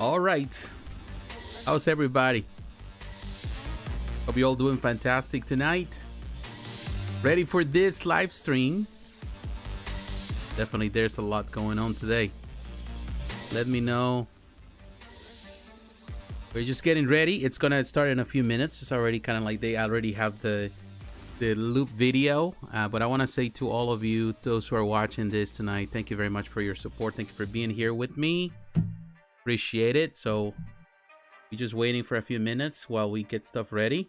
All right. How's everybody? Hope you all doing fantastic tonight. Ready for this live stream? Definitely there's a lot going on today. Let me know. We're just getting ready. It's gonna start in a few minutes. It's already kind of like they already have the loop video. But I want to say to all of you, those who are watching this tonight, thank you very much for your support. Thank you for being here with me. Appreciate it. So we're just waiting for a few minutes while we get stuff ready.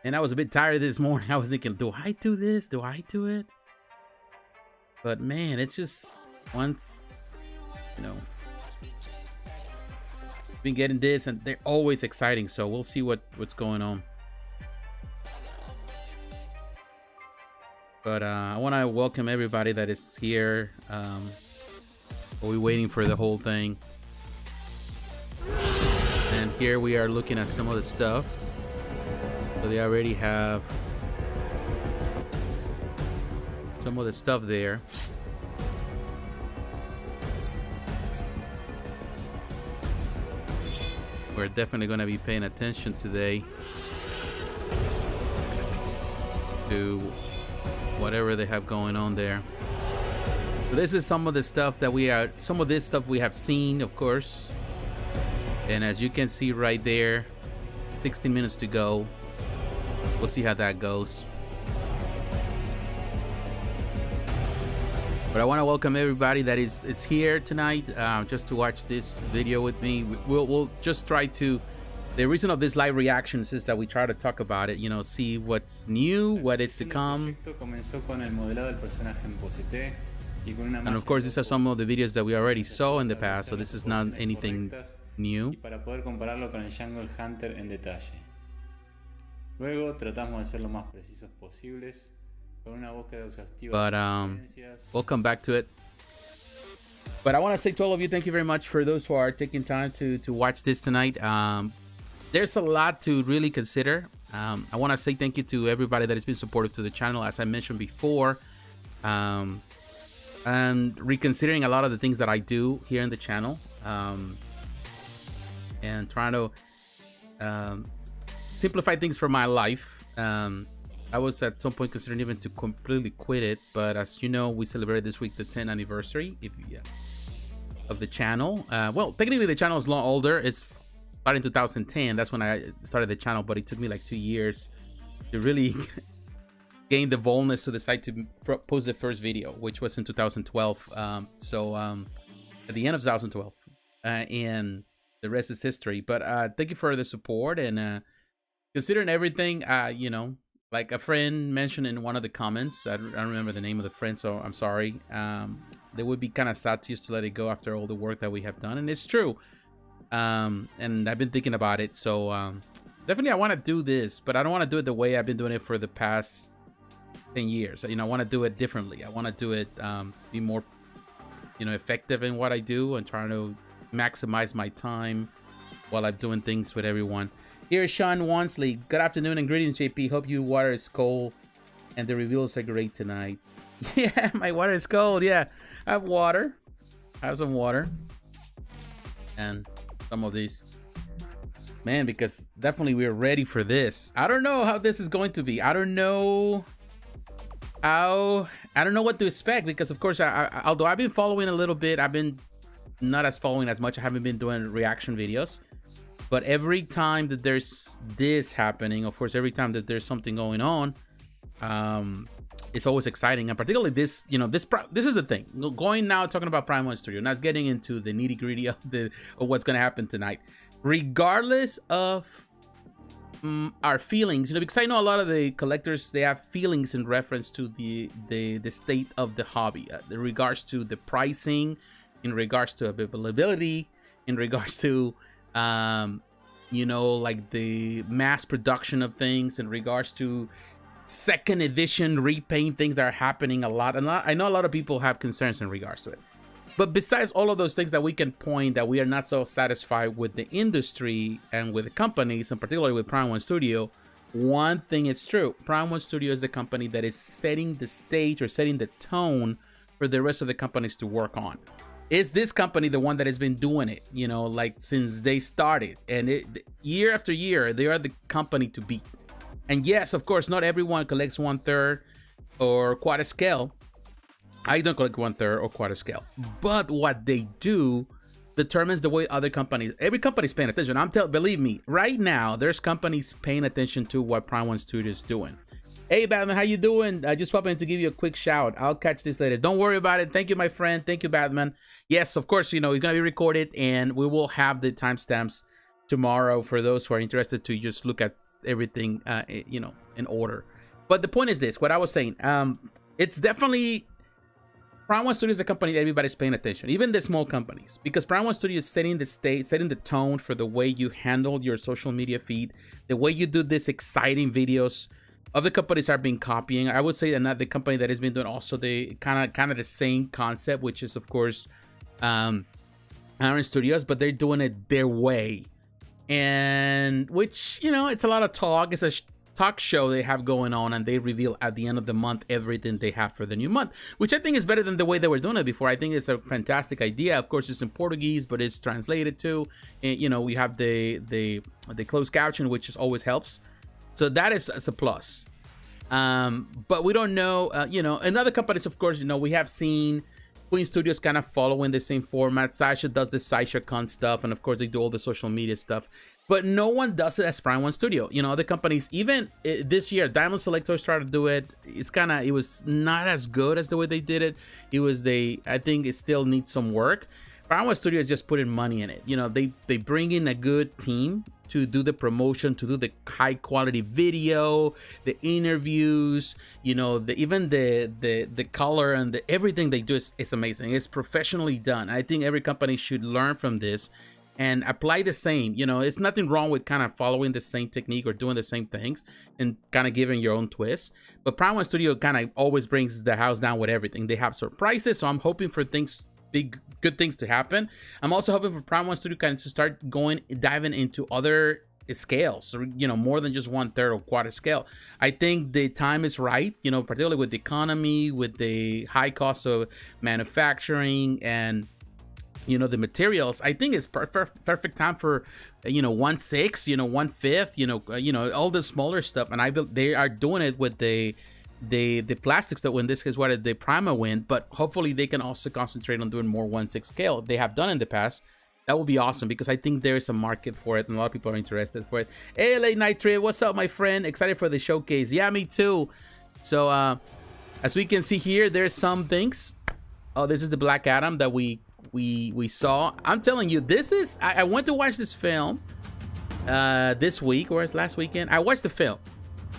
And I was a bit tired this morning. I was thinking, do I do this? Do I do it? But man, it's just once, you know, been getting this, and they're always exciting. So we'll see what's going on. But I want to welcome everybody that is here. We're waiting for the whole thing. And here we are looking at some of the stuff. So they already have some of the stuff there. We're definitely going to be paying attention today to whatever they have going on there. So this is some of the stuff that some of this stuff we have seen, of course. And as you can see right there, 16 minutes to go. We'll see how that goes. But I want to welcome everybody that is here tonight just to watch this video with me. We'll just try to... The reason of this live reactions is that we try to talk about it, you know, see what's new, what is to come. And of course, these are some of the videos that we already saw in the past, so this is not anything new. But we'll come back to it. But I want to say to all of you, thank you very much for those who are taking time to watch this tonight. There's a lot to really consider. I want to say thank you to everybody that has been supportive to the channel, as I mentioned before, and reconsidering a lot of the things that I do here in the channel, and trying to simplify things for my life. I was at some point considering even to completely quit it, but as you know, we celebrated this week the 10th anniversary of the channel. Well, technically the channel is a lot older. It's started in 2010. That's when I started the channel, but it took me like 2 years to really gain the boldness to decide to post the first video, which was in 2012. At the end of 2012, and the rest is history. But thank you for the support, and considering everything, you know, like a friend mentioned in one of the comments, I don't remember the name of the friend, so I'm sorry. They would be kind of sad just to let it go after all the work that we have done, and it's true. And I've been thinking about it, so definitely I want to do this, but I don't want to do it the way I've been doing it for the past 10 years. You know, I want to do it differently. I want to do it, be more, you know, effective in what I do, and trying to maximize my time while I'm doing things with everyone. Here's Sean Wansley. Good afternoon and greetings, JP. Hope your water is cold and the reveals are great tonight. Yeah, my water is cold. Yeah, I have water. I have some water. And some of these. Man, because definitely we're ready for this. I don't know how this is going to be. I don't know what to expect, because of course, although I've been following a little bit, I've been not as following as much. I haven't been doing reaction videos. But every time that there's this happening, of course, every time that there's something going on, it's always exciting. And particularly this, you know, this is the thing. Going now, talking about Prime1 Studio, not getting into the nitty gritty of what's going to happen tonight. Regardless of our feelings, you know, because I know a lot of the collectors, they have feelings in reference to the state of the hobby, in regards to the pricing, in regards to availability, in regards to you know, like the mass production of things, in regards to second edition repaint things that are happening a lot. And I know a lot of people have concerns in regards to it. But besides all of those things that we can point that we are not so satisfied with the industry and with the companies, and particularly with Prime1 Studio, one thing is true. Prime1 Studio is the company that is setting the stage or setting the tone for the rest of the companies to work on. is this company the one that has been doing it, you know, like since they started, and year after year they are the company to beat. And yes, of course, not everyone collects 1/3 or quarter scale. I don't collect 1/3 or quarter scale, but what they do determines the way other companies, every company's paying attention. Believe me, right now there's companies paying attention to what Prime1 Studio is doing. Hey Batman, how you doing? I just popped in to give you a quick shout. I'll catch this later. Don't worry about it. Thank you, my friend. Thank you, Batman. Yes, of course, you know, it's gonna be recorded, and we will have the timestamps tomorrow for those who are interested to just look at everything, you know, in order. But the point is this: what I was saying, it's definitely Prime1 Studio is a company that everybody's paying attention, even the small companies, because Prime1 Studio is setting the stage, setting the tone for the way you handle your social media feed, the way you do these exciting videos. Other companies are being copying. I would say another company that has been doing also the kind of the same concept, which is of course Iron Studios, but they're doing it their way, and which, you know, it's a lot of talk. It's a talk show they have going on, and they reveal at the end of the month everything they have for the new month, which I think is better than the way they were doing it before. I think it's a fantastic idea. Of course, it's in Portuguese, but it's translated too. And, you know, we have the closed caption, which always helps. So that is a plus. But we don't know, you know, and other companies, of course, you know, we have seen Quinn Studios kind of following the same format. Sasha does the SaishaCon stuff, and of course they do all the social media stuff. But no one does it as Prime1 Studio. You know, other companies, even this year, Diamond Selector started to do it. It was not as good as the way they did it. I think it still needs some work. Prime1 Studio is just putting money in it. You know, they bring in a good team to do the promotion, to do the high quality video, the interviews, you know, even the color and everything they do is amazing. It's professionally done. I think every company should learn from this and apply the same. You know, it's nothing wrong with kind of following the same technique or doing the same things and kind of giving your own twist. But Prime1 Studio kind of always brings the house down with everything. They have surprises, so I'm hoping for good things to happen. I'm also hoping for Prime1 Studio kind of to start diving into other scales, or, you know, more than just 1/3 or quarter scale. I think the time is right, you know, particularly with the economy, with the high cost of manufacturing and, you know, the materials. I think it's perfect time for, you know, 1/6, you know, 1/5, you know, all the smaller stuff. And they are doing it with the plastics that win. This is what the Prima win, but hopefully they can also concentrate on doing more 1/6 scale. They have done in the past. That would be awesome, because I think there is a market for it and a lot of people are interested for it. Hey, Late Night Trip, what's up, my friend? Excited for the showcase. Yeah, me too. So as we can see here, there's some things. Oh, this is the Black Adam that we saw. I'm telling you, this is, I went to watch this film this week, or last weekend. I watched the film,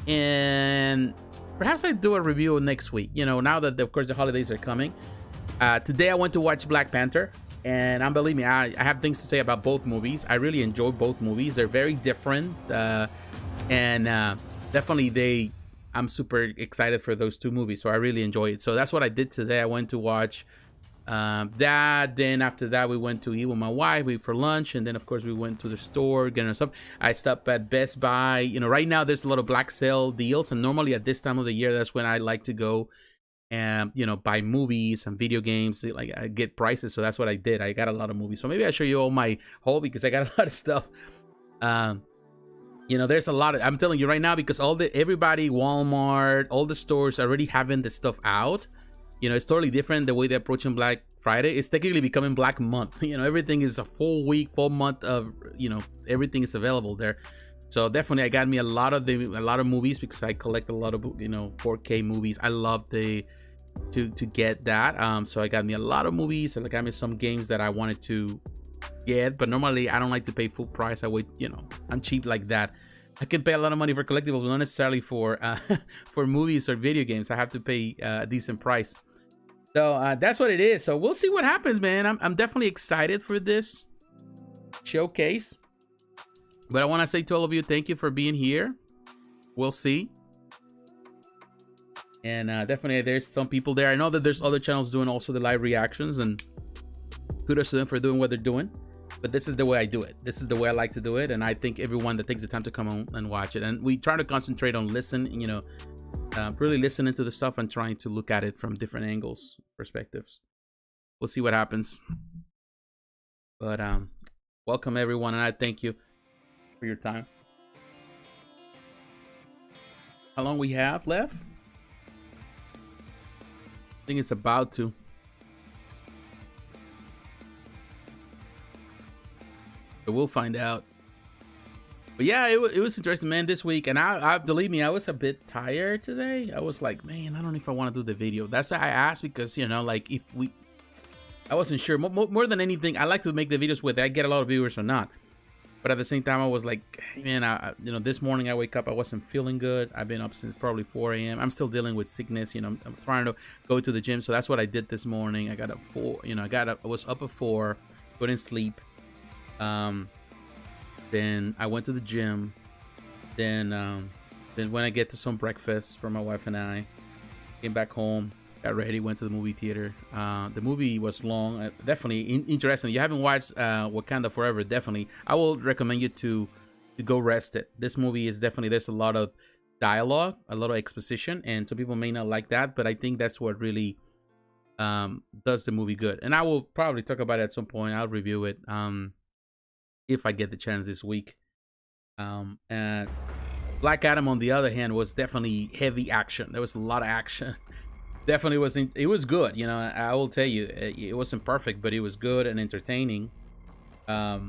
and perhaps I do a review next week, you know, now that of course the holidays are coming. Today I went to watch Black Panther, and believe me, I have things to say about both movies. I really enjoyed both movies. They're very different, and definitely I'm super excited for those two movies, so I really enjoy it. So that's what I did today. I went to watch that. Then after that, we went to eat with my wife, for lunch, and then of course we went to the store getting stuff. I stopped at Best Buy. You know, right now there's a lot of black sale deals, and normally at this time of the year, that's when I like to go and, you know, buy movies and video games. Like, I get prices, so that's what I did. I got a lot of movies, so maybe I'll show you all my haul, because I got a lot of stuff. You know, there's a lot of, I'm telling you right now, because everybody, Walmart, all the stores already having the stuff out. You know, it's totally different the way they're approaching Black Friday. It's technically becoming Black Month. You know, everything is a full week, full month of, you know, everything is available there. So definitely, I got me a lot of movies, because I collect a lot of, you know, 4K movies. I love to get that. So I got me a lot of movies, and I got me some games that I wanted to get, but normally I don't like to pay full price. I would, you know, I'm cheap like that. I can pay a lot of money for collectibles, but not necessarily for for movies or video games. I have to pay a decent price. So that's what it is. So we'll see what happens, man. I'm definitely excited for this showcase. But I want to say to all of you, thank you for being here. We'll see. And definitely there's some people there. I know that there's other channels doing also the live reactions, and kudos to them for doing what they're doing. But this is the way I do it. This is the way I like to do it. And I think everyone that takes the time to come on and watch it. And we try to concentrate on you know, really listening to the stuff and trying to look at it from different angles, perspectives. we'll see what happens. But welcome everyone, and I thank you for your time. How long we have left? I think it's about to. So we'll find out. But yeah, it was interesting, man, this week. And I believe me, I was a bit tired today. I was like, man, I don't know if I want to do the video. That's why I asked, because, you know, like I wasn't sure. More than anything, I like to make the videos whether I get a lot of viewers or not. But at the same time, I was like, hey, man, you know, this morning I wake up, I wasn't feeling good. I've been up since probably 4 a.m. I'm still dealing with sickness. You know, I'm trying to go to the gym. So that's what I did this morning. I got up 4, you know, I was up at 4, couldn't sleep. Then I went to the gym. Then when I get to some breakfast for my wife and I, came back home, got ready, went to the movie theater. The movie was long, definitely interesting. You haven't watched Wakanda Forever, definitely. I will recommend you to go rest it. This movie is definitely, there's a lot of dialogue, a lot of exposition, and some people may not like that, but I think that's what really does the movie good. And I will probably talk about it at some point. I'll review it if I get the chance this week. And Black Adam, on the other hand, was definitely heavy action. There was a lot of action. Definitely wasn't. It was good, you know. I will tell you, it wasn't perfect, but it was good and entertaining. I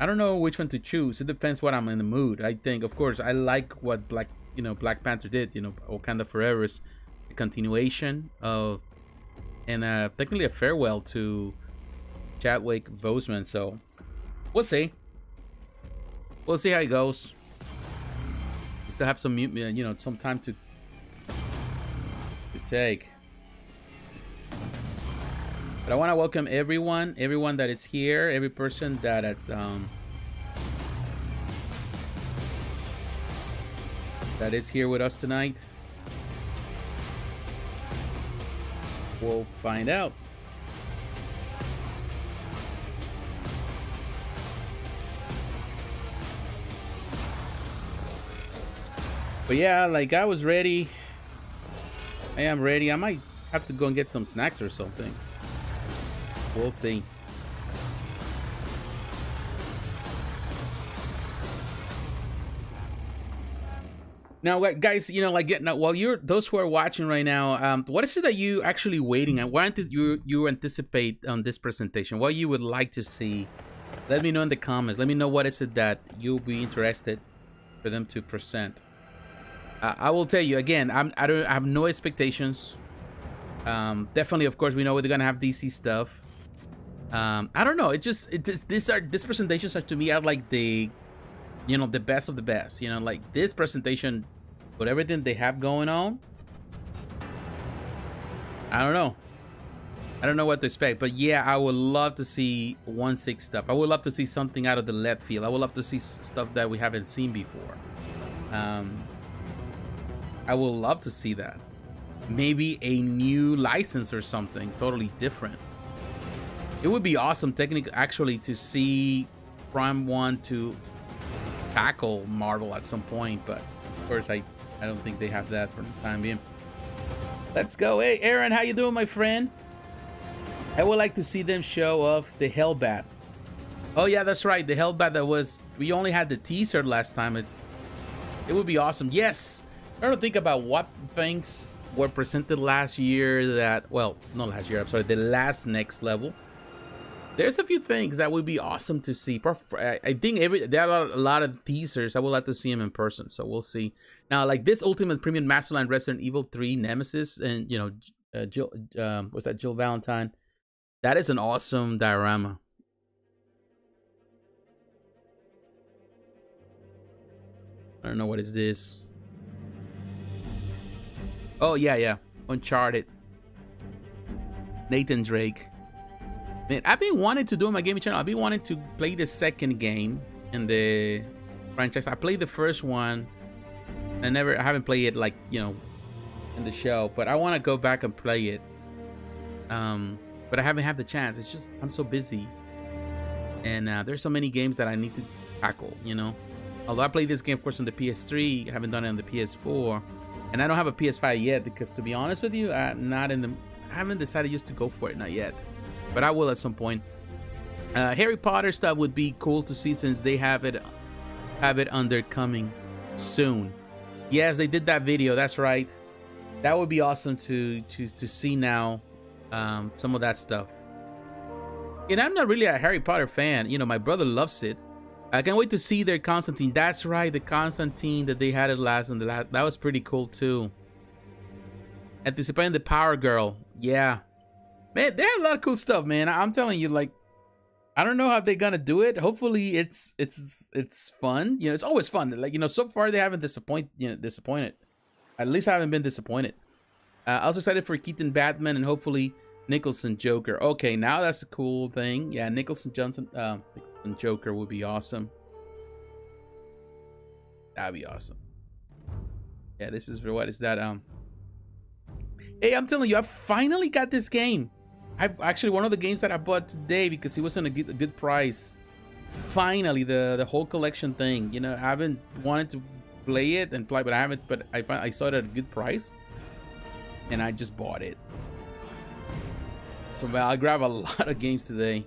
don't know which one to choose. It depends what I'm in the mood. I think, of course, I like what Black Panther did. You know, Wakanda Forever is a continuation of, and technically a farewell to Chadwick Boseman. So we'll see. We'll see how it goes. We still have some, you know, some time to take. But I want to welcome everyone that is here, every person that is here with us tonight. We'll find out. But yeah, like, I was ready. I am ready. I might have to go and get some snacks or something. We'll see. Now, guys, you know, like, while those who are watching right now, what is it that you actually waiting at? What you anticipate on this presentation? What you would like to see? Let me know in the comments. Let me know what is it that you'll be interested for them to present. I will tell you again. I have no expectations. Definitely, of course, we know they're gonna have DC stuff. I don't know. These presentations are, to me, are like the best of the best. You know, like this presentation with everything they have going on. I don't know. I don't know what to expect, but yeah, I would love to see 1/6 stuff. I would love to see something out of the left field. I would love to see stuff that we haven't seen before. I would love to see that. Maybe a new license or something totally different. It would be awesome, actually, to see Prime1 to tackle Marvel at some point, but of course, I don't think they have that for the time being. Let's go. Hey, Aaron, how you doing, my friend? I would like to see them show off the Hellbat. Oh yeah, that's right, the Hellbat we only had the teaser last time. It would be awesome. Yes. I don't think about what things were presented last year well, not last year, I'm sorry, the last Next Level. There's a few things that would be awesome to see. I think there are a lot of teasers. I would like to see them in person, so we'll see. Now, like this Ultimate Premium Masterline Resident Evil 3 Nemesis, and, you know, Jill, what's that, Jill Valentine? That is an awesome diorama. I don't know what is this. Oh, yeah. Uncharted. Nathan Drake. Man, I've been wanting to do on my gaming channel. I've been wanting to play the second game in the franchise. I played the first one. I haven't played it, like, you know, in the show. But I want to go back and play it. But I haven't had the chance. It's just, I'm so busy. And there's so many games that I need to tackle, you know. Although I played this game, of course, on the PS3. I haven't done it on the PS4. And I don't have a PS5 yet because, to be honest with you, I haven't decided just to go for it, not yet. but I will at some point. Harry Potter stuff would be cool to see since they have it under coming soon. Yes, they did that video. That's right. That would be awesome to see now. Some of that stuff. And I'm not really a Harry Potter fan. You know, my brother loves it. I can't wait to see their Constantine. That's right, the Constantine that they had it last. That was pretty cool too. Anticipating the Power Girl. Yeah, man, they have a lot of cool stuff, man. I'm telling you, like, I don't know how they're gonna do it. Hopefully, it's fun. You know, it's always fun. Like, you know, so far they haven't disappointed. At least I haven't been disappointed. Also excited for Keaton Batman and hopefully Nicholson Joker. Okay, now that's a cool thing. Yeah, Nicholson Joker would be awesome. That'd be awesome. Yeah, this is for what is that? Hey, I'm telling you, I finally got this game. I've actually one of the games that I bought today because it was on a good price. Finally, the whole collection thing. You know, I haven't wanted to play it and play, but I haven't. But I saw it at a good price, and I just bought it. So I'll grab a lot of games today.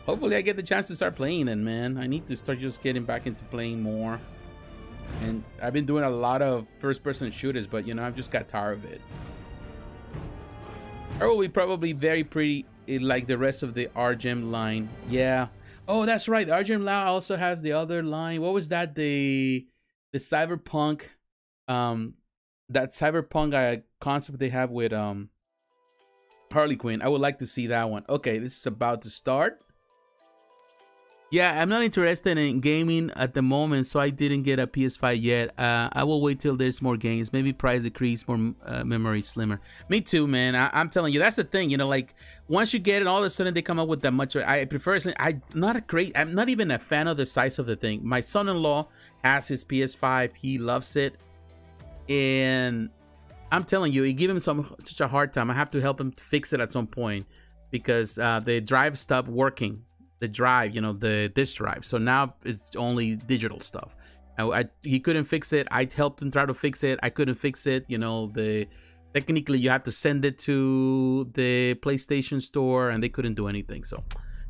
Hopefully I get the chance to start playing it, man. I need to start just getting back into playing more. And I've been doing a lot of first-person shooters, but you know, I've just got tired of it. Or will be probably very pretty like the rest of the Artgerm line. Yeah. Oh, that's right. The Artgerm line also has the other line. What was that? The cyberpunk that cyberpunk concept they have with Harley Quinn. I would like to see that one. Okay, this is about to start. Yeah, I'm not interested in gaming at the moment, so I didn't get a PS5 yet. I will wait till there's more games. Maybe price decrease, more memory slimmer. Me too, man. I'm telling you, that's the thing. You know, like once you get it, all of a sudden they come up with that much. I prefer. I'm not even a fan of the size of the thing. My son-in-law has his PS5. He loves it, and I'm telling you, it gave him such a hard time. I have to help him fix it at some point because the drive stopped working. The drive, you know, the disk drive. So now it's only digital stuff. He couldn't fix it. I helped him try to fix it. I couldn't fix it. You know, technically you have to send it to the PlayStation store, and they couldn't do anything. So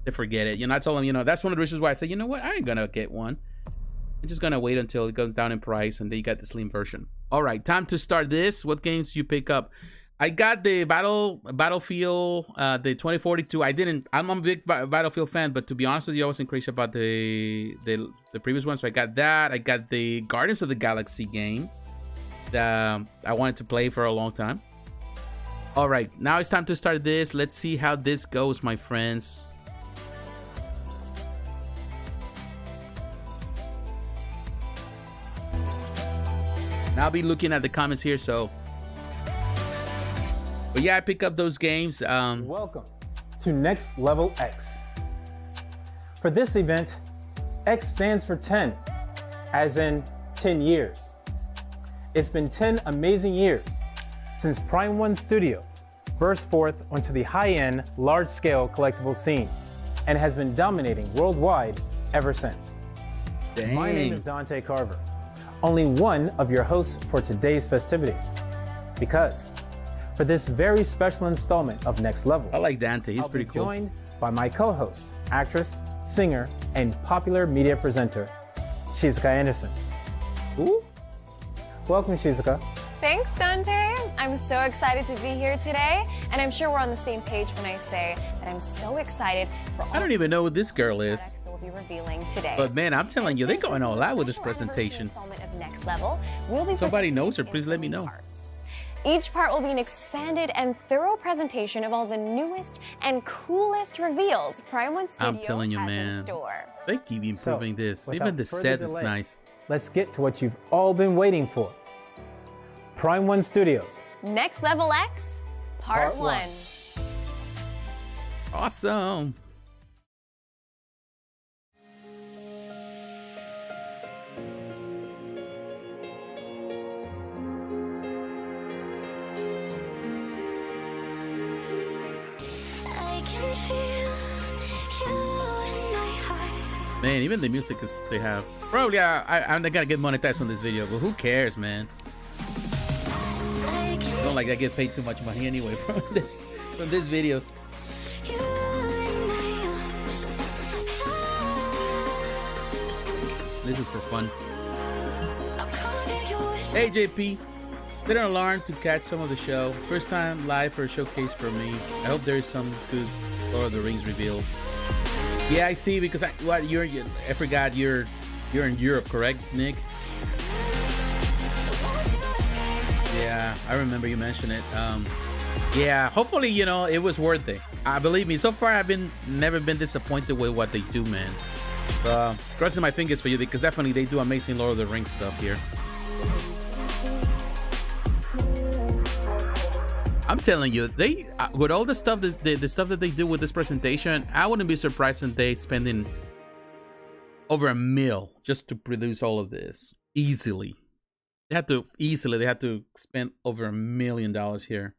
they forget it. You know, I told him, you know, that's one of the reasons why I said, you know what, I ain't gonna get one. I'm just gonna wait until it goes down in price, and then you got the slim version. All right, time to start this. What games do you pick up? I got the Battlefield, the 2042. I'm a big Battlefield fan, but to be honest with you, I wasn't crazy about the previous one. So I got that. I got the Guardians of the Galaxy game that I wanted to play for a long time. All right, now it's time to start this. Let's see how this goes, my friends. Now I'll be looking at the comments here, so. But yeah, I pick up those games. Welcome to Next Level X. For this event, X stands for 10, as in 10 years. It's been 10 amazing years since Prime1 Studio burst forth onto the high-end, large-scale collectible scene and has been dominating worldwide ever since. Dang. My name is Dante Carver, only one of your hosts for today's festivities, because for this very special installment of Next Level, I like Dante. He's pretty cool. I'll be joined by my co-host, actress, singer, and popular media presenter, Shizuka Anderson. Ooh. Welcome, Shizuka. Thanks, Dante. I'm so excited to be here today, and I'm sure we're on the same page when I say that I'm so excited for all I don't even know who this girl is. that we'll be revealing today. But man, I'm telling you, they're going all out with this presentation. Installment of Next Level, we'll be Somebody knows her, please let me know. parts. Each part will be an expanded and thorough presentation of all the newest and coolest reveals Prime1 Studio I'm telling you, has man. in store. They keep improving this. without Even the further set is delay, nice. Let's get to what you've all been waiting for. Prime1 Studios. Next Level X, Part 1. Awesome. Man, even the music is they have. Probably I'm not gonna get monetized on this video, but who cares, man? don't like I get paid too much money anyway from this videos. This is for fun. Hey JP, set an alarm to catch some of the show. First time live for a showcase for me. I hope there's some good Lord of the Rings reveals. Yeah, I see, because I forgot you're in Europe, correct, Nick? Yeah, I remember you mentioned it. Yeah, hopefully, you know, it was worth it. Believe me, so far I've never been disappointed with what they do, man. Crossing my fingers for you, because definitely they do amazing Lord of the Rings stuff here. I'm telling you, they with all the stuff that the stuff that they do with this presentation, I wouldn't be surprised if they spending over $1 million just to produce all of this easily. They had to spend over $1 million here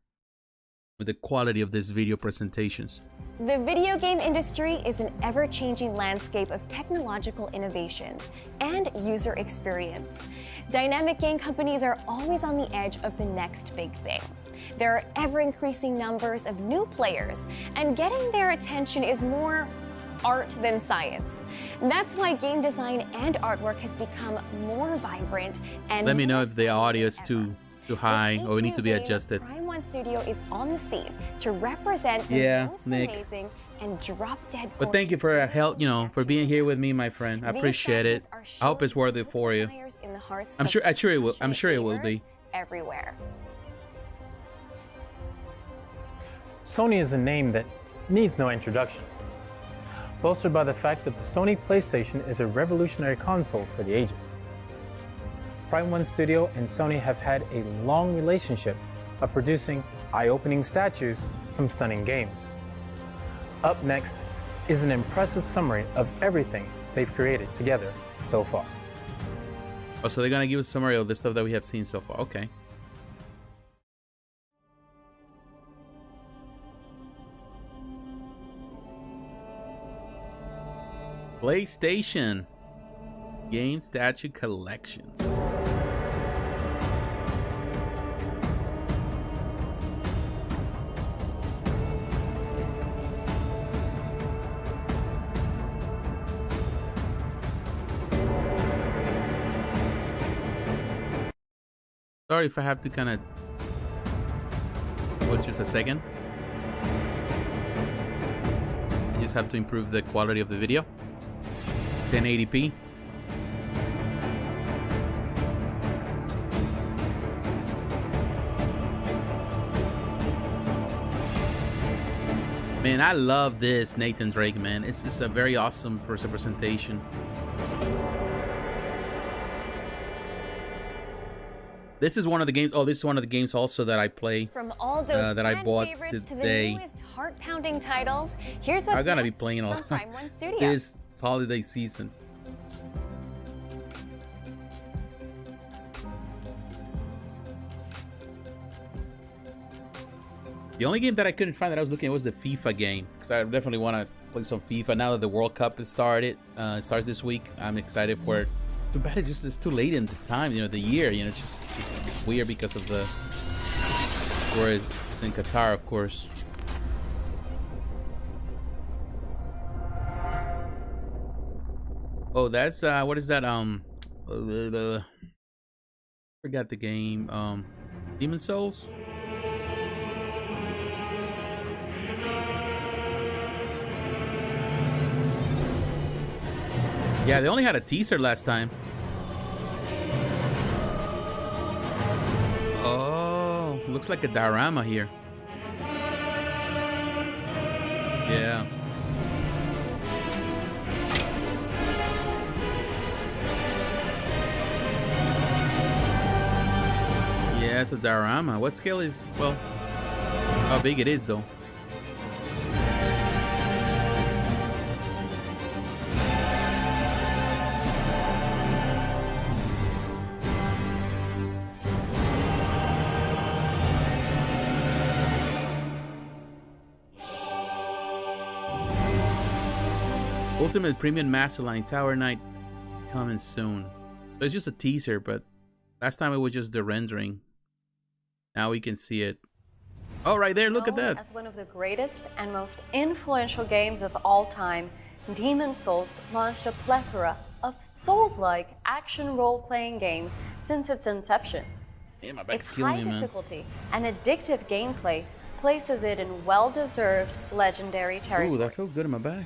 with the quality of these video presentations. The video game industry is an ever-changing landscape of technological innovations and user experience. Dynamic game companies are always on the edge of the next big thing. There are ever-increasing numbers of new players, and getting their attention is more art than science. That's why game design and artwork has become more vibrant and let me know if the audio is too high or need to be adjusted. Prime1 Studio is on the scene to represent the most Nick. amazing and drop-dead. But thank you for help, you know, for being here with me, my friend. I appreciate it. I hope it's worth it for you. I'm sure it will. I'm sure it will be. Everywhere. Sony is a name that needs no introduction. Bolstered by the fact that the Sony PlayStation is a revolutionary console for the ages. Prime1 Studio and Sony have had a long relationship of producing eye-opening statues from stunning games. Up next is an impressive summary of everything they've created together so far. Oh, so they're gonna give us a summary of the stuff that we have seen so far. Okay. PlayStation Game Statue Collection. Sorry if I have to kind of wait just a second. I just have to improve the quality of the video. 1080p. Man, I love this Nathan Drake, man. It's just a very awesome presentation. This is one of the games. Oh, this is one of the games also that I play. From all those that I bought favorites today. To the newest heart-pounding titles, here's what's I'm gonna be next playing a from lot Prime1 Studio. this holiday season. The only game that I couldn't find that I was looking at was the FIFA game, because I definitely want to play some FIFA now that the World Cup has started. Starts this week. I'm excited for it. Too bad it's too late in the time, you know, the year. You know, it's just weird because of the where it's in Qatar, of course. Oh, that's what is that? Forgot the game. Demon Souls. Yeah, they only had a teaser last time. Oh, looks like a diorama here. Yeah. Yeah, it's a diorama. What scale is, well, how big it is though. Ultimate Premium Masterline Tower Knight coming soon. So it's just a teaser, but last time it was just the rendering. Now we can see it. Oh, right there, look at Known that. as one of the greatest and most influential games of all time, Demon's Souls launched a plethora of Souls-like action role-playing games since its inception. Man, my back's Its killing high me, man. difficulty and addictive gameplay places it in well-deserved legendary territory. Ooh, that feels good in my back.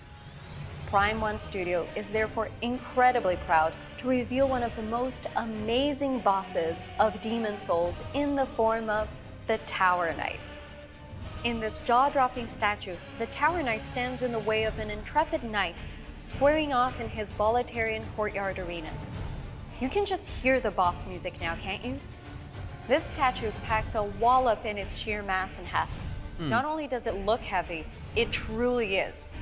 Prime1 Studio is therefore incredibly proud to reveal one of the most amazing bosses of Demon's Souls in the form of the Tower Knight. In this jaw-dropping statue, the Tower Knight stands in the way of an intrepid knight squaring off in his Bolitarian courtyard arena. You can just hear the boss music now, can't you? This statue packs a wallop in its sheer mass and heft. Not only does it look heavy, it truly is.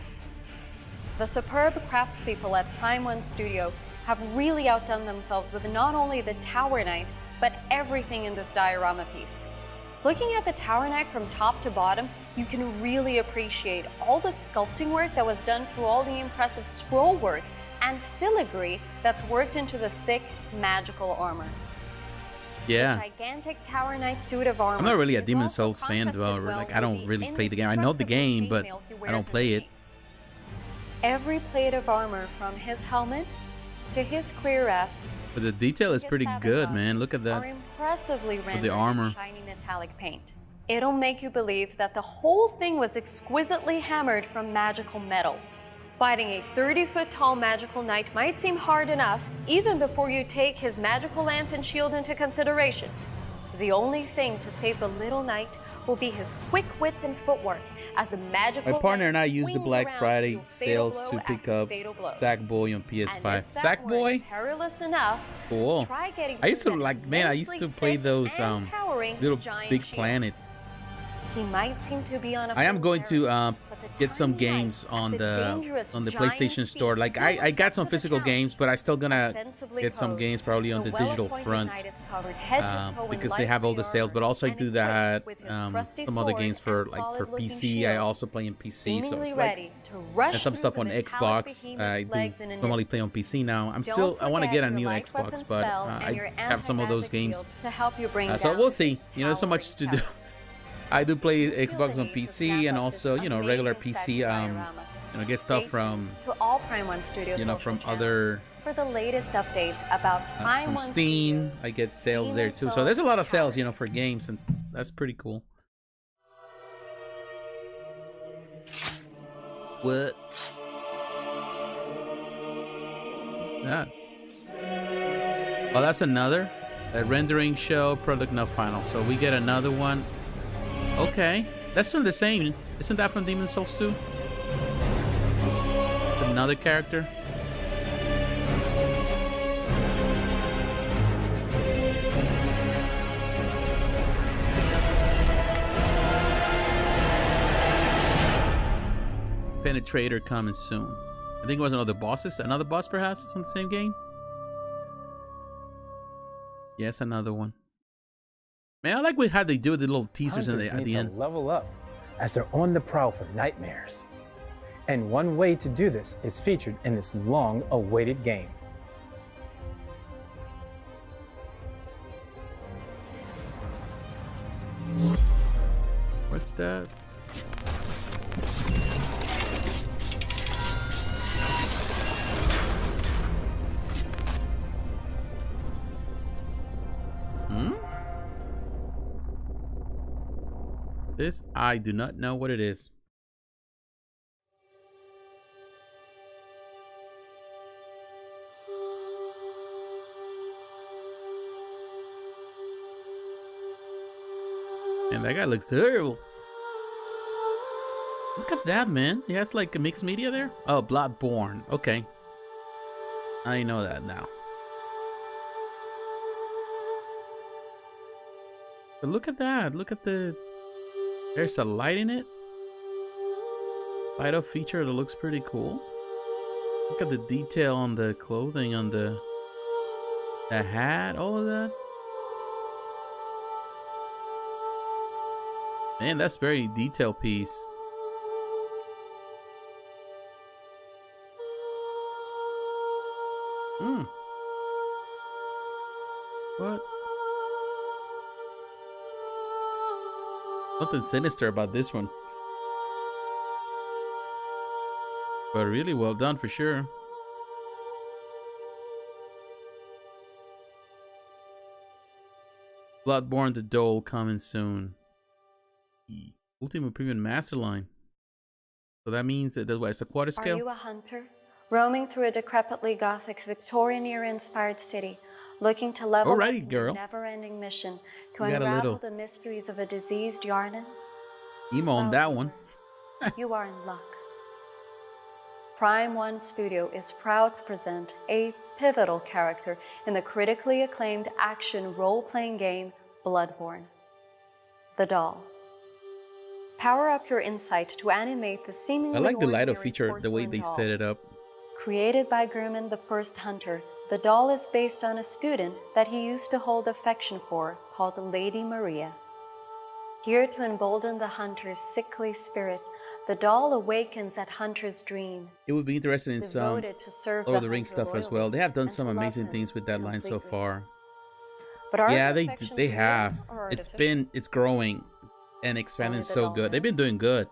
The superb craftspeople at Prime1 Studio have really outdone themselves with not only the Tower Knight, but everything in this diorama piece. Looking at the Tower Knight from top to bottom, you can really appreciate all the sculpting work that was done through all the impressive scroll work and filigree that's worked into the thick, magical armor. Yeah. The gigantic Tower Knight suit of armor. I'm not really a is Demon's also Souls fan, though. contrasted well Like, I don't with really play the game. I know the game, but indestructible female he I don't wears play it. underneath. Every plate of armor, from his helmet to his cuirass, But the detail is pretty good, man. Look at are that. impressively rendered armor. in shiny metallic paint. It'll make you believe that the whole thing was exquisitely hammered from magical metal. Fighting a 30-foot-tall magical knight might seem hard enough, even before you take his magical lance and shield into consideration. The only thing to save the little knight will be his quick wits and footwork, as the magical My partner and I knight used the swings Black around to Friday do a fatal sales blow to pick after up fatal blow. Sackboy on And PS5. if that weren't Sackboy? perilous enough, Cool. try getting I used to that like, man, I used to immensely play thick those and towering little giant Big shield. Planet. He might seem to be on a I am full going to marathon, but the get some tiny knight games at on the dangerous giant PlayStation speed Store. Like still I lives got up some to the physical challenge. games, but I still gonna Offensively get some posed, games probably on the digital well-appointed front knight is covered head to toe in because they light have all gray the sales. armor But also I and do equipped that with his trusty some other sword games for and like for solid-looking PC. I shield, also play on PC, so seemingly it's ready like to rush and some through stuff the on metallic Xbox. behemoth's I do legs in an normally instant. play on PC now. I Don't want to forget get a your new life Xbox, weapon but spell and I your have some of those anti-magic games. shield to help you bring So down we'll this see. You know, there's so much to do. towering I do play Feel the Xbox on need to PC snap and up also, this you know, regular amazing PC. statue diorama. You know, get stuff Stay from tuned to all Prime1 Studio you know social from channels other for the latest updates about Prime1 from Steam. Studios. I get sales there Demon's too. So there's a Souls lot of sales, Tower. you know, for games, and that's pretty cool. What? That. Well, that's another a rendering show product not final. So we get another one. Okay, that's from the same. Isn't that from Demon's Souls 2? It's another character. Penetrator coming soon. I think it was another boss perhaps from the same game. Yes, another one. Man, I like how they do the little teasers Hunters at need the to end. level up as they're on the prowl for nightmares. And one way to do this is featured in this long-awaited game. What's that? This, I do not know what it is. And that guy looks terrible. Look at that, man. He has like a mixed media there. Oh, Bloodborne. Okay. I know that now. But look at that. Look at the... There's a light in it. Light up feature that looks pretty cool. Look at the detail on the clothing, on the hat, all of that. Man, that's very detailed piece. What? Something sinister about this one. But really well done for sure. Bloodborne The Doll coming soon. The Ultimate Premium Masterline. So that means that it's a quarter scale. Are you a hunter? Roaming through a decrepitly gothic Victorian era inspired city, looking to level up in a never-ending mission to unravel the mysteries of a diseased Yarnan? Emo on that one. You are in luck. Prime1 Studio is proud to present a pivotal character in the critically acclaimed action role-playing game Bloodborne The Doll. Power up your insight to animate the seemingly I like the Lido feature, the way they doll. set it up. Created by Grumman the First Hunter, the doll is based on a student that he used to hold affection for called Lady Maria. Here to embolden the hunter's sickly spirit, the doll awakens at Hunter's dream. It would be interesting in some Lord of the Rings stuff as well. They have done some amazing things with that line so far. But yeah, they have. It's growing and expanding so good. They've been doing good.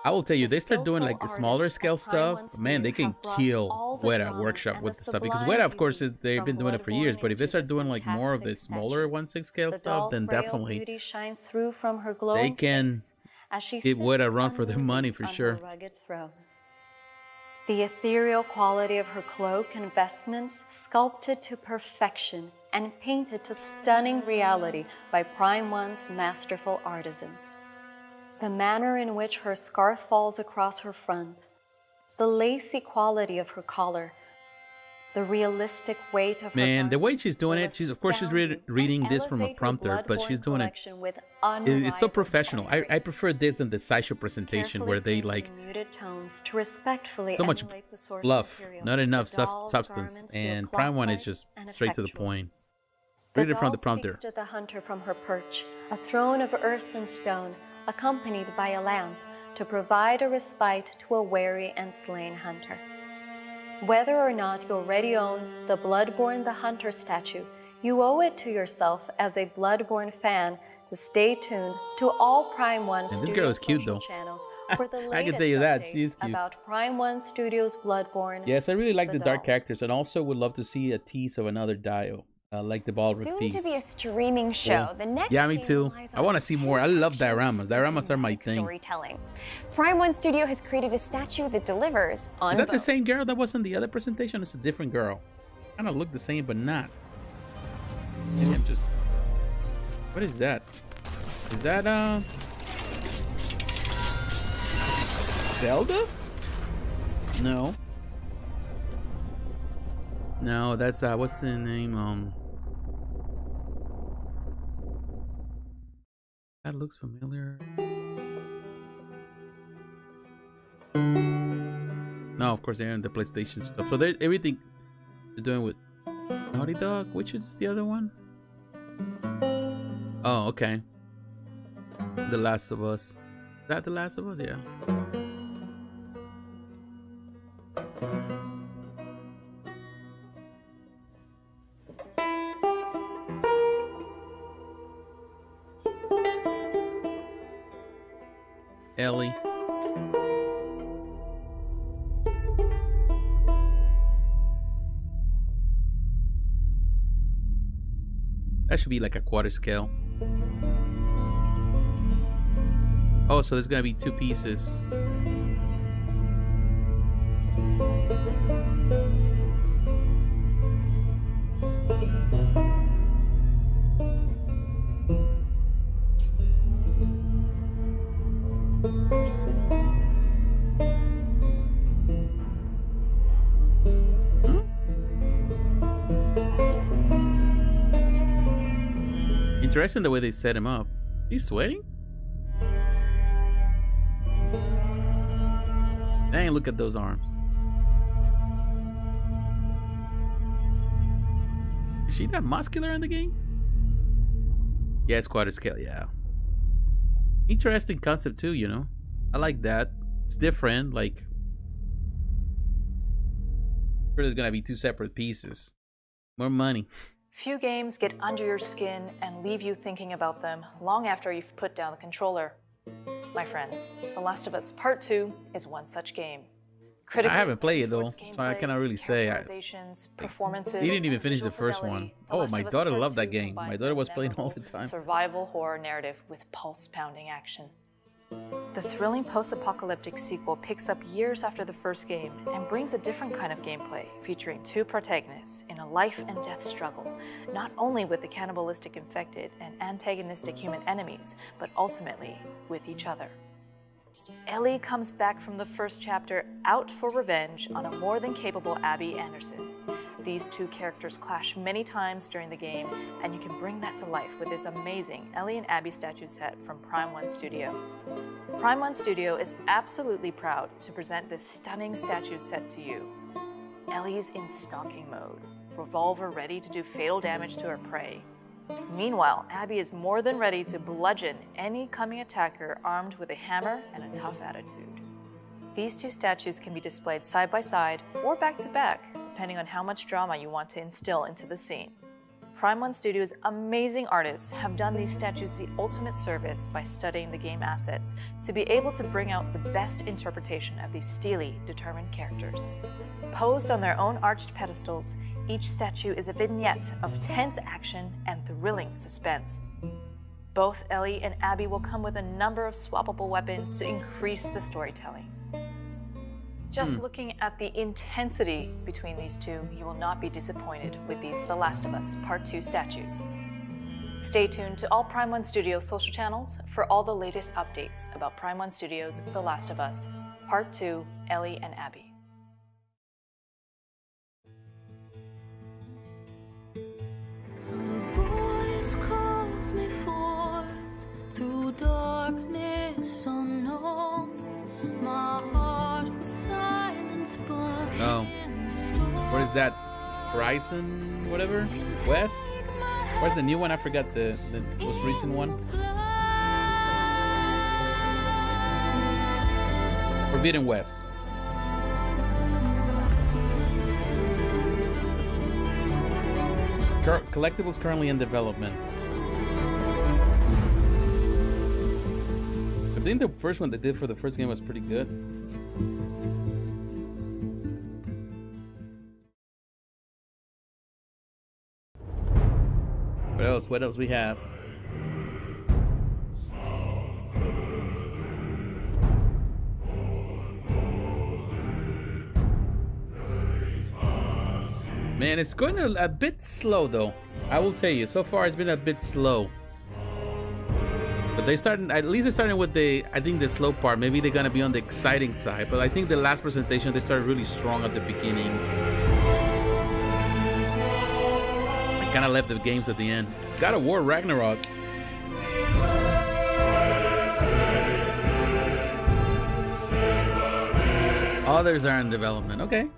I will tell you, they start doing like the smaller scale stuff, man, they can kill Weta Workshop with the stuff. Because Weta, of course, they've been doing it for years. But if they start doing like more of the smaller 1/6 scale stuff, then definitely they can give Weta a run for their money for sure. The ethereal quality of her cloak and vestments sculpted to perfection and painted to stunning reality by Prime1's masterful artisans. The manner in which her scarf falls across her front, the lacy quality of her collar, the realistic weight of her the way she's doing it, she's reading this from a prompter, but she's doing it. It's so professional. I prefer this than the sideshow presentation where they like so much fluff, not enough substance, and Prime1 is just straight to the point. Read it from the prompter. The hunter from her perch, a throne of earth and stone, accompanied by a lamp to provide a respite to a weary and slain hunter. Whether or not you already own the Bloodborne the Hunter statue, you owe it to yourself as a Bloodborne fan to stay tuned to all Prime1 Studios this girl is cute though. Channels for the latest I can tell you that she's cute. About Prime1 Studios Bloodborne. Yes, I really like the dark characters, and also would love to see a tease of another Dio. Like the ball Soon piece. to be a streaming show. Cool. The next me too. I want to see more. I love dioramas. Dioramas are my thing. Storytelling. Prime1 Studio has created a statue that delivers on Is that both. the same girl that was in the other presentation? It's a different girl. Kind of look the same, but not. Maybe I'm just. What is that? Is that Zelda? No. No, that's what's the name? That looks familiar. No, of course they're in the PlayStation stuff. So they're everything they're doing with Naughty Dog. Which is the other one? Oh, okay. The Last of Us. Is that The Last of Us? Yeah. Ellie. That should be like a quarter scale. Oh, so there's gonna be 2 pieces. Interesting the way they set him up. He's sweating? Dang, look at those arms. Is she that muscular in the game? Yeah, it's quarter scale, yeah. Interesting concept too, you know. I like that. It's different, like sure there's gonna be 2 separate pieces. More money. Few games get under your skin and leave you thinking about them long after you've put down the controller. My friends, The Last of Us Part 2 is one such game. I haven't played it though, so I cannot really say. Performances, He didn't even finish the first one. Oh, my daughter loved that game. My daughter was playing all the time. Survival horror narrative with pulse-pounding action. The thrilling post-apocalyptic sequel picks up years after the first game and brings a different kind of gameplay, featuring two protagonists in a life and death struggle, not only with the cannibalistic infected and antagonistic human enemies, but ultimately with each other. Ellie comes back from the first chapter out for revenge on a more than capable Abby Anderson. These two characters clash many times during the game, and you can bring that to life with this amazing Ellie and Abby statue set from Prime1 Studio. Prime1 Studio is absolutely proud to present this stunning statue set to you. Ellie's in stalking mode, revolver ready to do fatal damage to her prey. Meanwhile, Abby is more than ready to bludgeon any coming attacker armed with a hammer and a tough attitude. These two statues can be displayed side by side or back to back, depending on how much drama you want to instill into the scene. Prime1 Studio's amazing artists have done these statues the ultimate service by studying the game assets to be able to bring out the best interpretation of these steely, determined characters. Posed on their own arched pedestals, each statue is a vignette of tense action and thrilling suspense. Both Ellie and Abby will come with a number of swappable weapons to increase the storytelling. Just looking at the intensity between these two, you will not be disappointed with these The Last of Us Part 2 statues. Stay tuned to all Prime1 Studios social channels for all the latest updates about Prime1 Studios' The Last of Us Part 2, Ellie and Abby. Through darkness unknown, my heart with silence burning. Oh, what is that? Horizon, whatever? West? Where's the new one? I forgot the most recent one. Forbidden West. Collectibles currently in development. I think the first one they did for the first game was pretty good. What else? What else we have? Man, it's going a bit slow though. I will tell you, so far it's been a bit slow. But they started, at least they're starting with I think the slow part. Maybe they're gonna be on the exciting side. But I think the last presentation, they started really strong at the beginning. I kind of left the games at the end. Got a War Ragnarok. Others are in development. Okay,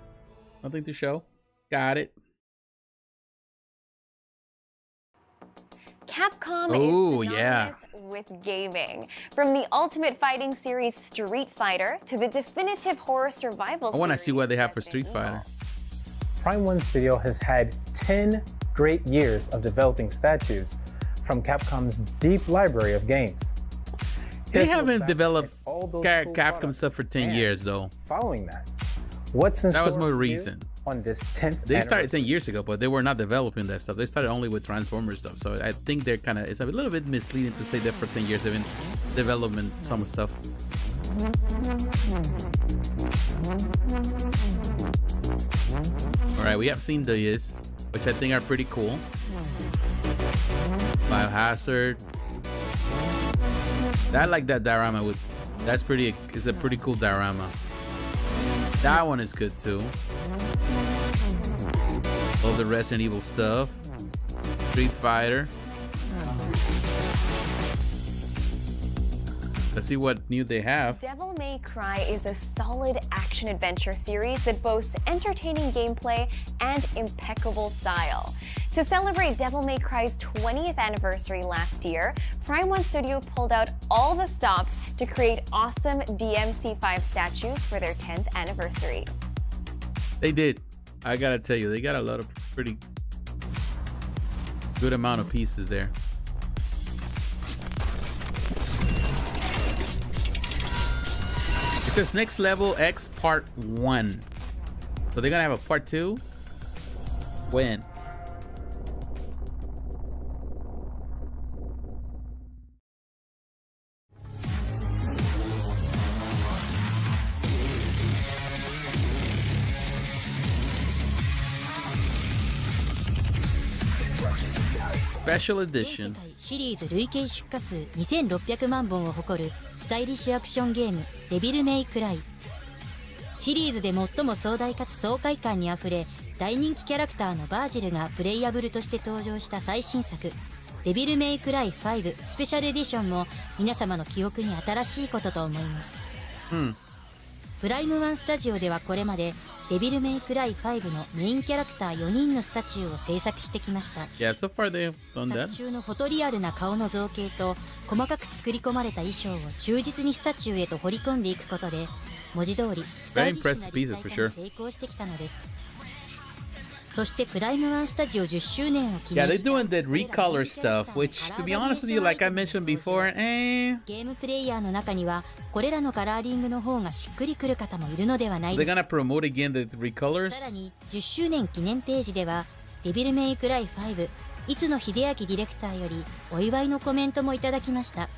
nothing to show. Got it. Capcom is synonymous with gaming. From the ultimate fighting series Street Fighter to the definitive horror survival series. I want to see what they have for Street Fighter. Prime1 Studio has had 10 great years of developing statues from Capcom's deep library of games. They haven't developed Capcom stuff for 10 years though. Following that, what's in store that was more recent. On this 10th They started 10 years ago, but they were not developing that stuff. They started only with Transformers stuff. So I think they're kind of, it's a little bit misleading to say that for 10 years they've been developing some stuff. All right, we have seen these, which I think are pretty cool. Biohazard. I like that diorama with, that's pretty, it's a pretty cool diorama. That one is good too. All the Resident Evil stuff. Street Fighter. Let's see what new they have. Devil May Cry is a solid action-adventure series that boasts entertaining gameplay and impeccable style. To celebrate Devil May Cry's 20th anniversary last year, Prime1 Studio pulled out all the stops to create awesome DMC5 statues for their 10th anniversary. They did. I gotta tell you, they got a lot of pretty Good amount of pieces there. It says Next Level X Part 1. So they're gonna have a Part 2? When? Special Edition. シリーズ累計出荷数2600万本を誇るスタイリッシュアクションゲームデビルメイクライ。シリーズで最も壮大かつ爽快感にあふれ大人気キャラクターのバージルがプレイヤブルとして登場した最新作デビルメイクライ5スペシャルエディションも皆様の記憶に新しいことと思います。プライム1スタジオではこれまでデビルメイクライ5のメインキャラクター4人のスタチューを制作してきました。 Yeah, so far they've done 作 that. 中のフォトリアルな顔の造形と細かく作り込まれた衣装を忠実にスタチューへと彫り込んでいくことで文字通りスタイリッシュな立体化に成功してきたのです。そしてプライム1スタジオ10周年を記 Yeah, 念 they're doing the recolor stuff, which, to be honest with you, like I mentioned before, ゲームプレイヤーの中にはこれらのカラーリングの方がしっくりくる方もいるのではない So で they're しょう gonna promote again the recolors? さらに10周年記念ページではデビルメイクライ5いつの秀明ディレクターよりお祝いのコメントもいただきました。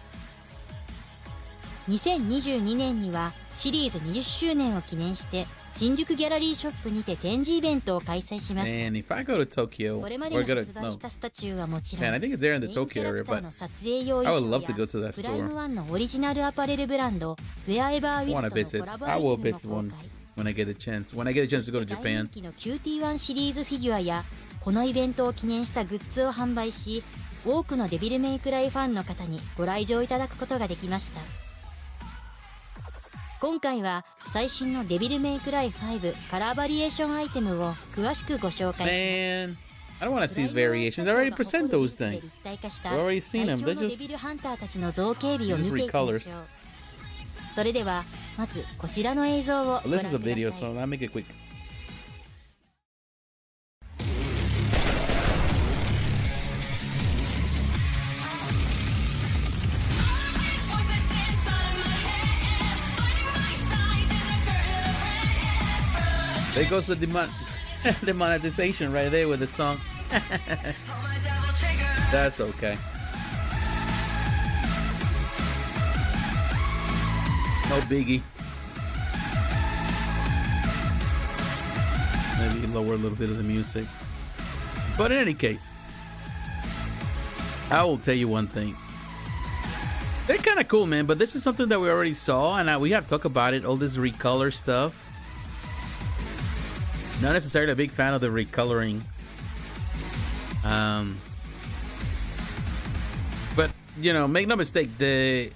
2022年にはシリーズ20周年を記念して新宿ギャラリーショップにて展示イベントを開催しました。 And if I go to Tokyo, これま we're での gonna 発売 no. したスタチューはもちろん Man, I think it's there in メ the イン Tokyo キャラ area, クター but の撮影用 I 衣 would 装 love to go や to that プライム store. 1のオリジナルアパレルブランドウェアエバーウ I ィ wanna スト visit. のコラボ I アイ will テム visit も one 公開。 when I get a chance. When I get a chance to go to 大 Japan. 人気の QT1 シリーズフィギュアやこのイベントを記念したグッズを販売し多くのデビルメイクライファンの方にご来場いただくことができました。今回は最新のデビルメイクライ5カラーバリエーションアイテムを詳しくご紹介します。 Man, I don't want to see variations. I already present those things. 立体化した We've already seen them. 最強 They're のデビ just ルハンターたちの造形美を見ていきましょう。 recolors. それではまずこちらの映像をご Well, 覧 this く is a ださい。 video, so I'll make it quick. There goes the the monetization right there with the song. That's okay. No biggie. Maybe lower a little bit of the music. But in any case, I will tell you one thing. They're kind of cool, man, but this is something that we already saw, and we have talked about it, all this recolor stuff. Not necessarily a big fan of the recoloring. But, you know, make no mistake, these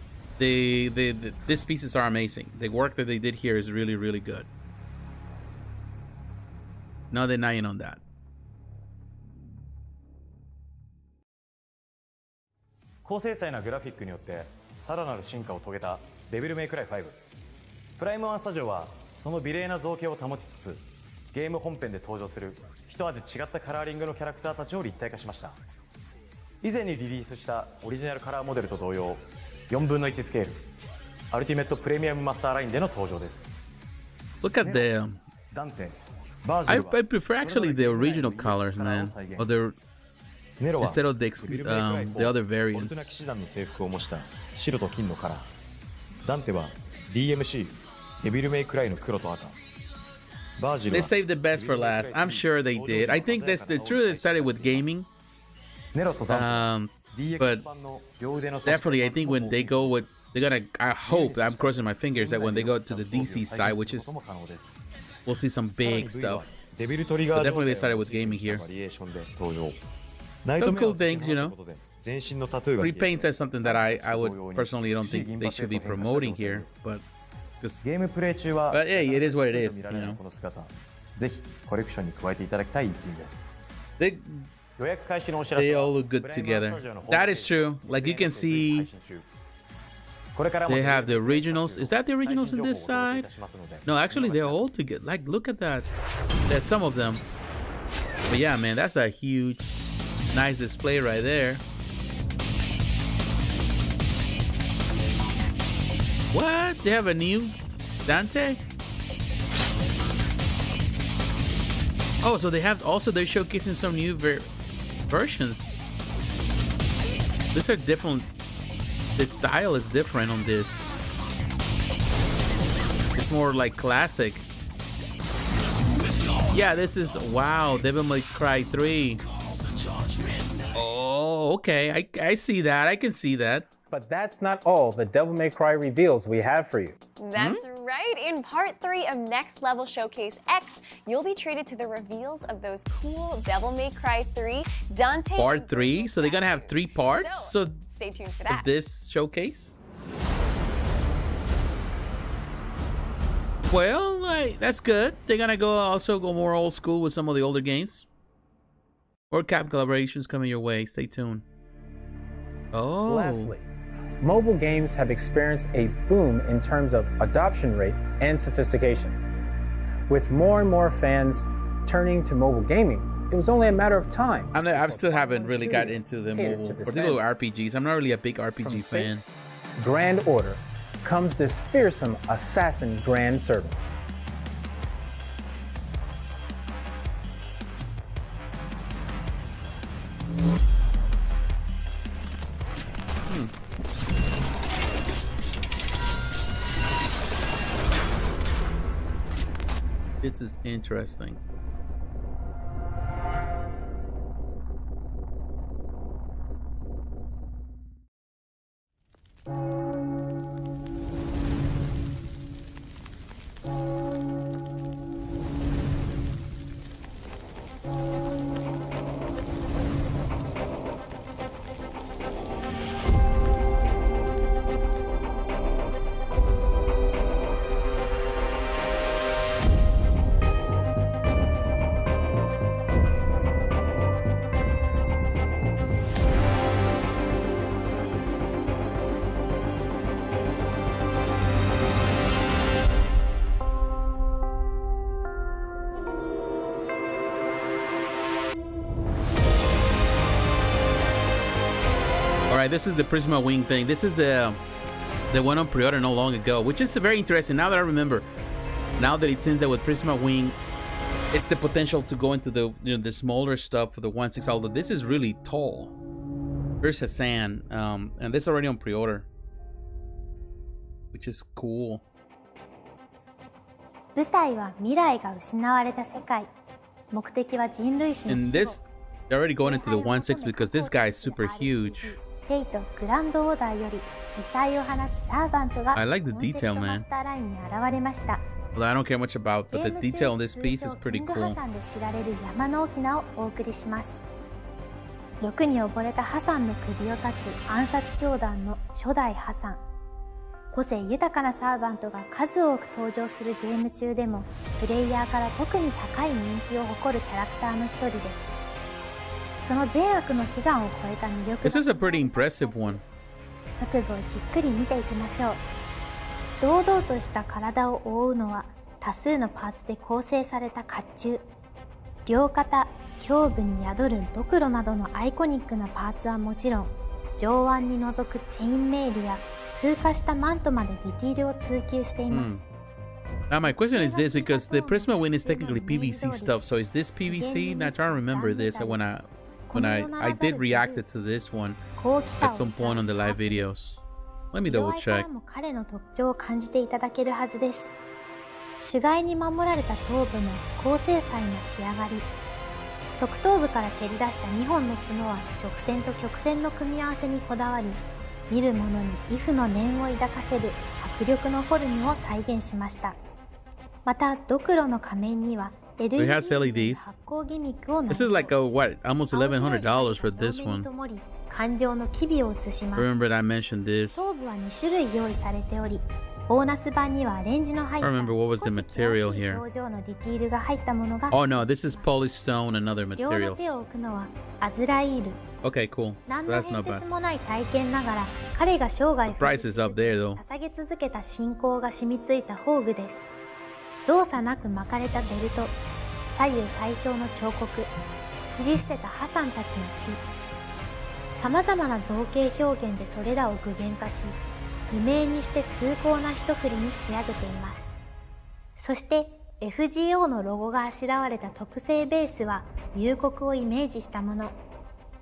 pieces are amazing. The work that they did here is really, really good. No denying on that. 高精細なグラフィックによってさらなる進化を遂げたデビルメイクライ5。プライム1スタジオはその美麗な造形を保ちつつゲーム本編で登場する一味違ったカラーリングのキャラクターたちを立体化しました。以前にリリースしたオリジナルカラーモデルと同様4分の1スケールアルティメットプレミアムマスターラインでの登場です。 Look at the... ダンテ、バージ I ルは prefer actually the original colors, man. Or the ネロは instead of the デビルメイクライ the other ボルトナ variants. 騎士団の制服を模した白と金のカラー。ダンテは DMC デビルメイクライの黒と赤。バージル They は saved the best for last. I'm sure they did. I think that's the truth. It started with gaming. ネロとダンテは But DX 版の両腕の組織 definitely, I think when they go with, they're gonna. I hope, I'm crossing my fingers that when they go to the DC side, which is, we'll see some big stuff. デビルトリガー But definitely they started with gaming here. バリエーションで登場。 Some cool things, you know. 全身のタトゥーが消えて Repaints are something that I would personally don't think they should be promoting here, but just ゲームプレイ中は But hey, it is what it is, 見られる you know. この姿、ぜひコレクションに加えていただきたい一品です。 they 予約開始のお知ら they せは all look good プライム together. スタジオのホームペー That ジ is true. Like you can see, 配信中。これからも they have the originals. Is that the originals in this 最新情報をお届けい side? たしますので No, actually, they're all together. Like, look at that. There's some of them. But yeah, man, that's a huge Nice display right there. What? They have a new Dante? Oh, so they have also, they're showcasing some new versions. These are different. The style is different on this. It's more like classic. Yeah, this is, wow, Devil May Cry 3. Oh, okay. I see that. I can see that. But that's not all the Devil May Cry reveals we have for you. That's right. In part 3 of Next Level Showcase X, you'll be treated to the reveals of those cool Devil May Cry 3 Dante. Part 3? So they're gonna have 3 parts? So stay tuned for that. Of this showcase? Well, that's good. They're gonna go more old school with some of the older games. Or Cap collaborations coming your way. Stay tuned. Oh. Lastly, mobile games have experienced a boom in terms of adoption rate and sophistication. With more and more fans turning to mobile gaming, it was only a matter of time. I still haven't really got into the mobile, particularly RPGs. I'm not really a big RPG fan. Grand Order comes this fearsome assassin grand servant. This is interesting. Alright, this is the Prisma wing thing. This is the one on pre-order not long ago, which is very interesting. Now that I remember, now that it seems that with Prisma wing, it's the potential to go into the the smaller stuff for the 1/6. Although this is really tall. Here's Hassan, and this is already on pre-order, which is cool. 舞台は未来が失われた世界。目的は人類史の And this, they're already going into the 1/6 because this guy is super huge. フェイトグランドオーダーより異彩を放つサーバントが I like the コンセプ detail, トマ man. スターラインに現れました。 Although I don't care much about, but the ゲーム detail on 中 this piece is 通称 pretty キングハ cool. サンで知られる山の沖縄をお送りします。欲に溺れたハサンの首を断つ暗殺教団の初代ハサン。個性豊かなサーバントが数多く登場するゲーム中でもプレイヤーから特に高い人気を誇るキャラクターの一人です。その善悪の悲願を超えた魅力 This is a pretty impressive one. 覚悟をじっくり見ていきましょう。堂々とした体を覆うのは多数のパーツで構成された甲冑。両肩、胸部に宿るドクロなどのアイコニックなパーツはもちろん、上腕に除くチェインメールや風化したマントまでディティールを追求しています。Now my question is this, because the Prisma wing is technically PVC stuff, so is this PVC? Now trying to remember this when I did react it to this one at some point on the live videos. Let me double 色合いか check. らも彼の特徴を感じていただけるはずです。主骸に守られた頭部も高精細な仕上がり。側頭部からせり出した2本の角は直線と曲線の組み合わせにこだわり、見る者に畏怖の念を抱かせる迫力のフォルムを再現しました。またドクロの仮面には LED の発光ギミックを This is like what, almost $1,100 for this one. 感情の機微を映します。 Remember that I mentioned this. 頭部は2種類用意されており、ボーナス版にはレンジの入った I remember what was the 少し material 険しい here. 表情のディティールが入ったものが Oh no, this is polished stone and other 両の materials. 手を置くのはアズライール。 Okay, cool. 何 So の that's 変 not 哲 bad. もない体験ながら彼が生涯 The price is up there though. 捧げ続けた信仰が染みついた宝具です。動作なく巻かれたベルト、左右対称の彫刻、切り捨てたハサンたちの血。さまざまな造形表現でそれらを具現化し、無名にして崇高な一振りに仕上げています。そして FGO のロゴがあしらわれた特製ベースは幽谷をイメージしたもの。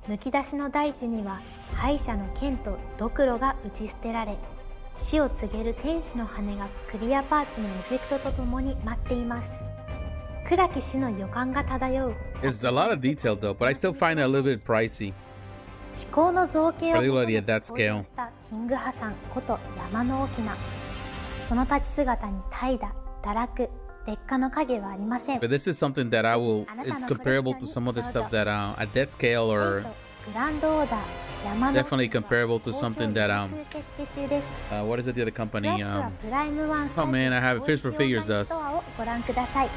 むき出しの大地には敗者の剣とドクロが打ち捨てられ、死を告げる天使の羽がクリアパーツのエフェクトとともに待っています。暗き死の予感が漂う。It's a lot of detail though, but I still find it a little bit pricey. 至高の造形をParticularly at that 登場したキングハサンこと山の翁。その立ち姿に怠惰、堕落、劣化の影はありません。But this is something that I will is comparable to some of the stuff that at that scale or グランドオーダー、山の definitely comparable to something that受付中です。what is it the other company 詳しくはプライムワンスタ oh ジオ man I have it 公 Fist 式 for オンライン Figures ストアをご覧ください。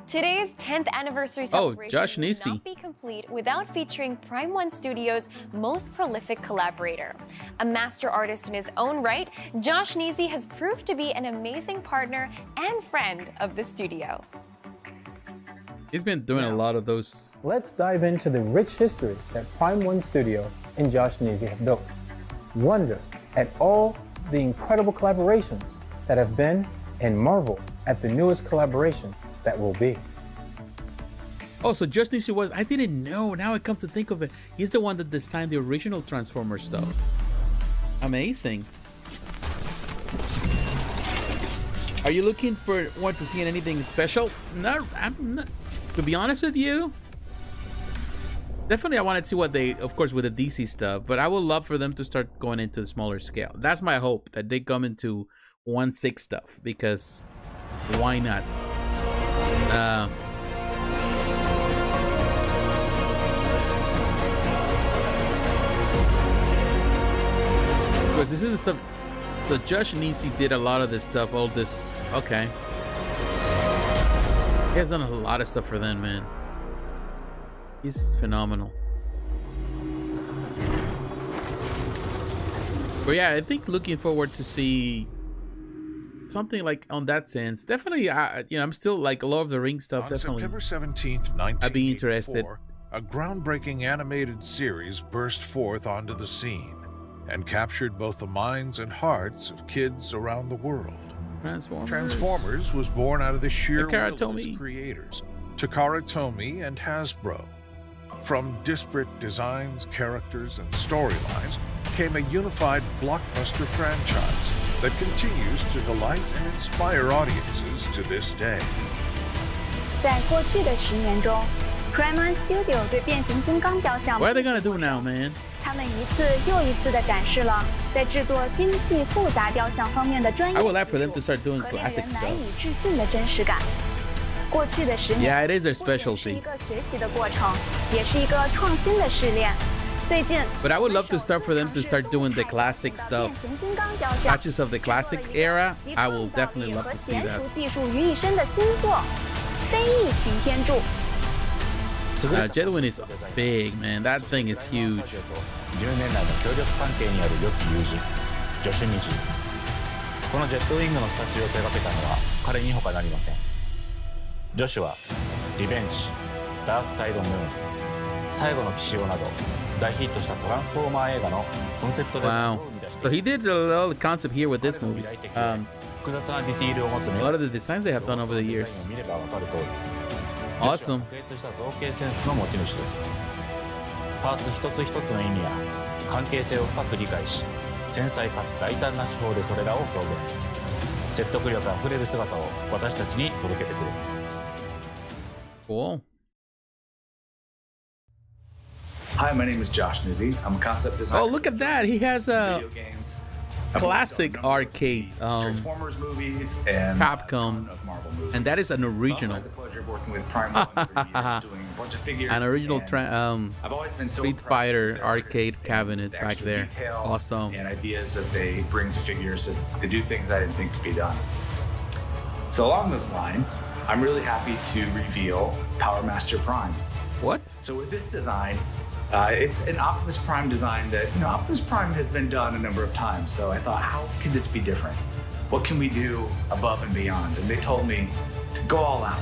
Today's 10th anniversary Oh, celebration Josh would Nizzi. not be complete without featuring Prime1 Studios' most prolific collaborator. A master artist in his own right, Josh Nizzi has proved to be an amazing partner and friend of the studio. he's been doing a lot of those. Let's dive into the rich history that Prime1 Studio and Josh Nizzi have built. Wonder at all the incredible collaborations that have been, and marvel at the newest collaboration that will be. Oh, so Josh Nizzi was, I didn't know, now I come to think of it, he's the one that designed the original Transformers stuff. Amazing. Are you looking for want to see anything special? No, I'm not, to be honest with you. Definitely I want to see what they, of course with the DC stuff, but I would love for them to start going into the smaller scale. That's my hope, that they come into 1/6 stuff, because why not? Because this is the stuff. So Josh Nizzi did a lot of this stuff. All this, okay. He has done a lot of stuff for them, man. He's phenomenal. But yeah, I think looking forward to see something like on that sense. Definitely, I'm still like a lot of the Ring stuff. On Definitely, September 17th, 1984, I'd be interested. a groundbreaking animated series burst forth onto the scene and captured both the minds and hearts of kids around the world. Transformers was born out of the sheer will of its creators, Takara Tomy and Hasbro. From disparate designs, characters, and storylines came a unified blockbuster franchise that continues to delight and inspire audiences to this day. 在过去的10年中 ，Prime1 Studio 对变形金刚雕像 What are they gonna do now, man? 他们一次又一次地展示了在制作精细复杂雕像方面的专业 I would like for them to start doing 和令 classic 人难 stuff. 以置信的真实感。过去的10年 Yeah, it is their 不仅是 specialty. 一个学习的过程，也是一个创新的试炼。最近 But I would love to start for them to start doing the classic stuff. 变形金刚雕像 Patches of the classic era. I will definitely love to see 和 that. 娴熟技术于一身的新作《非议擎天柱》。 Jedwin is big, man. That thing is huge. 10年来の協力関係にある良き友人ジョシュ・ニジ。このジェットウィングのスタチューを手掛けたのは彼に他なりません。ジョシュはリベンジ、ダークサイドムーン、最後の騎士王など大ヒットしたトランスフォーマー映画のコンセプトで Wow. So he did a little concept here with this movie. 複雑なディティールを持つ A lot of the designs they have done over the years. 見ればわかる通り Awesome. 卓越した造形センスの持ち主です。パーツ一つ一つの意味や関係性を深く理解し、繊細かつ大胆な手法でそれらを表現。説得力あふれる姿を私たちに届けてくれます。Cool. Hi, my name is Josh Nizzi. I'm a concept designer. Oh, look at that. He has a video games. classic arcade Transformers movies and Capcom, of Marvel movies. and that is an I've also original. had the pleasure of working with Prime1 for years, doing a bunch of figures. An original and I've always been so Street impressed Fighter with their arcade artists cabinet and the back extra there. detail Awesome. And ideas that they bring to figures that do things I didn't think could be done. So along those lines, I'm really happy to reveal Powermaster Prime. What? So with this design, it's an Optimus Prime design that, Optimus Prime has been done a number of times. So I thought, how could this be different? What can we do above and beyond? And they told me to Go all out.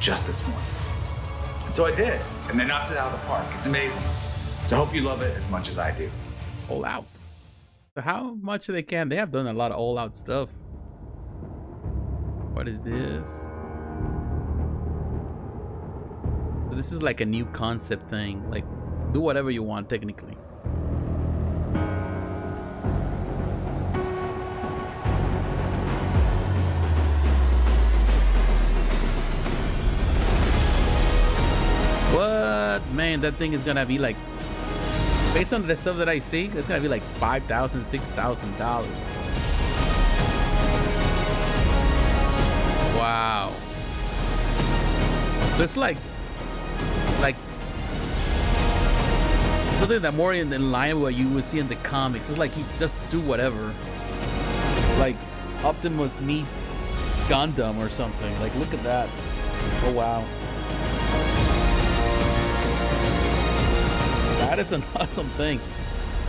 Just this once. And so I did, and they knocked it out of the park. It's amazing. So I hope you love it as much as I do. All out. So how much they can? They have done a lot of all out stuff. What is this? So this is like a new concept thing. Like, do whatever you want technically. What? Man, that thing is gonna be like, based on the stuff that I see, it's gonna be like $5,000, $6,000. Wow. So it's like something that more in line with what you would see in the comics. It's like he just do whatever. Like Optimus meets Gundam or something. Like, look at that. Oh wow. That is an awesome thing.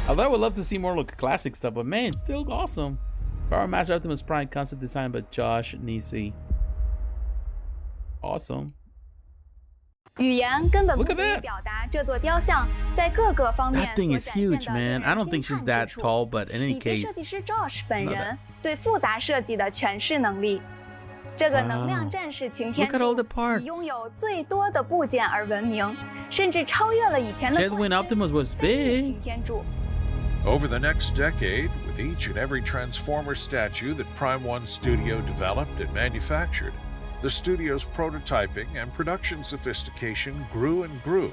Although I would love to see more classic stuff, but man, it's still awesome. Powermaster Optimus Prime concept design by Josh Nizzi. Awesome. 语言根本不 Look 足 at 以 that. 表达这座雕像在各个方面 That thing 所 is 展现 huge, 的 man. 令 I 人 don't think 惊 she's 叹 that 之处， tall, but in any 以及设 case, 计师 Josh 本 not 人 bad. 对复杂设计的诠释能力。这个 Wow. 能量战士擎天 Look at all the 柱 parts. 以拥有最多的部件而闻名，甚至超越了以前的 When Optimus was 3D big. 擎天柱。 Over the next decade, with each and every Transformer statue that Prime1 Studio developed and manufactured, the studio's prototyping and production sophistication grew and grew,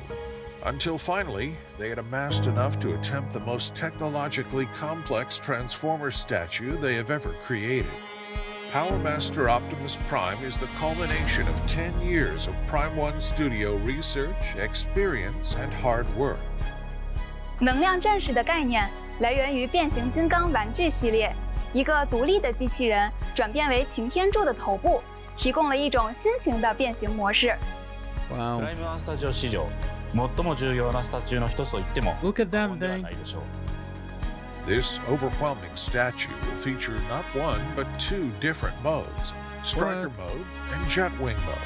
until finally they had amassed enough to attempt the most technologically complex Transformer statue they have ever created. Powermaster Optimus Prime is the culmination of 10 years of Prime1 Studio research, experience, and hard work. 能量战士的概念来源于变形金刚玩具系列，一个独立的机器人转变为擎天柱的头部，提供了一种新型的变形模式。Wow. プライム1スタジオ史上最も重要なスタチューの一つと言っても Look at 過 that 言では thing. ないでしょう。 This overwhelming statue will feature not one, but two different modes, Striker Mode and Jetwing Mode.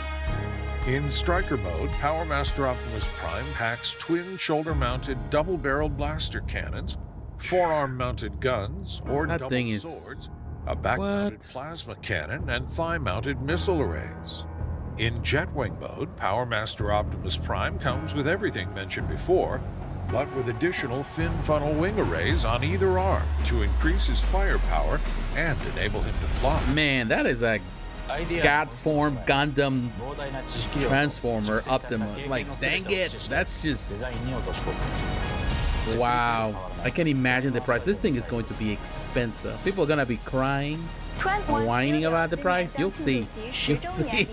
In Striker Mode, Powermaster Optimus Prime packs twin shoulder-mounted double-barreled blaster cannons, forearm-mounted guns, or That double thing is- swords, a back-mounted plasma cannon, and thigh-mounted missile arrays. In Jetwing Mode, Powermaster Optimus Prime comes with everything mentioned before, but with additional fin funnel wing arrays on either arm to increase his firepower and enable him to fly. Man, that is a God form Gundam Transformer Optimus. Like, dang it, that's just wow. I can't imagine the price. This thing is going to be expensive. People are gonna be crying and whining about the price. You'll see. You'll see.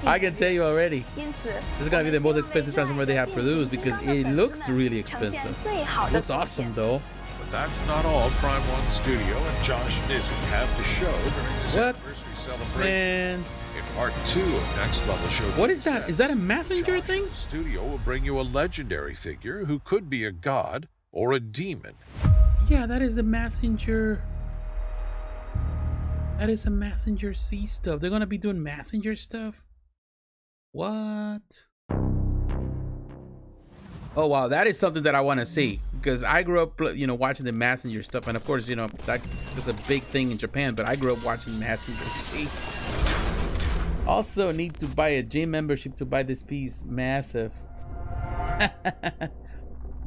I can tell you already. 因此， This is gonna be the most expensive Transformer they have produced because it looks really expensive. 最好 It 的 looks awesome though. But that's not all Prime1 Studio and Josh Nizzi have to show during this What? anniversary celebration. Man, In part 2 of Next Level Showcase, what is that? Is that a Mazinger Josh thing? and the Studio will bring you a legendary figure who could be a god or a demon. Yeah, that is the Mazinger. That is a Mazinger C stuff. They're gonna be doing Mazinger stuff? What? Oh wow, that is something that I want to see because I grew up, you know, watching the Mazinger stuff, and of course, you know, that's a big thing in Japan. But I grew up watching Mazinger C. Also, need to buy a gym membership to buy this piece. Massive.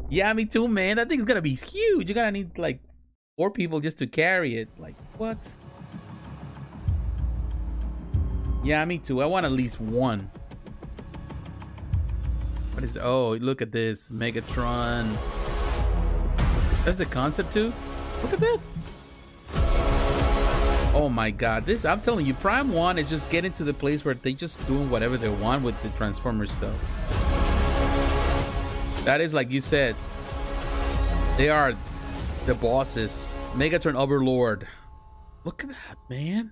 Yeah, me too, man. That thing's gonna be huge. You're gonna need like 4 people just to carry it. Like what? Yeah, me too. I want at least one. What is? Oh, look at this Megatron. That's the concept too. Look at that. Oh my God! This, I'm telling you, Prime1 is just getting to the place where they just doing whatever they want with the Transformers stuff. That is, like you said, they are the bosses. Megatron Overlord. Look at that, man.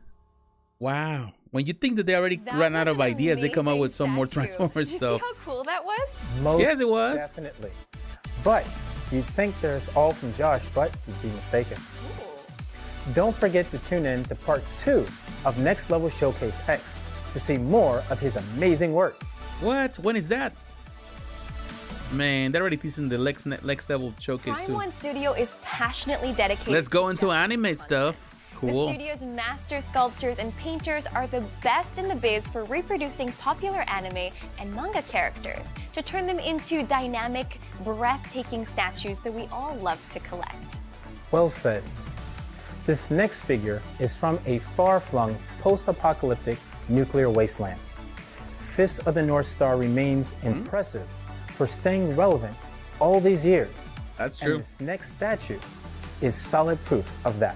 Wow. When you think that they already ran out of ideas, they come up with some more Transformers stuff. How cool that was? Most Yes, it was. Definitely. But you'd think there's all from Josh, but you'd be mistaken. Don't forget to tune in to part 2 of Next Level Showcase X to see more of his amazing work. What? When is that? Man, they're already teasing the Lex Devil showcase too. Prime1 Studio is passionately dedicated. Let's go into anime stuff. Cool. The studio's master sculptors and painters are the best in the biz for reproducing popular anime and manga characters to turn them into dynamic, breathtaking statues that we all love to collect. Well said. This next figure is from a far-flung, post-apocalyptic nuclear wasteland. Fist of the Northstar remains impressive for staying relevant all these years. That's true. And this next statue is solid proof of that.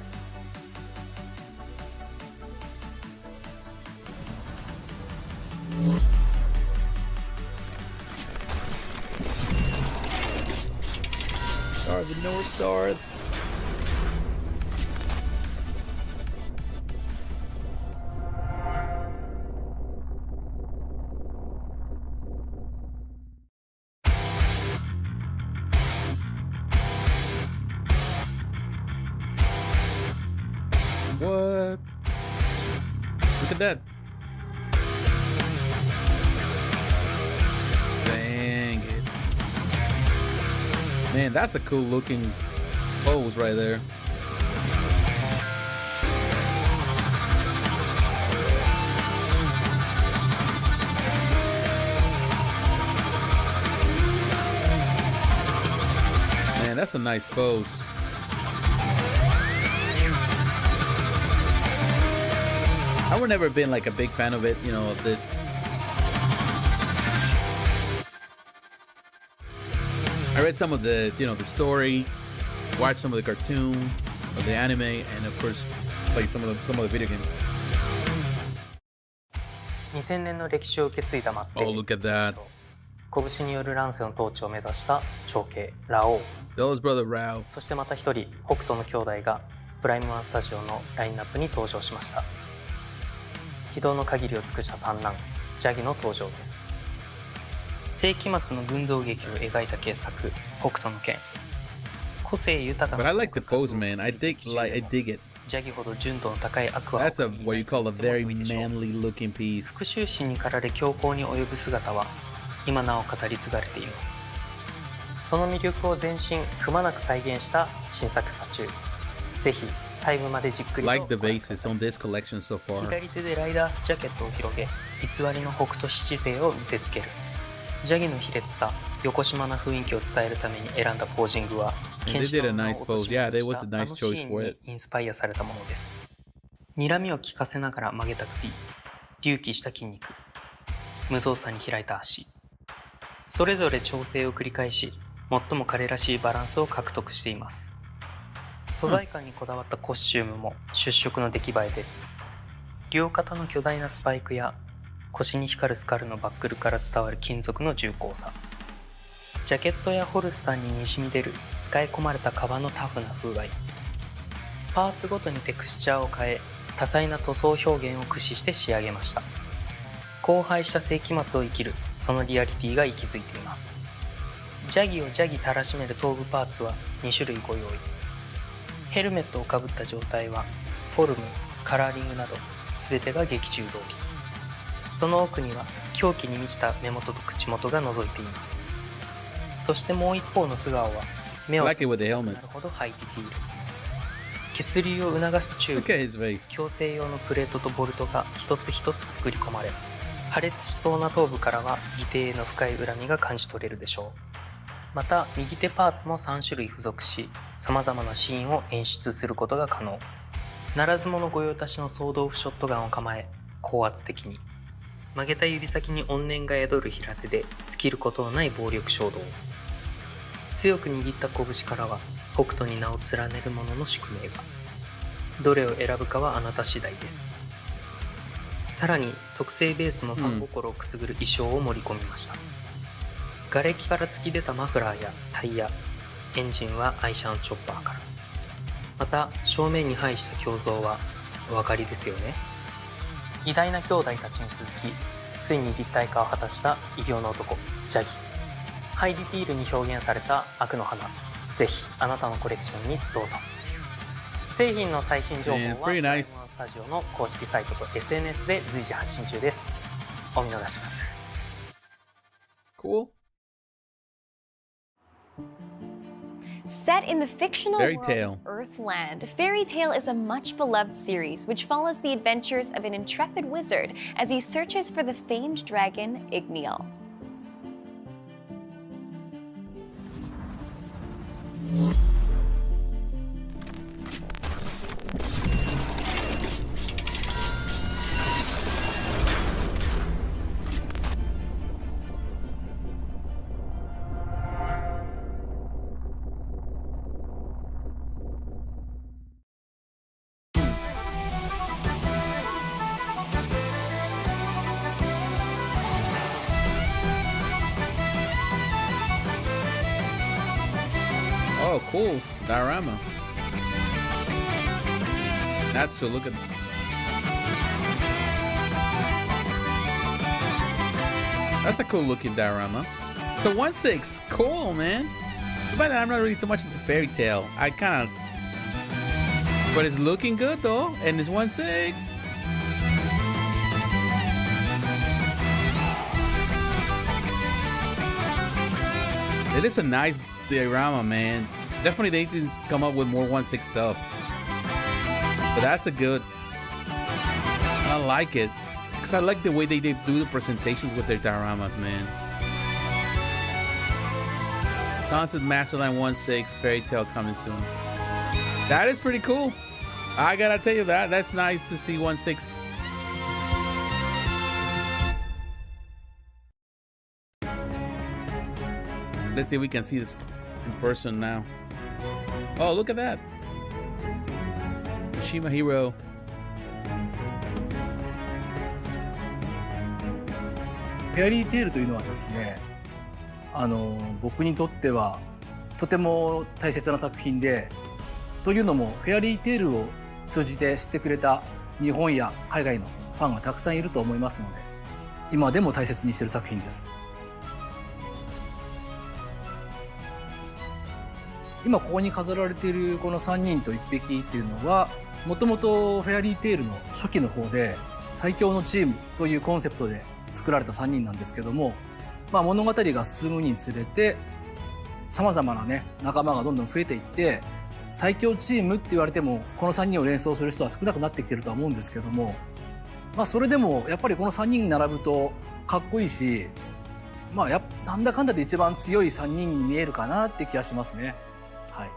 Star of the Northstar. What? Look at that. Dang it. Man, that's a cool looking pose right there. Man, that's a nice pose. I would never been like a big fan of it, you know, of this. I read some of the, you know, the story, watched some of the cartoon, of the anime, and of course, played some of the video games. 2000年の歴史を受け継いだマッテ Oh, look at that. 拳による乱世の統治を目指した長兄ラオウ Those brother Rao. そしてまた一人北斗の兄弟がプライム1スタジオのラインナップに登場しました。非道の限りを尽くした三男ジャギの登場です。世紀末の群像劇を描いた傑作北斗の拳。個性豊かな But I like the pose, man. I dig it. ジャギほど純度の高いアクア That's a what you call a very manly looking piece. 復讐心に駆られ強行に及ぶ姿は今なお語り継がれています。その魅力を全身くまなく再現した新作スタチュー。ぜひ細部までじっくりと Like the bases on this collection so far. 左手でライダースジャケットを広げ偽りの北斗七星を見せつける。ジャギの卑劣さ、よこしまな雰囲気を伝えるために選んだポージングはケンシロウの落とし物をしたあのシーンにインスパイアされたものです。睨みを利かせながら曲げた首、隆起した筋肉、無造作に開いた足、それぞれ調整を繰り返し最も彼らしいバランスを獲得しています。素材感にこだわったコスチュームも出色の出来栄えです。両肩の巨大なスパイクや腰に光るスカルのバックルから伝わる金属の重厚さ、ジャケットやホルスターににしみ出る使い込まれた革のタフな風合い、パーツごとにテクスチャーを変え多彩な塗装表現を駆使して仕上げました。荒廃した世紀末を生きるそのリアリティが息づいています。ジャギをジャギたらしめる頭部パーツは2種類ご用意。ヘルメットをかぶった状態はフォルム、カラーリングなど全てが劇中通り。その奥には狂気に満ちた目元と口元が覗いています。そしてもう一方の素顔は目を背けなるほどハイディティール。血流を促すチューブ、矯正用のプレートとボルトが一つ一つ作り込まれ、破裂しそうな頭部からは義弟への深い恨みが感じ取れるでしょう。また右手パーツも3種類付属し、さまざまなシーンを演出することが可能。ならず者御用達のソードオフショットガンを構え、高圧的に曲げた指先に怨念が宿る平手で尽きることのない暴力衝動。強く握った拳からは北斗に名を連ねる者の宿命が。どれを選ぶかはあなた次第です。さらに特製ベースもファン心をくすぐる衣装を盛り込みました。瓦礫から突き出たマフラーやタイヤ、エンジンは愛車のチョッパーから。また正面に配した胸像はお分かりですよね。偉大な兄弟たちに続き、ついに立体化を果たした異形の男ジャギ。ハイディティールに表現された悪の花、ぜひあなたのコレクションにどうぞ。製品の最新情報は pretty nice. スタジオの公式サイトと SNS で随時発信中です。お見逃しなく。Cool. Set in the fictional Fairy world Tail. of Earthland, Fairy Tail is a much-beloved series which follows the adventures of an intrepid wizard as he searches for the famed dragon Igniel. Oh, cool. Diorama. Natsu, look at... That's a cool looking diorama. So 1/6. Cool, man. But I'm not really too much into Fairy Tail. I kind of... But it's looking good, though. And it's 1/6. It is a nice diorama, man. Definitely they need to come up with more 1/6 stuff. But that's a good... I like it. Because I like the way they do the presentations with their dioramas, man. Constant Masterline 1/6 Fairy Tail coming soon. That is pretty cool. I gotta tell you that. That's nice to see 1/6. Let's see if we can see this in person now. Oh, look at that. Shima Hero. フェアリーテールというのはですね、僕にとってはとても大切な作品で、というのもフェアリーテールを通じて知ってくれた日本や海外のファンがたくさんいると思いますので、今でも大切にしている作品です。今ここに飾られているこの3人と1匹っていうのは、もともとフェアリーテールの初期の方で最強のチームというコンセプトで作られた3人なんですけども、物語が進むにつれて様々なね仲間がどんどん増えていって、最強チームって言われてもこの3人を連想する人は少なくなってきてるとは思うんですけども、それでもやっぱりこの3人並ぶとかっこいいし、なんだかんだで一番強い3人に見えるかなって気がしますね。はい。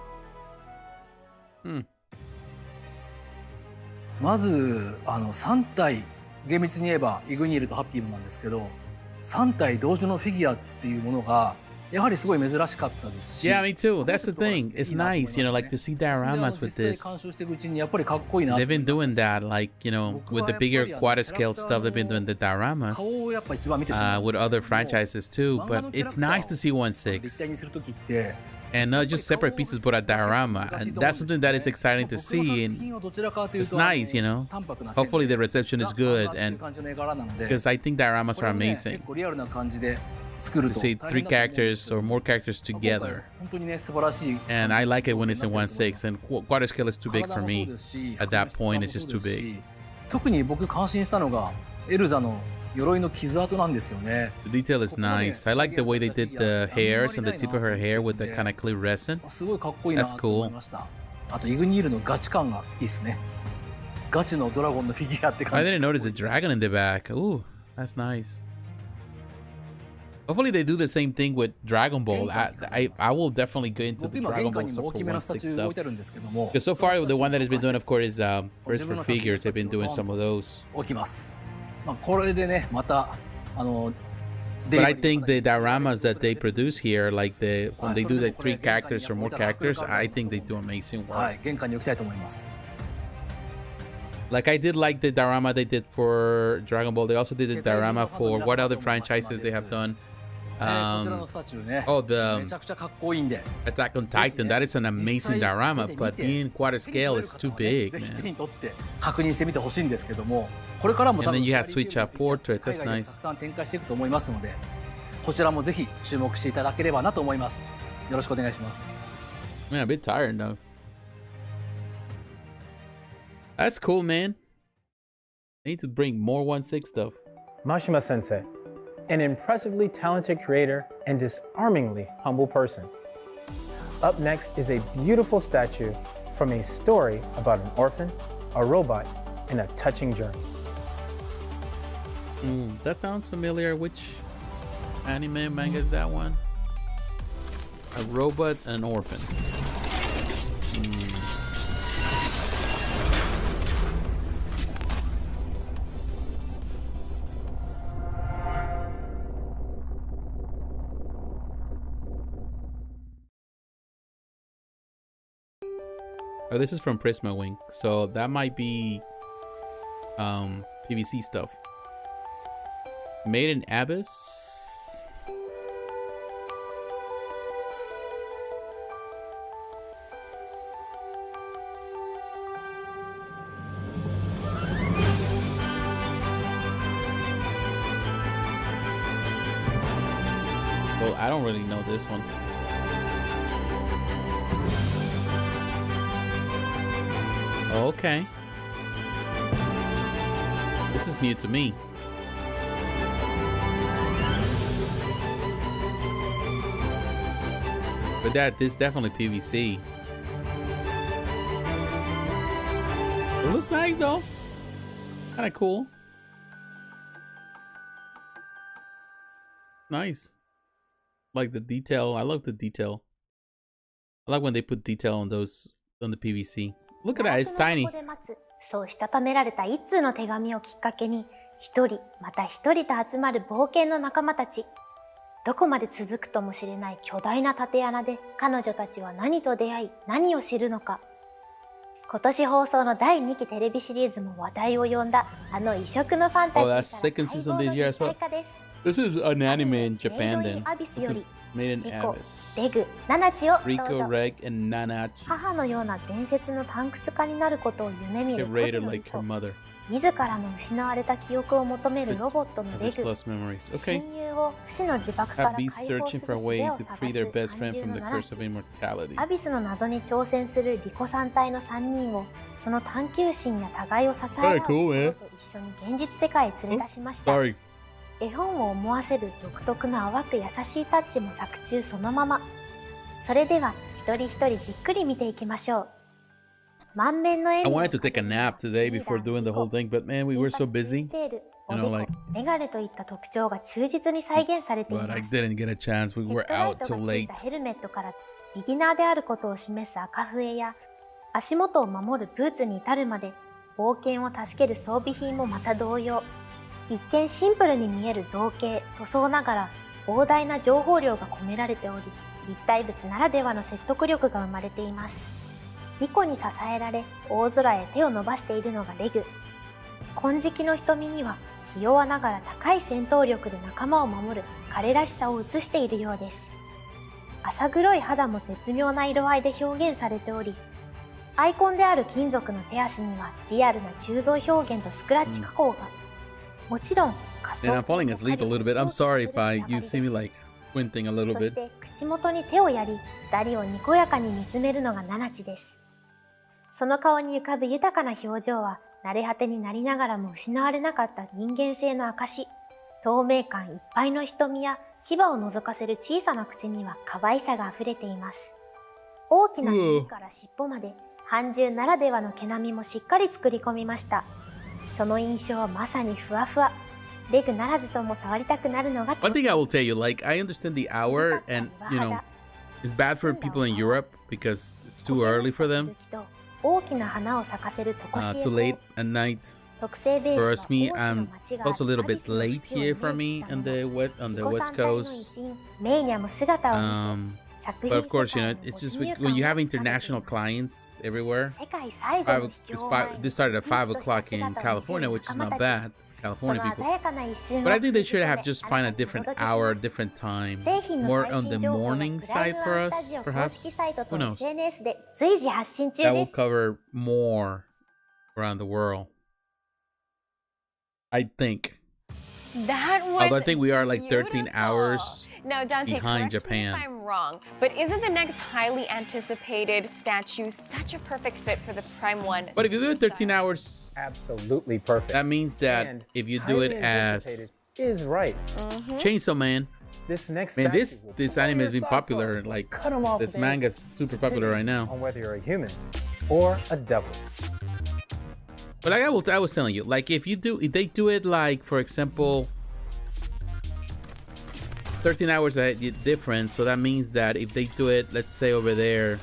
まず3体、厳密に言えばイグニールとハッピーもなんですけど、3体同時のフィギュアっていうものがやはりすごい珍しかったですし。Yeah, me too. That's the thing. It's nice, you know, like to see dioramas with this. They've been doing that, like, you know, with the bigger quarter scale stuff. They've been doing the dioramas with other franchises too. But it's nice to see 1/6. And not just separate pieces, but a diorama. And that's something that is exciting to see. And it's nice, you know. Hopefully the reception is good. And because I think dioramas are amazing. To see 3 characters or more characters together. And I like it when it's in 1/6. And quarter scale is too big for me. At that point, it's just too big. 特に僕感心したのがエルザの鎧の傷跡なんですよね。The detail is nice. I like the way they did the hairs and the tip of her hair with the kind of clear resin. すごいかっこいいなと思いました。あとイグニールのガチ感がいいですね。ガチのドラゴンのフィギュアって感じ。I didn't notice the dragon in the back. Ooh, that's nice. Hopefully they do the same thing with Dragon Ball. I will definitely go into the Dragon Ball stuff for 1/6 stuff. Because so far the one that has been doing, of course, is first for figures. They've been doing some of those. 置きます。これでね、またBut I think the dioramas that they produce here, like when they do the 3 characters or more characters, I think they do amazing work. はい、玄関に置きたいと思います。Like I did like the diorama they did for Dragon Ball. They also did the diorama for what other franchises they have done. The Attack on Titan. That is an amazing diorama, but in quarter scale, it's too big, man. And then you have switch up portraits. That's nice. こちらもぜひ注目していただければなと思います。よろしくお願いします。Man, a bit tired though. That's cool, man. I need to bring more 1/6 stuff. Mashima Sensei, an impressively talented creator and disarmingly humble person. Up next is a beautiful statue from a story about an orphan, a robot, and a touching journey. That sounds familiar. Which anime manga is that one? A robot and an orphan. Oh, this is from Prisma Wing, so that might be PVC stuff. Made in Abyss. Well, I don't really know this one. Okay. This is new to me. But this is definitely PVC. It looks nice though. Kind of cool. Nice. Like the detail. I love the detail. I like when they put detail on those on the PVC. Look at that, it's tiny. そうしたためられた一通の手紙をきっかけに、一人また一人と集まる冒険の仲間たち。どこまで続くともしれない巨大な縦穴で彼女たちは何と出会い、何を知るのか。今年放送の第2期テレビシリーズも話題を呼んだあの異色のファンタジーから待望の実写化です。This is an anime in Japan then. Made in Abyss. Rico, Reg, and Nanachi. 母のような伝説の探掘家になることを夢見る孤児のリコ。自らの失われた記憶を求めるロボットのレグ。親友を不死の呪縛から解放する術を探す肝心の7。アビスの謎に挑戦するリコ3体の3人をその探求心や互いを支え合うことと一緒に現実世界へ連れ出しました。絵本を思わせる独特の淡く優しいタッチも作中そのまま。それでは一人一人じっくり見ていきましょう。満面の笑み。I wanted to take a nap today before doing the whole thing, but man, we were so busy. You know, like. メガネといった特徴が忠実に再現されています。But I didn't get a chance. We were out too late. ヘルメットからビギナーであることを示す赤笛や足元を守るブーツに至るまで冒険を助ける装備品もまた同様。一見シンプルに見える造形、塗装ながら膨大な情報量が込められており、立体物ならではの説得力が生まれています。リコに支えられ、大空へ手を伸ばしているのがレグ。金色の瞳には、気弱ながら高い戦闘力で仲間を守る彼らしさを映しているようです。浅黒い肌も絶妙な色合いで表現されており、アイコンである金属の手足にはリアルな鋳造表現とスクラッチ加工が。もちろん、And I'm falling asleep a little bit. I'm sorry if you see me like squinting a little bit. そして口元に手をやり、二人をにこやかに見つめるのがナナチです。その顔に浮かぶ豊かな表情は、慣れ果てになりながらも失われなかった人間性の証。透明感いっぱいの瞳や牙を覗かせる小さな口には可愛さがあふれています。大きな耳から尻尾まで、半獣ならではの毛並みもしっかり作り込みました。その印象はまさにふわふわ。レグならずとも触りたくなるのが。One thing I will tell you, like, I understand the hour, and, you know, it's bad for people in Europe because it's too early for them. 大きな花を咲かせるとこしえ。Too late at night. For us, me, it's also a little bit late here for me on the West Coast. But of course, you know, it's just when you have international clients everywhere. This started at 5 o'clock in California, which is not bad. California people. But I think they should have just find a different hour, different time. More on the morning side for us, perhaps. Who knows? That will cover more around the world. I think. That was Although I think we are like 13 beautiful. hours Now, Dante, behind correct me Japan. if I'm wrong, but isn't the next highly anticipated statue such a perfect fit for the Prime 1? But if you do it 13 hours, absolutely perfect. That means that And if you do it highly as anticipated is right. Chainsaw Man, This next man, statue will this pull anime your has been socks popular. off. Like Cut 'em off this with manga is anything, super popular right now. on whether you're a human or a devil. But like I was telling you, like if they do it like, for example, 13 hours a difference, so that means that if they do it, let's say over there,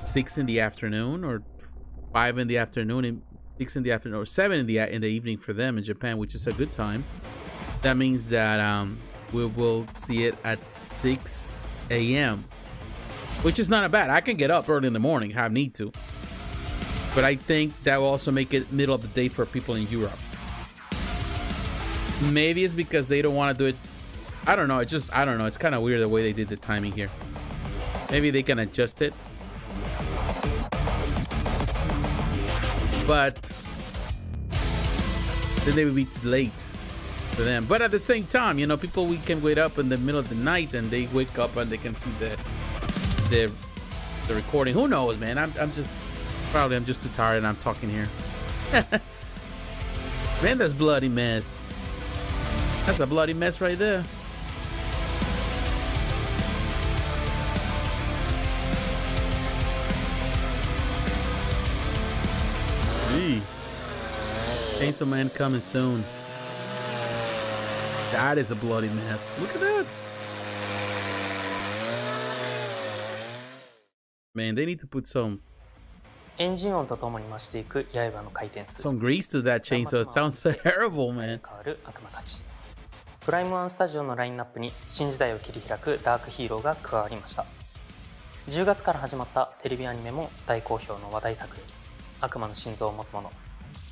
6 in the afternoon or 5 in the afternoon and 6 in the afternoon or 7 in the evening for them in Japan, which is a good time. That means that we will see it at 6 a.m. which is not bad. I can get up early in the morning if I need to. But I think that will also make it middle of the day for people in Europe. Maybe it's because they don't want to do it. I don't know. I don't know. It's kind of weird the way they did the timing here. Maybe they can adjust it. But then they would be too late for them. But at the same time, you know, people we can wake up in the middle of the night and they wake up and they can see the recording. Who knows, man? I'm just too tired and I'm talking here. Man, that's bloody mess. That's a bloody mess right there. Gee. Chainsaw Man coming soon. That is a bloody mess. Look at that. Man, they need to put some エンジン音とともに増していく刃の回転数。 some grease to that chainsaw. It sounds terrible, man. 変わる悪魔たち。プライム1スタジオのラインナップに新時代を切り開くダークヒーローが加わりました。10月から始まったテレビアニメも大好評の話題作より悪魔の心臓を持つ者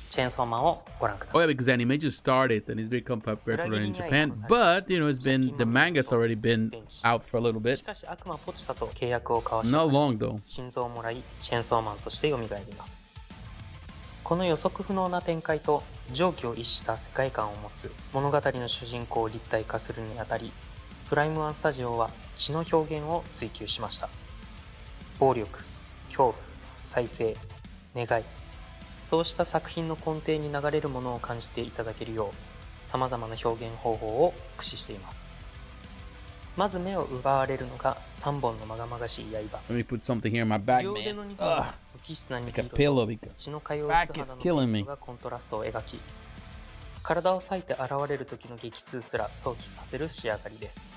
チェーンソーマンをご覧くださ Oh い。 yeah, because anime just started and it's become popular in Japan. But, you know, the manga's already been out for a little し bit. かし悪魔ポチタと契約を交わし Not long though. 心臓をもらいチェーンソーマンとして蘇ります。この予測不能な展開と常軌を逸した世界観を持つ物語の主人公を立体化するにあたりプライム1スタジオは血の表現を追求しました。暴力、恐怖、再生、願い、そうした作品の根底に流れるものを感じていただけるようさまざまな表現方法を駆使しています。まず目を奪われるのが3本のまがまがしい刃。 Let me put something here in my back, 両腕 man. の2本 Ugh. は無機質な Like 肉 a 色 pillow と because 血の通う back is 素 killing 肌 me. のがコントラストを描き体を裂いて現れる時の激痛すら想起させる仕上がりです。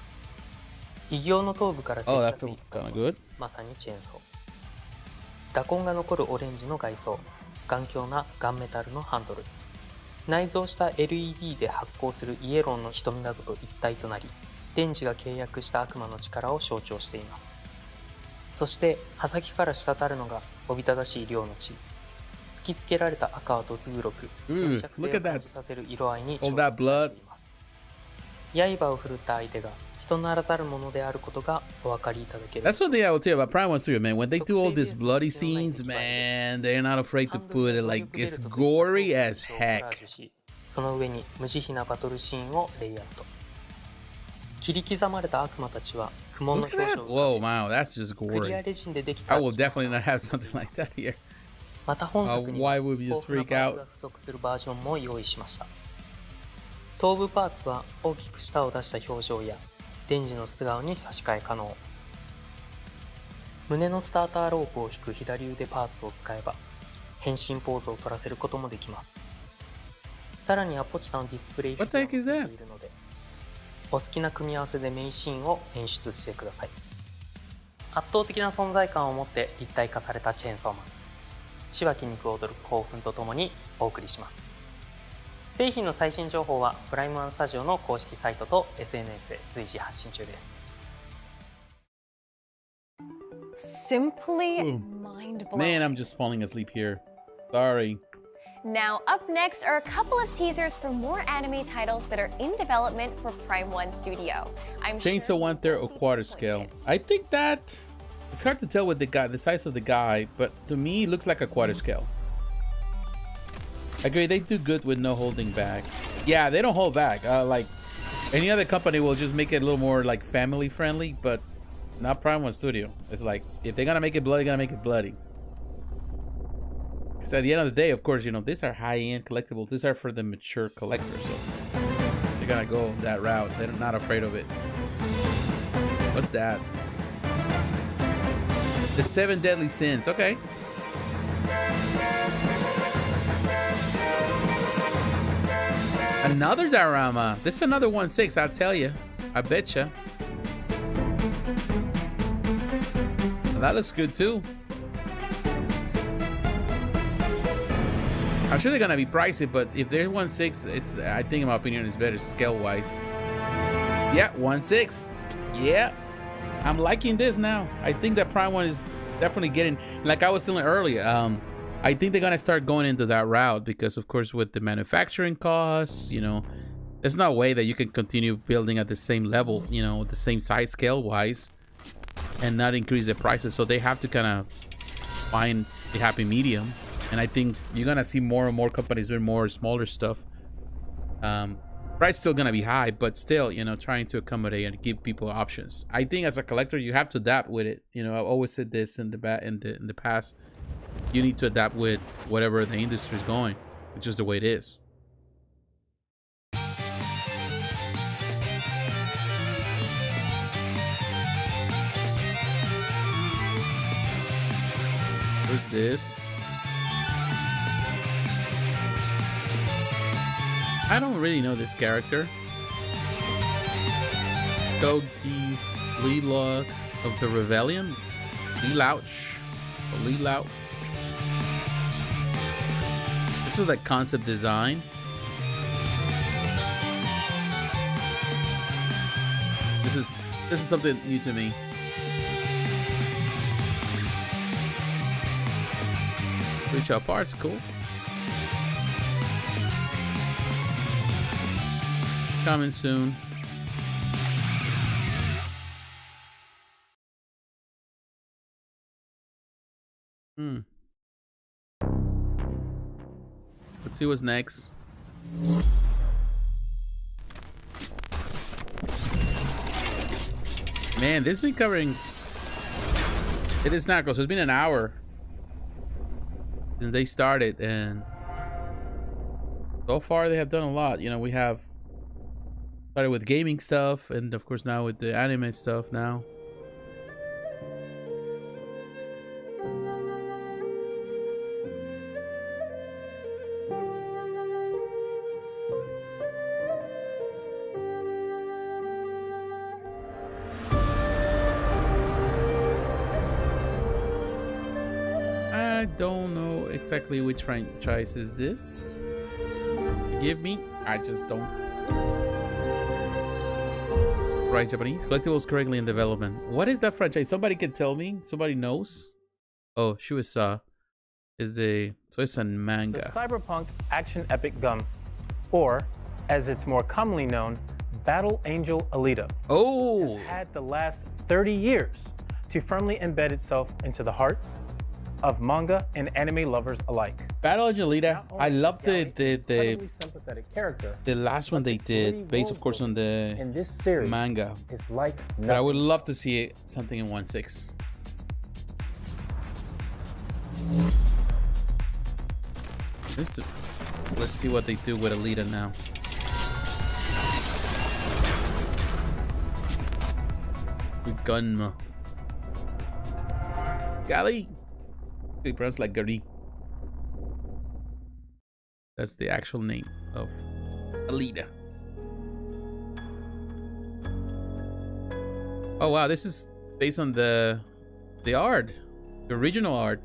異形の頭部から Oh, that 切 feels 断 kind of good. まさにチェーンソー。打痕が残るオレンジの外装、頑強なガンメタルのハンドル、内蔵した LED で発光するイエローの瞳などと一体となりデンジが契約した悪魔の力を象徴しています。そして刃先から滴るのがおびただしい量の血。吹きつけられた赤はどす黒く粘着性を感じさせる色合いに調 All 整 that され blood. ています。刃を振るった相手が人ならざるものであることがお分かりいただける。 That's one thing I will tell you about Prime1 Studio, man. When they do all these bloody scenes, man, they're not afraid to put it like it's gory as heck. その上に無慈悲なバトルシーンをレイアウト。切り刻まれた悪魔たちは苦悶の Look 表 at 情 that. を Whoa, wow, that's just クリア gory. レジンでできた I will definitely not have something like that here. また本作には Why would you 豊 just 富な freak パーツ out? が付属するバージョンも用意しました。頭部パーツは大きく舌を出した表情やデンジの素顔に差し替え可能。胸のスターターロープを引く左腕パーツを使えば変身ポーズを取らせることもできます。さらにアポチタのディスプレイフィギュアもついているのでお好きな組み合わせでメインシーンを演出してください。圧倒的な存在感を持って立体化されたチェーンソーマン、血は筋肉を踊る興奮とともにお送りします。製品の最新情報はプライム1スタジオの公式サイトと SNS で随時発信中です。 Simply mind-blowing. Man, I'm just falling asleep here. Sorry. Now, up next are a couple of teasers for more anime titles that are in development for Prime 1 Studio. I'm Chainsaw sure 1/3 or quarter scale. I think that it's hard to tell with the size of the guy, but to me, it looks like a quarter scale. Agree, they do good with no holding back. Yeah, they don't hold back. Like any other company will just make it a little more like family friendly, but not Prime1 Studio. It's like if they're gonna make it bloody, they're gonna make it bloody. Because at the end of the day, of course, you know, these are high-end collectibles. These are for the mature collectors, so they're gonna go that route. They're not afraid of it. What's that? The 7 Deadly Sins. Okay. Another diorama. This is another 1/6, I'll tell you. I betcha. Well, that looks good too. I'm sure they're gonna be pricey, but if they're 1/6, it's, I think in my opinion, it's better scale-wise. Yeah, 1/6. Yeah. I'm liking this now. I think that Prime1 is definitely getting, like I was saying earlier, I think they're gonna start going into that route because, of course, with the manufacturing costs, you know, there's no way that you can continue building at the same level, you know, the same size scale-wise, and not increase the prices. So they have to kind of find the happy medium. And I think you're gonna see more and more companies doing more smaller stuff. Price still gonna be high, but still, you know, trying to accommodate and give people options. I think as a collector, you have to adapt with it. You know, I've always said this in the past. You need to adapt with whatever the industry is going. It's just the way it is. Who's this? I don't really know this character. Geas, Lelock of the Rebellion. Lelouch. Lelouch. This is like concept design. This is something new to me. Reach out parts, cool. Coming soon. Let's see what's next. Man, this has been covering. It is not close. So it's been an hour since they started, and so far they have done a lot. You know, we have started with gaming stuff, and of course now with the anime stuff now. I don't know exactly which franchise is this. Forgive me, I just don't. Right, Japanese collectibles currently in development. What is that franchise? Somebody can tell me. Somebody knows. Oh, Shuasa is so it's a manga. The cyberpunk action epic gum, or as it's more commonly known, Battle Angel Alita. Oh, has had the last 30 years to firmly embed itself into the hearts of manga and anime lovers alike. Battle Angel Alita. I love the sympathetic character. The last one they did, based of course on the in this series manga. Is like nothing. But I would love to see something in 1/6. Let's see what they do with Alita now. With Gunma. Gali. They pronounce like Gari. That's the actual name of Alita. Oh wow, this is based on the art, the original art.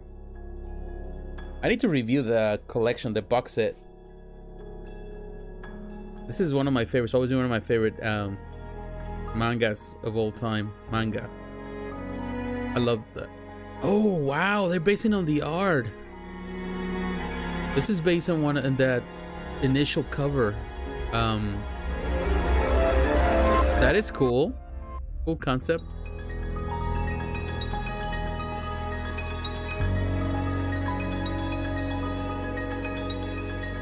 I need to review the collection, the box set. This is one of my favorites. Always been one of my favorite mangas of all time. Manga. I love that. Oh wow, they're basing on the art. This is based on that initial cover. That is cool. Cool concept.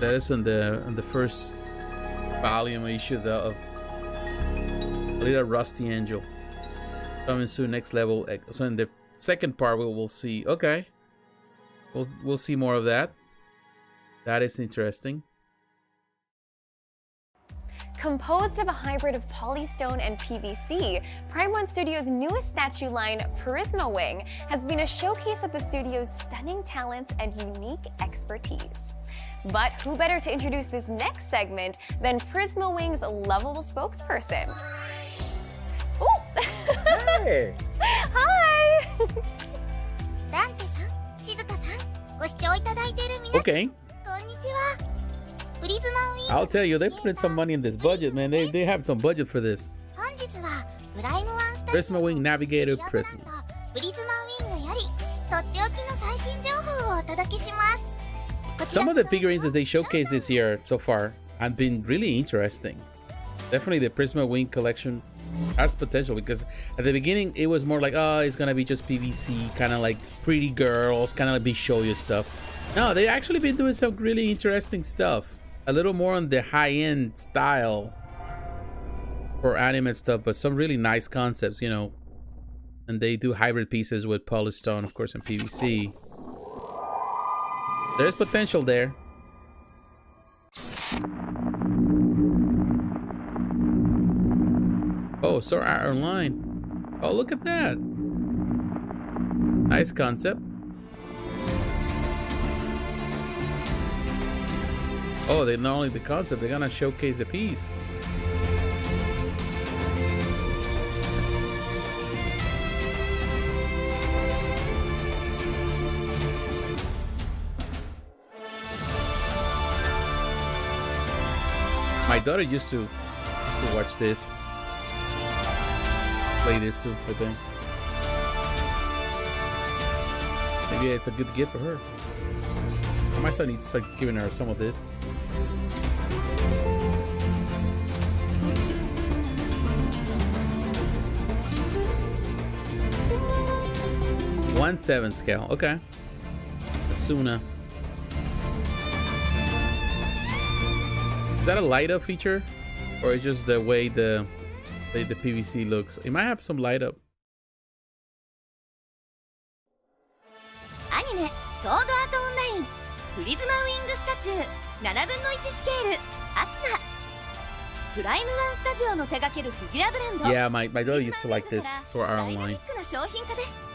That is in the first volume issue of Alita Rusty Angel. Coming soon, next level. So in the second part, we'll see. Okay, we'll see more of that. That is interesting. Composed of a hybrid of polystone and PVC, Prime1 Studios' newest statue line, Prisma Wing, has been a showcase of the studio's stunning talents and unique expertise. But who better to introduce this next segment than Prisma Wing's lovable spokesperson? Oh! Hey! Hi! Okay. I'll tell you, they put in some money in this budget, man. They have some budget for this. Prisma Wing Navigator Prisma. Some of the figurines that they showcased this year so far have been really interesting. Definitely the Prisma Wing collection has potential, because at the beginning it was more like, oh, it's gonna be just PVC, kind of like pretty girls, kind of like Bishoyo stuff. No, they actually been doing some really interesting stuff. A little more on the high-end style for anime stuff, but some really nice concepts, you know. And they do hybrid pieces with polystone, of course, and PVC. There's potential there. Oh, Sword Art Online. Oh, look at that. Nice concept. Oh, they not only the concept, they're gonna showcase the piece. My daughter used to watch this. Play this too, I think. Maybe it's a good gift for her. I might need to start giving her some of this. .17 scale, okay. Asuna. Is that a light up feature, or is just the way the PVC looks? It might have some light up. Anime Sword Art Online Prisma Wing Statue 7分の1スケール Asuna Prime1 Studio の手掛けるフィギュアブランド Yeah, my daughter used to like this Sword Art Online. ダイナミックな商品化です。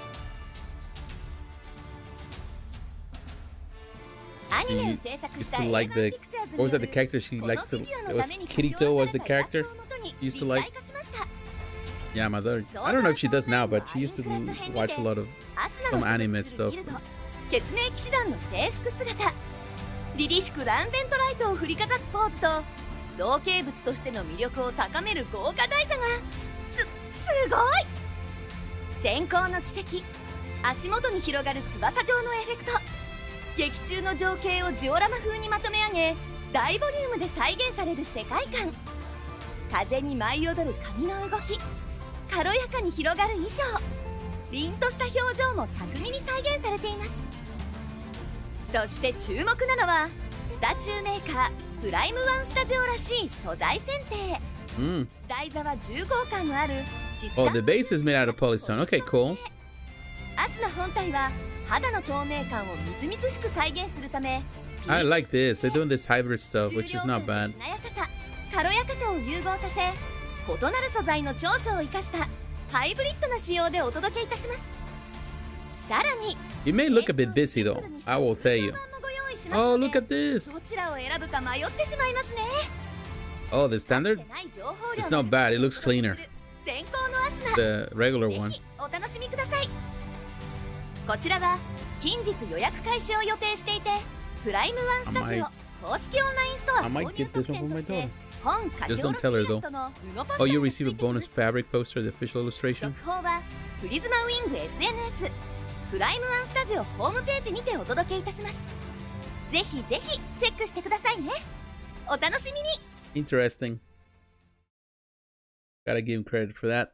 Used to like the, what was that, the character she likes to, it was Kirito was the character used to like. Yeah, my daughter, I don't know if she does now, but she used to watch a lot of some anime stuff. ケツメイ騎士団の制服姿、凛々しくランベントライトを振りかざすポーズと造形物としての魅力を高める豪華台座がすごい。閃光の奇跡、足元に広がる翼状のエフェクト、劇中の情景をジオラマ風にまとめ上げ大ボリュームで再現される世界観、風に舞い踊る髪の動き、軽やかに広がる衣装、凛とした表情も巧みに再現されています。そして注目なのはスタチューメーカープライムワンスタジオらしい素材選定。台座は重厚感のある質感。 Oh, the base is made out of polystone. Okay, cool. アスナ本体は肌の透明感をみずみずしく再現するため I like this. They're doing this hybrid stuff, which is not bad. しなやかさ、軽やかさを融合させ異なる素材の長所を生かしたハイブリッドな仕様でお届けいたします。さらに You may look a bit busy though, I will tell you. Oh, look at this. どちらを選ぶか迷ってしまいますね。 Oh, the standard? It's not bad. It looks cleaner. 先行のアスナ The regular one. お楽しみください。こちらは近日予約開始を予定していて、プライムワンスタジオ公式オンラインストア購入特典として本書き下ろしイラストの布ポスター Oh, you receive a bonus fabric poster, the official illustration. 続報はプリズマウィング SNS プライムワンスタジオホームページにてお届けいたします。ぜひぜひチェックしてくださいね。お楽しみに。 Interesting. Gotta give him credit for that.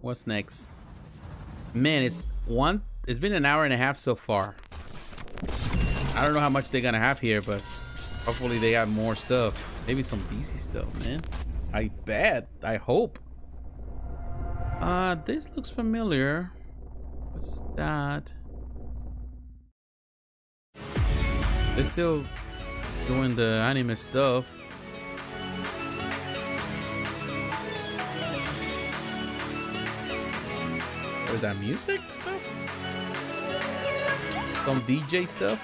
What's next? Man, it's it's been an hour and a half so far. I don't know how much they're gonna have here, but hopefully they have more stuff. Maybe some DC stuff, man. I bet. I hope. This looks familiar. What's that? They're still doing the anime stuff. Or is that music stuff? Some DJ stuff?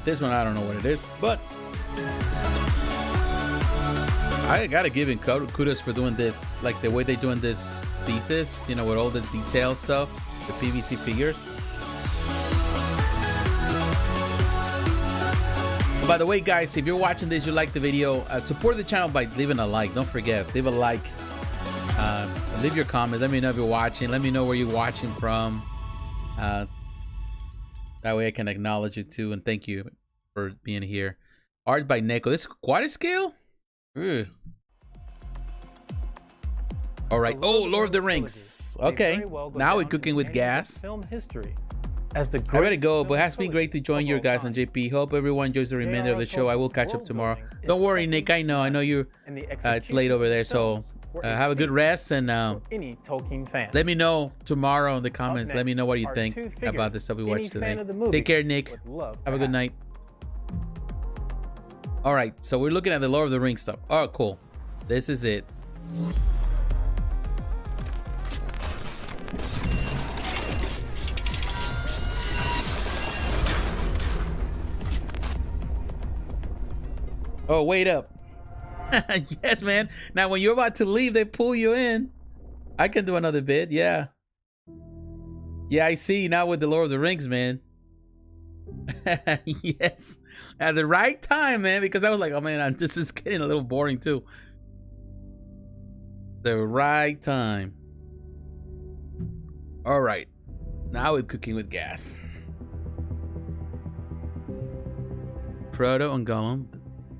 This one, I don't know what it is, but I gotta give him kudos for doing this, like the way they're doing this thesis, you know, with all the detail stuff, the PVC figures. And by the way, guys, if you're watching this, you like the video, support the channel by leaving a like. Don't forget, leave a like, leave your comments. Let me know if you're watching. Let me know where you're watching from. That way I can acknowledge you too, and thank you for being here. Art by Neco. This is quite a scale. Ugh. All right. Oh, Lord of the Rings. Okay. Now we're cooking with gas. Film history. As the I gotta go, but it has been great to join you guys on JP. Hope everyone enjoys the remainder of the show. I will catch up tomorrow. Don't worry, Nick. I know you. It's late over there, so have a good rest, and let me know tomorrow in the comments. Let me know what you think about the stuff we watched today. Take care, Nick. Have a good night. All right, so we're looking at the Lord of the Rings stuff. Oh, cool. This is it. Oh, wait up. Yes, man. Now, when you're about to leave, they pull you in. I can do another bit. Yeah. Yeah, I see now with the Lord of the Rings, man. Yes. At the right time, man, because I was like, oh, man, this is getting a little boring, too. The right time. All right. Now we're cooking with gas. Frodo and Gollum.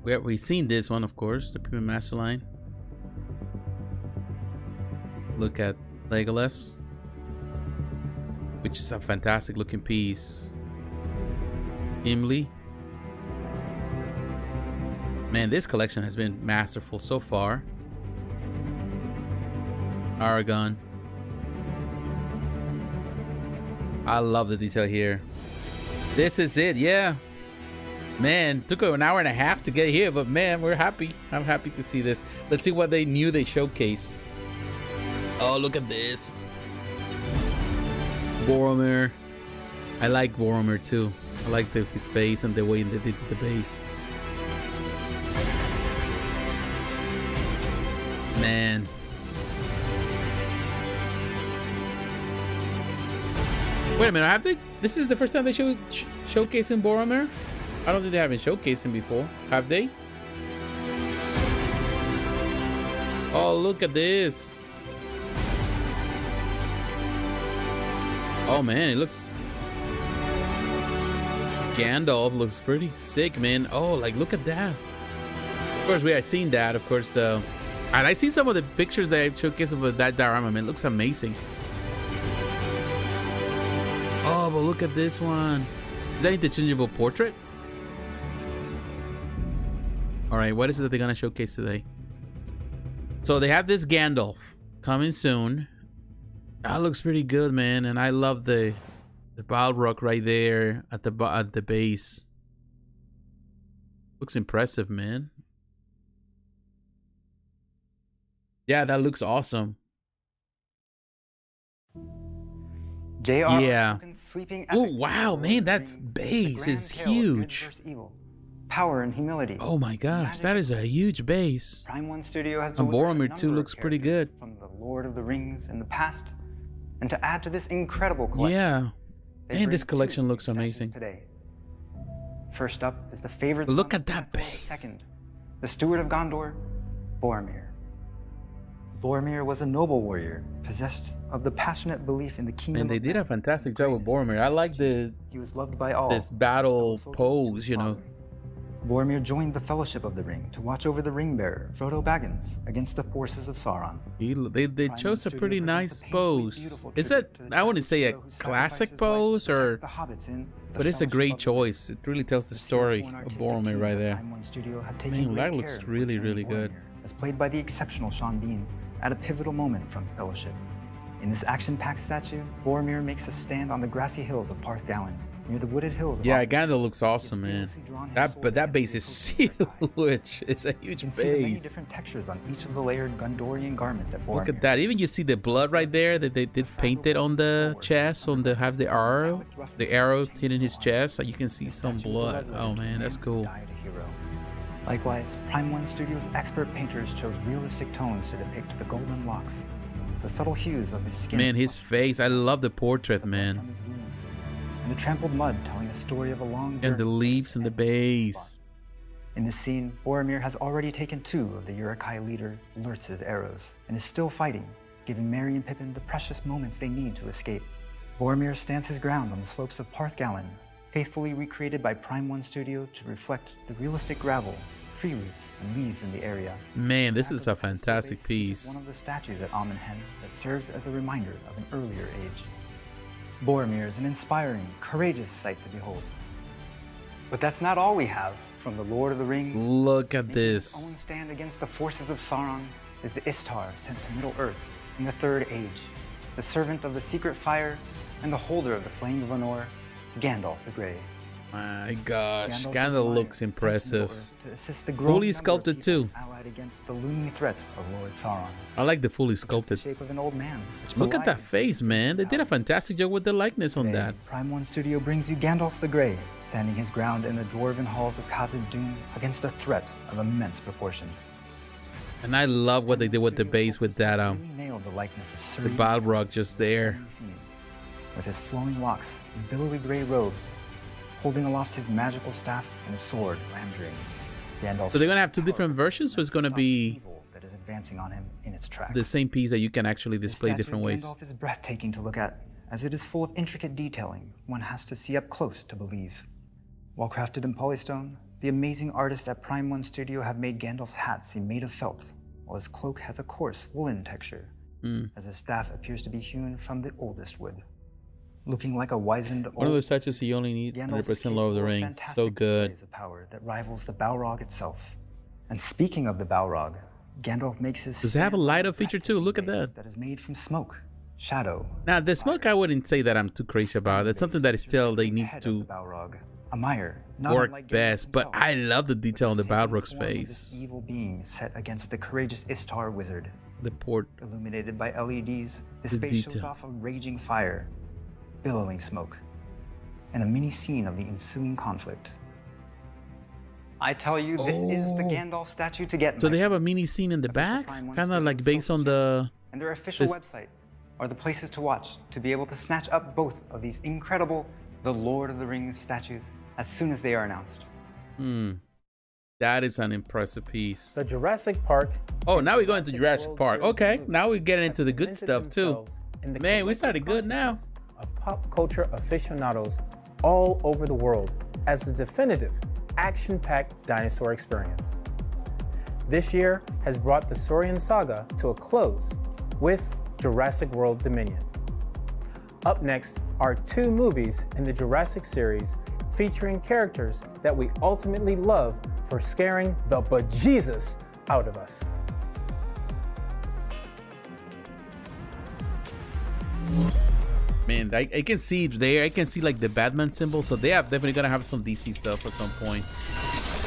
We've seen this one, of course, the Prima Masterline. Look at Legolas, which is a fantastic looking piece. Gimli. Man, this collection has been masterful so far. Aragorn. I love the detail here. This is it, yeah. Man, took an hour and a half to get here, but man, we're happy. I'm happy to see this. Let's see what they showcase. Oh, look at this. Boromir. I like Boromir too. I like his face and the way they did the base. Man. Wait a minute, have they? This is the first time they showcasing Boromir? I don't think they haven't showcased him before. Have they? Oh, look at this. Oh man, it looks... Gandalf looks pretty sick, man. Oh, like look at that. Of course, we have seen that, of course, though. And I see some of the pictures that I showcased of that diorama, man. It looks amazing. Oh, but look at this one. Is that interchangeable portrait? All right, what is it that they're gonna showcase today? So they have this Gandalf coming soon. That looks pretty good, man, and I love the Balrog right there at the base. Looks impressive, man. Yeah, that looks awesome. Yeah. Oh wow, man, that base is huge. Power and humility. Oh my gosh, that is a huge base. Prime1 Studio has and Boromir too looks pretty good. From the Lord of the Rings in the past, and to add to this incredible collection. Yeah, and this collection looks amazing. Today. First up is the favorite. Look at that base. Second, the Steward of Gondor, Boromir. Boromir was a noble warrior, possessed of the passionate belief in the kingdom. And they did a fantastic job with Boromir. I like He was loved by all. this battle pose, you know. Boromir joined the Fellowship of the Ring to watch over the ring bearer, Frodo Baggins, against the forces of Sauron. They chose a pretty nice pose. Is it, I wouldn't say a classic pose, or, but it's a great choice. It really tells the story of Boromir right there. Man, that looks really, really good. As played by the exceptional Sean Bean at a pivotal moment from Fellowship. In this action-packed statue, Boromir makes a stand on the grassy hills of Parth Galen, near the wooded hills of Yeah, Gandalf looks awesome, man. That base is huge. It's a huge You can see the many base. different textures on each of the layered Gondorian garment that Boromir. Look at that. Even you see the blood right there that they did painted on the chest, on the arrow hitting his chest. So you can see some blood. Oh man, that's cool. Likewise, Prime1 Studios' expert painters chose realistic tones to depict the golden locks, the subtle hues of his skin. Man, his face. I love the portrait, man. And the trampled mud telling a story of a long And the leaves in the base. In this scene, Boromir has already taken 2 of the Uruk-hai leader Lurtz's arrows and is still fighting, giving Merry and Pippin the precious moments they need to escape. Boromir stands his ground on the slopes of Parth Galen, faithfully recreated by Prime1 Studio to reflect the realistic gravel, tree roots, and leaves in the area. Man, this is a fantastic piece. One of the statues at Amenhen that serves as a reminder of an earlier age. Boromir is an inspiring, courageous sight to behold. But that's not all we have from the Lord of the Rings. Look at Making this. his own stand against the forces of Sauron is the Istar sent to Middle-earth in the Third Age, the servant of the secret fire and the holder of the Flame of Lenore, Gandalf the Grey. My gosh, Gandalf Gandalf looks sent to impressive. Middle-earth to assist the growing Fully number of sculpted people too. allied against the looming threat of Lord Sauron. I like the fully sculpted. Shape of an old man. Look at that face, man. They did a fantastic job with the likeness on that. Prime1 Studio brings you Gandalf the Grey, standing his ground in the dwarven halls of Khazad-dûm against a threat of immense proportions. And I love what they did with the base with that Nailed the likeness of Sir the Balrog just there. with his flowing locks and billowy gray robes, holding aloft his magical staff and his sword, Landring. Gandalf. So they're gonna have 2 different versions, so it's gonna be that is advancing on him in its tracks. the same piece that you can actually This display statue different of ways. Gandalf is breathtaking to look at, as it is full of intricate detailing one has to see up close to believe. While crafted in polystone, the amazing artists at Prime1 Studio have made Gandalf's hat seem made of felt, while his cloak has a coarse woolen texture, as his staff appears to be hewn from the oldest wood. Looking like a wizened One of those statues you only need 100% Lord of the Rings. So good. of power that rivals the Balrog itself. And speaking of the Balrog, Gandalf makes his Does it have a light up feature too? Look at that. that is made from smoke, shadow, Now the smoke, I wouldn't say that I'm too crazy about. It's something that is still they need head of to the Balrog, a mire, not work unlike Gandalf best. But himself, I love the detail on the Balrog's form of this face. evil being set against the courageous Istar wizard. The port. Illuminated by LEDs, the The space shows detail. off a raging fire, billowing smoke, and a mini scene of the ensuing conflict. I tell you, this is the Gandalf statue to get. So they have a mini scene in the back, kind of like based on the. And their official this- website are the places to watch to be able to snatch up both of these incredible The Lord of the Rings statues as soon as they are announced. That is an impressive piece. The Jurassic Park. Oh, now we're going to Jurassic World Park. Series Okay, movies now we're getting into the good cemented stuff too. themselves in the Man, we collective started good now. consciousness of pop culture aficionados all over the world as the definitive action-packed dinosaur experience. This year has brought the Saurian saga to a close with Jurassic World Dominion. Up next are 2 movies in the Jurassic series featuring characters that we ultimately love for scaring the bejesus out of us. Man, I can see it there. I can see like the Batman symbol. So they are definitely gonna have some DC stuff at some point.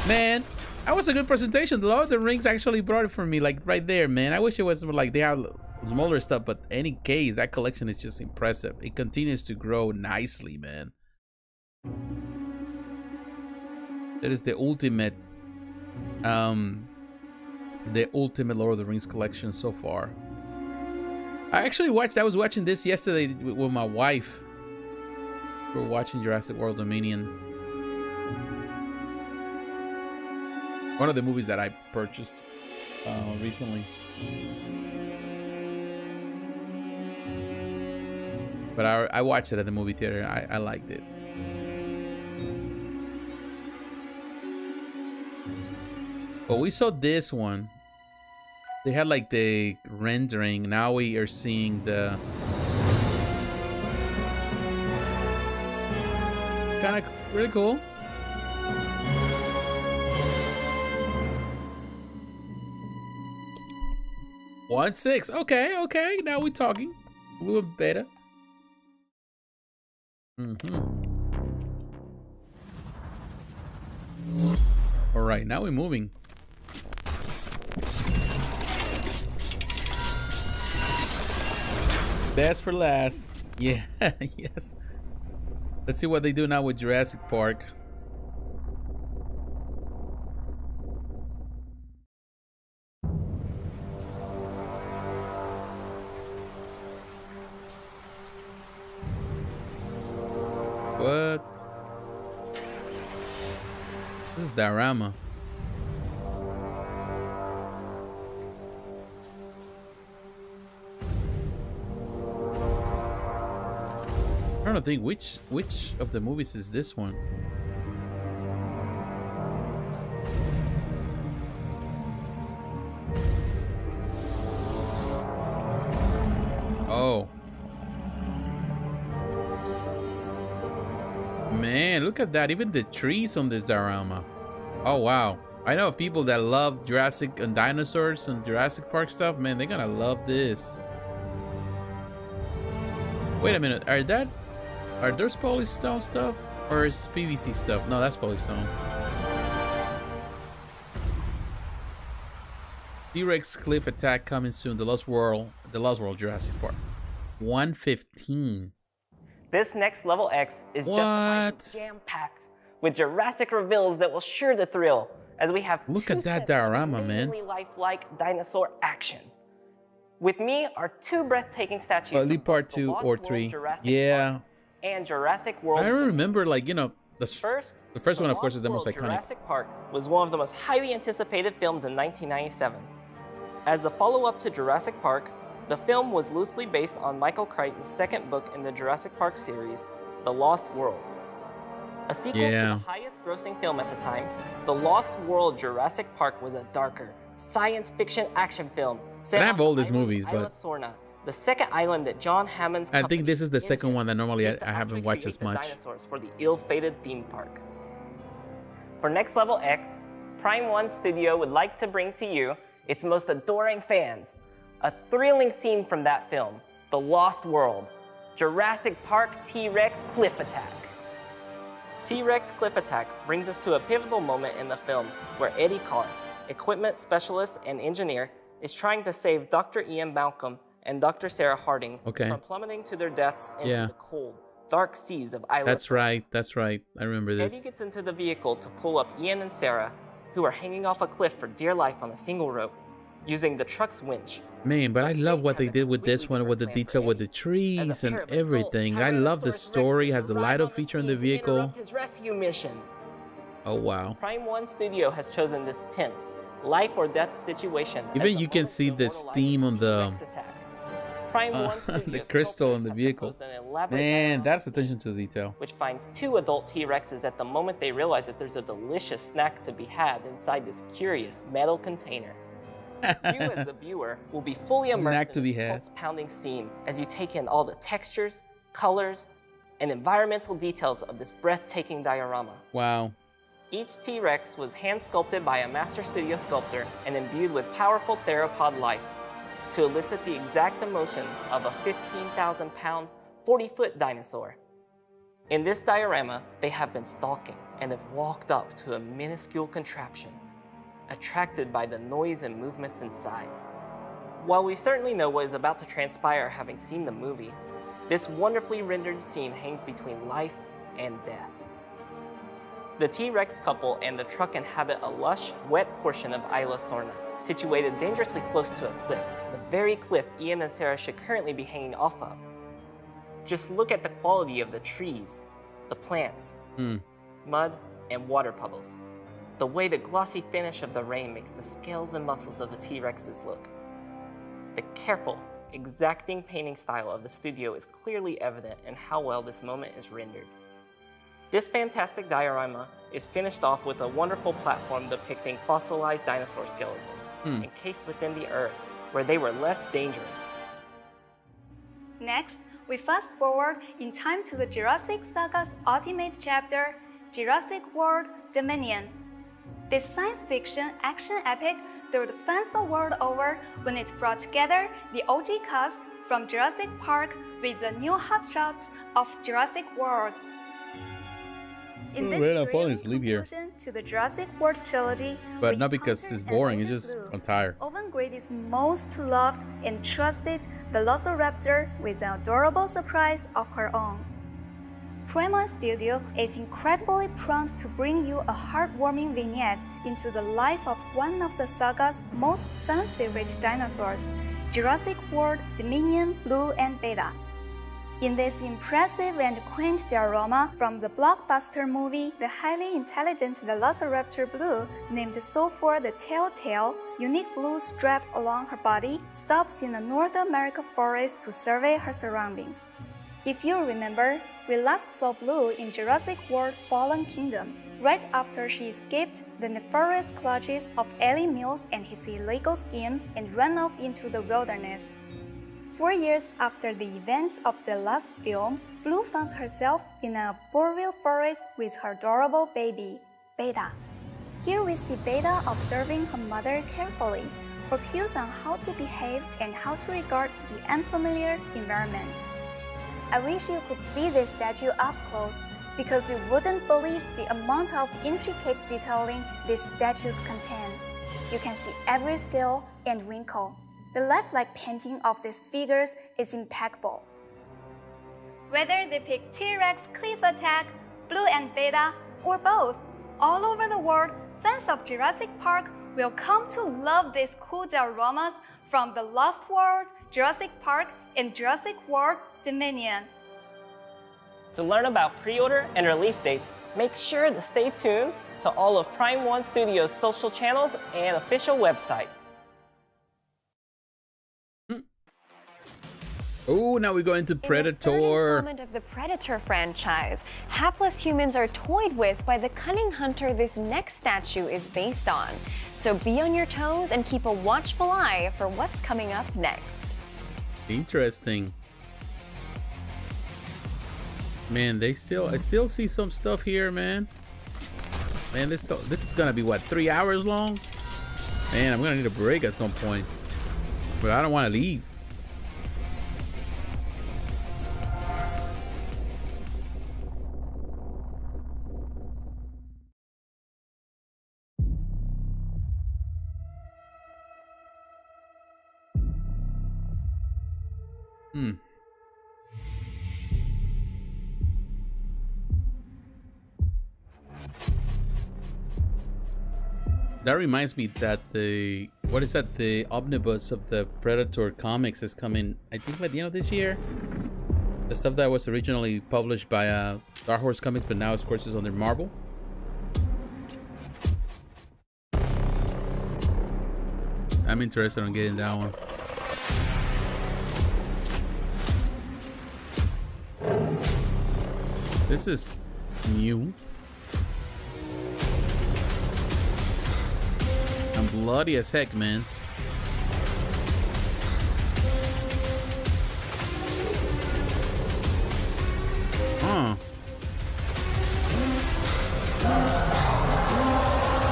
Man, that was a good presentation. The Lord of the Rings actually brought it for me, like right there, man. I wish it was like they have smaller stuff, but any case, that collection is just impressive. It continues to grow nicely, man. That is the ultimate Lord of the Rings collection so far. I was watching this yesterday with my wife. We were watching Jurassic World Dominion. One of the movies that I purchased recently. But I watched it at the movie theater. I liked it. But we saw this one. They had like the rendering. Now we are seeing the kind of really cool. One 6. Okay. Now we're talking. Blue and beta. All right, now we're moving. Best for last. Yeah, yes. Let's see what they do now with Jurassic Park. What? This is diorama. I don't think which of the movies is this one. Oh. Man, look at that. Even the trees on this diorama. Oh, wow. I know of people that love Jurassic and dinosaurs and Jurassic Park stuff. Man, they're gonna love this. Wait a minute. Are those polystone stuff? Or is PVC stuff? No, that's polystone. T-Rex cliff attack coming soon. The Lost World Jurassic Park. 115. This next level X is just jam-packed with Jurassic reveals that will share the thrill, as we have look at that diorama, man. Lifelike dinosaur action. With me are two breathtaking statues. Well, part 2 or 3. Yeah. And Jurassic World. I remember, like, you know, the first one, of course, is the most iconic. Jurassic Park was one of the most highly anticipated films in 1997. As the follow-up to Jurassic Park, the film was loosely based on Michael Crichton's second book in the Jurassic Park series, The Lost World. A sequel to the highest-grossing film at the time, The Lost World Jurassic Park was a darker, science fiction action film set I have all these on movies, Isla but Sorna, the second island that John Hammond's I think this is the second one that normally I haven't watched as much. Dinosaurs for the ill-fated theme park. For Next Level X, Prime1 Studio would like to bring to you its most adoring fans a thrilling scene from that film, The Lost World, Jurassic Park T-Rex Cliff Attack. T-Rex Cliff Attack brings us to a pivotal moment in the film where Eddie Carr, equipment specialist and engineer, is trying to save Dr. Ian Malcolm and Dr. Sarah Harding from plummeting to their deaths into the cold, dark seas of Isla. That's right. I remember this. Eddie gets into the vehicle to pull up Ian and Sarah, who are hanging off a cliff for dear life on a single rope, using the truck's winch. Man, but I love what they did with this one, with the detail with the trees and everything. I love the story, has the light-up feature in the vehicle. His rescue mission. Oh, wow. Prime1 Studio has chosen this tense, life or death situation. Even you can see the steam on the the crystal in the vehicle. Man, that's attention to detail. Which finds two adult T-Rexes at the moment they realize that there's a delicious snack to be had inside this curious metal container. You as the viewer will be fully immersed in this pulse-pounding scene as you take in all the textures, colors, and environmental details of this breathtaking diorama. Wow. Each T-Rex was hand-sculpted by a Master Studio sculptor and imbued with powerful theropod life to elicit the exact emotions of a 15,000-pound, 40-foot dinosaur. In this diorama, they have been stalking and have walked up to a minuscule contraption, attracted by the noise and movements inside. While we certainly know what is about to transpire having seen the movie, this wonderfully rendered scene hangs between life and death. The T-Rex couple and the truck inhabit a lush, wet portion of Isla Sorna, situated dangerously close to a cliff, the very cliff Ian and Sarah should currently be hanging off of. Just look at the quality of the trees, the plants, mud, and water puddles. The way the glossy finish of the rain makes the scales and muscles of the T-Rexes look. The careful exacting painting style of the studio is clearly evident in how well this moment is rendered. This fantastic diorama is finished off with a wonderful platform depicting fossilized dinosaur skeletons encased within the earth, where they were less dangerous. Next, we fast forward in time to the Jurassic Saga's ultimate chapter, Jurassic World Dominion. This science fiction action epic thrilled fans the world over when it brought together the OG cast from Jurassic Park with the new hotshots of Jurassic World. In this conclusion to the Jurassic World trilogy, but not because it's boring, it's just I'm tired. Grady's most loved and trusted Velociraptor with an adorable surprise of her own. Prime1 Studio is incredibly proud to bring you a heartwarming vignette into the life of one of the saga's most fan-favorite dinosaurs, Jurassic World Dominion Blue and Beta. In this impressive and quaint diorama from the blockbuster movie, the highly intelligent Velociraptor Blue, named so for the telltale, unique blue strap along her body, stops in a North America forest to survey her surroundings. If you remember, we last saw Blue in Jurassic World Fallen Kingdom, right after she escaped the nefarious clutches of Ellie Mills and his illegal schemes and ran off into the wilderness. 4 years after the events of the last film, Blue found herself in a boreal forest with her adorable baby, Beta. Here we see Beta observing her mother carefully for cues on how to behave and how to regard the unfamiliar environment. I wish you could see this statue up close because you wouldn't believe the amount of intricate detailing these statues contain. You can see every scale and wrinkle. The lifelike painting of these figures is impeccable. Whether they pick T-Rex cliff attack, Blue and Beta, or both, all over the world, fans of Jurassic Park will come to love these cool dioramas from The Lost World, Jurassic Park, and Jurassic World Dominion. To learn about pre-order and release dates, make sure to stay tuned to all of Prime1 Studios' social channels and official website. Oh, now we go into Predator. In the third installment of the Predator franchise, hapless humans are toyed with by the cunning hunter this next statue is based on. So be on your toes and keep a watchful eye for what's coming up next. Interesting. Man, I still see some stuff here, man. Man, this is gonna be what, 3 hours long? Man, I'm gonna need a break at some point. But I don't want to leave. That reminds me that the omnibus of the Predator comics is coming, I think, by the end of this year. The stuff that was originally published by Dark Horse Comics, but now of course is under Marvel. I'm interested in getting that one. This is new. I'm bloody as heck, man. Huh.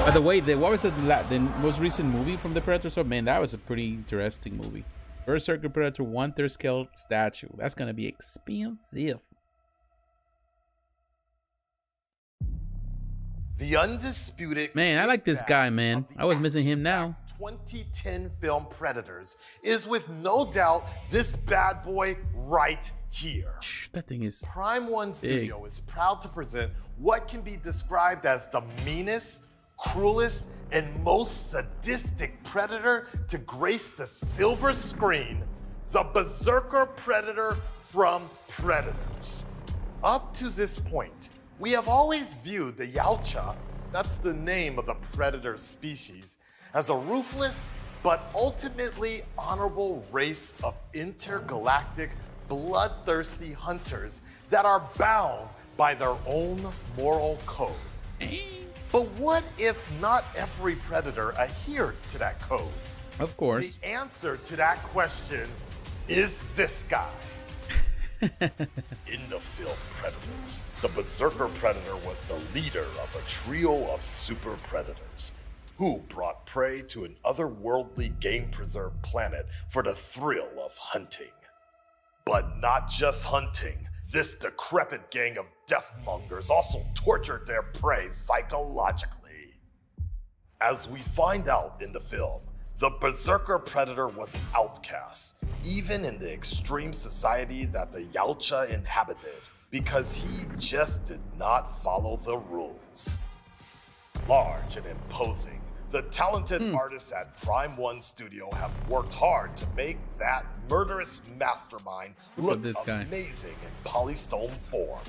By the way, what was the most recent movie from the Predator? So, man, that was a pretty interesting movie. Berserker Predator 1/3 scale statue. That's gonna be expensive. The undisputed... Man, I like this guy, man. I was missing him now. 2010 film Predators is with no doubt this bad boy right here. That thing is Prime1 Studio is proud to present what can be described as the meanest, cruelest, and most sadistic predator to grace the silver screen, the Berserker Predator from Predators. Up to this point, we have always viewed the Yautja, that's the name of the predator species, as a ruthless, but ultimately honorable race of intergalactic, bloodthirsty hunters that are bound by their own moral code. But what if not every predator adhered to that code? Of course. The answer to that question is this guy. In the film Predators, the Berserker Predator was the leader of a trio of super predators who brought prey to an otherworldly game-preserved planet for the thrill of hunting. But not just hunting. This decrepit gang of deathmongers also tortured their prey psychologically. As we find out in the film, the Berserker Predator was an outcast, even in the extreme society that the Yautja inhabited, because he just did not follow the rules. Large and imposing, the talented artists at Prime1 Studio have worked hard to make that murderous mastermind look amazing in polystone form.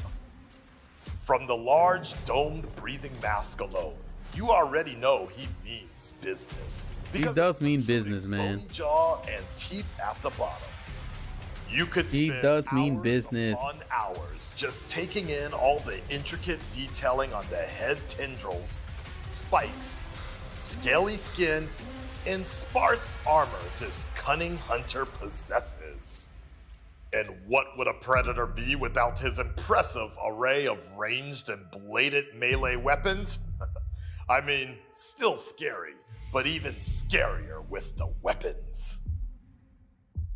From the large domed breathing mask alone, you already know he means business. He does mean business, man. Bone jaw and teeth at the bottom. You could spend hours just taking in all the intricate detailing on the head tendrils, spikes, scaly skin, and sparse armor this cunning hunter possesses. And what would a predator be without his impressive array of ranged and bladed melee weapons? I mean, still scary, but even scarier with the weapons.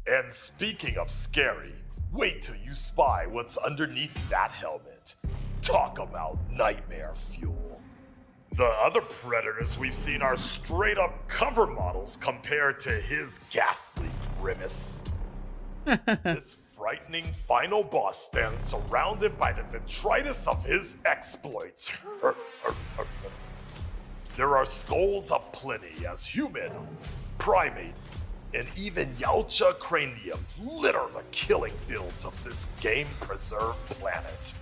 And speaking of scary, wait till you spy what's underneath that helmet. Talk about nightmare fuel. The other predators we've seen are straight up cover models compared to his ghastly grimace. This frightening final boss stands surrounded by the detritus of his exploits. There are skulls aplenty as human, primate, and even Yautja craniums litter the killing fields of this game-preserved planet.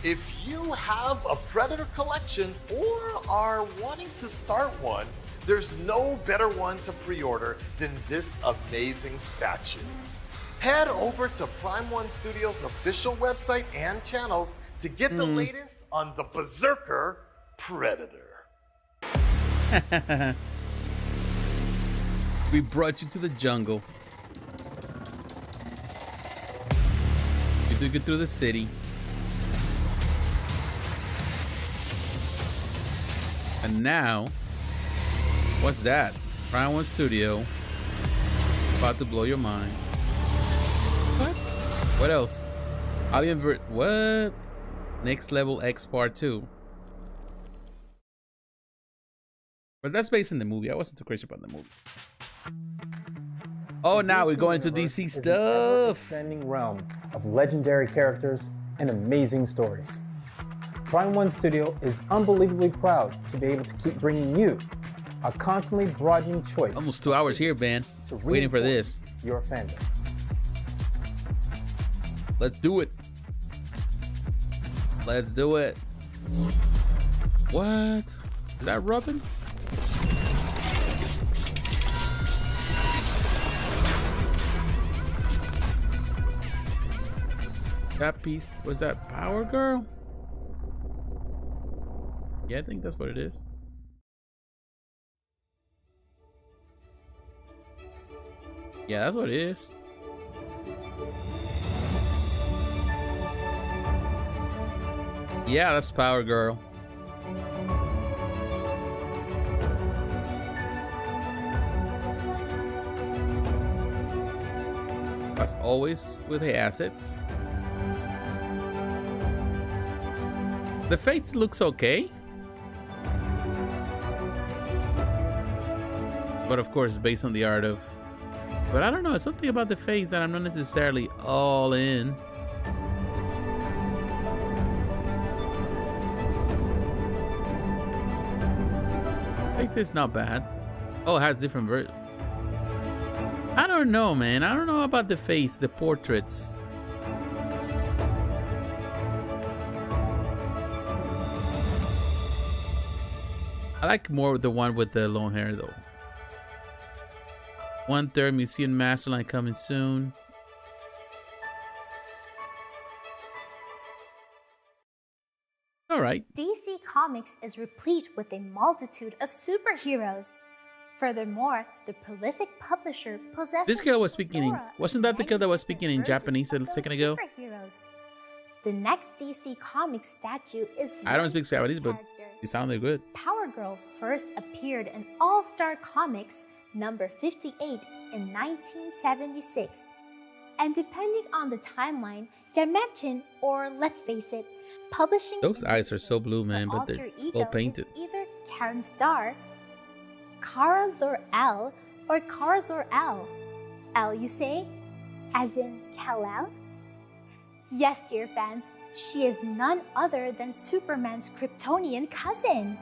If you have a Predator collection or are wanting to start one, there's no better one to pre-order than this amazing statue. Head over to Prime1 Studios' official website and channels to get the latest on the Berserker Predator. We brought you to the jungle. You took it through the city. And now, what's that? Prime1 Studio. About to blow your mind. What? What else? Alien what? Next Level X Part 2. But that's based in the movie. I wasn't too crazy about the movie. Oh, now we're going to DC stuff. Extending realm of legendary characters and amazing stories. Prime1 Studio is unbelievably proud to be able to keep bringing you a constantly broadening choice. Almost 2 hours here, man. Waiting for this. Your fandom. Let's do it. Let's do it. What? Is that Robin? That piece, was that Power Girl? Yeah, I think that's what it is. Yeah, that's what it is. Yeah, that's Power Girl. As always with the assets. The face looks okay. But of course, based on the art of... But I don't know, it's something about the face that I'm not necessarily all in. Face is not bad. Oh, it has different versions. I don't know, man. I don't know about the face, the portraits. I like more the one with the long hair, though. 1/3 Museum Masterline coming soon. All right. DC Comics is replete with a multitude of superheroes. Furthermore, the prolific publisher possesses This girl was speaking in... Wasn't that the girl that was speaking in Japanese a second ago? Superheroes. The next DC Comics statue is I don't speak Japanese, but you sounded good. Power Girl first appeared in All-Star Comics number 58 in 1976. And depending on the timeline, Dimension, or let's face it, publishing... Those eyes are so blue, man, but they're well painted. Either Karen Starr, Kara Zor-El, or Kara Zor-El. El, you say? As in Kal-El? Yes, dear fans, she is none other than Superman's Kryptonian cousin.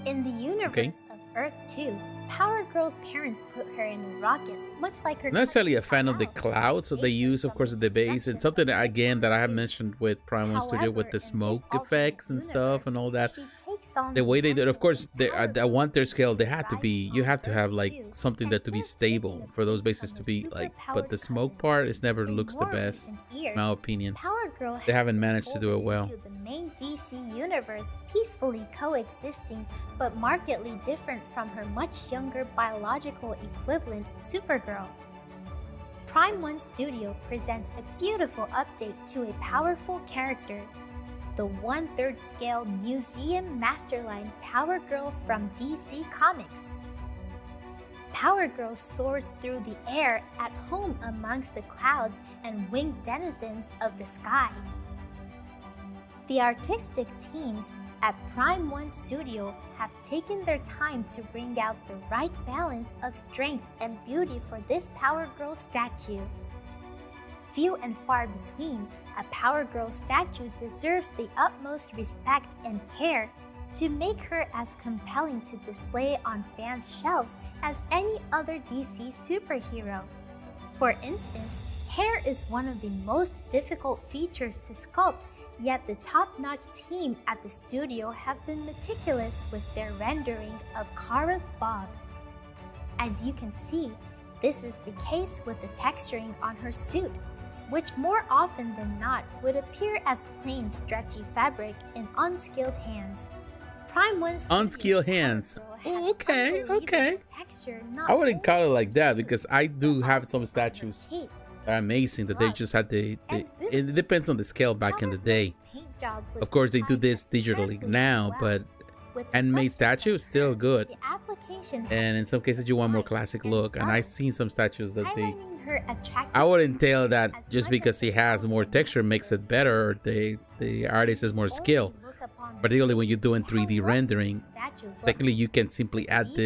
In the universe of Earth 2, Power Girl's parents put her in a rocket, much like her... I'm not necessarily a fan of the clouds that they use, of course, at the base. And something that, again, that I have mentioned with Prime1 Studio with the smoke effects and stuff and all that. The way they did, of course, at 1/3 scale, they had to be, you have to have like something that to be stable for those bases to be like, but the smoke part is never looks the best, in my opinion. They haven't managed to do it well. The main DC universe peacefully coexisting, but markedly different from her much younger biological equivalent, Supergirl. Prime1 Studio presents a beautiful update to a powerful character, the 1/3 scale Museum Masterline Power Girl from DC Comics. Power Girl soars through the air at home amongst the clouds and winged denizens of the sky. The artistic teams at Prime1 Studio have taken their time to bring out the right balance of strength and beauty for this Power Girl statue. Few and far between, a Power Girl statue deserves the utmost respect and care to make her as compelling to display on fans' shelves as any other DC superhero. For instance, hair is one of the most difficult features to sculpt, yet the top-notch team at the studio have been meticulous with their rendering of Kara's bob. As you can see, this is the case with the texturing on her suit, which more often than not would appear as plain stretchy fabric in unskilled hands. Prime1's unskilled hands. Oh, okay. I wouldn't call it like that because I do have some statues that are amazing that they just had it depends on the scale back in the day. Of course, they do this digitally now, but handmade statue is still good. And in some cases, you want more classic look. And I've seen some statues that I wouldn't tell that just because he has more texture makes it better. The artist has more skill. Particularly when you're doing 3D rendering, technically you can simply add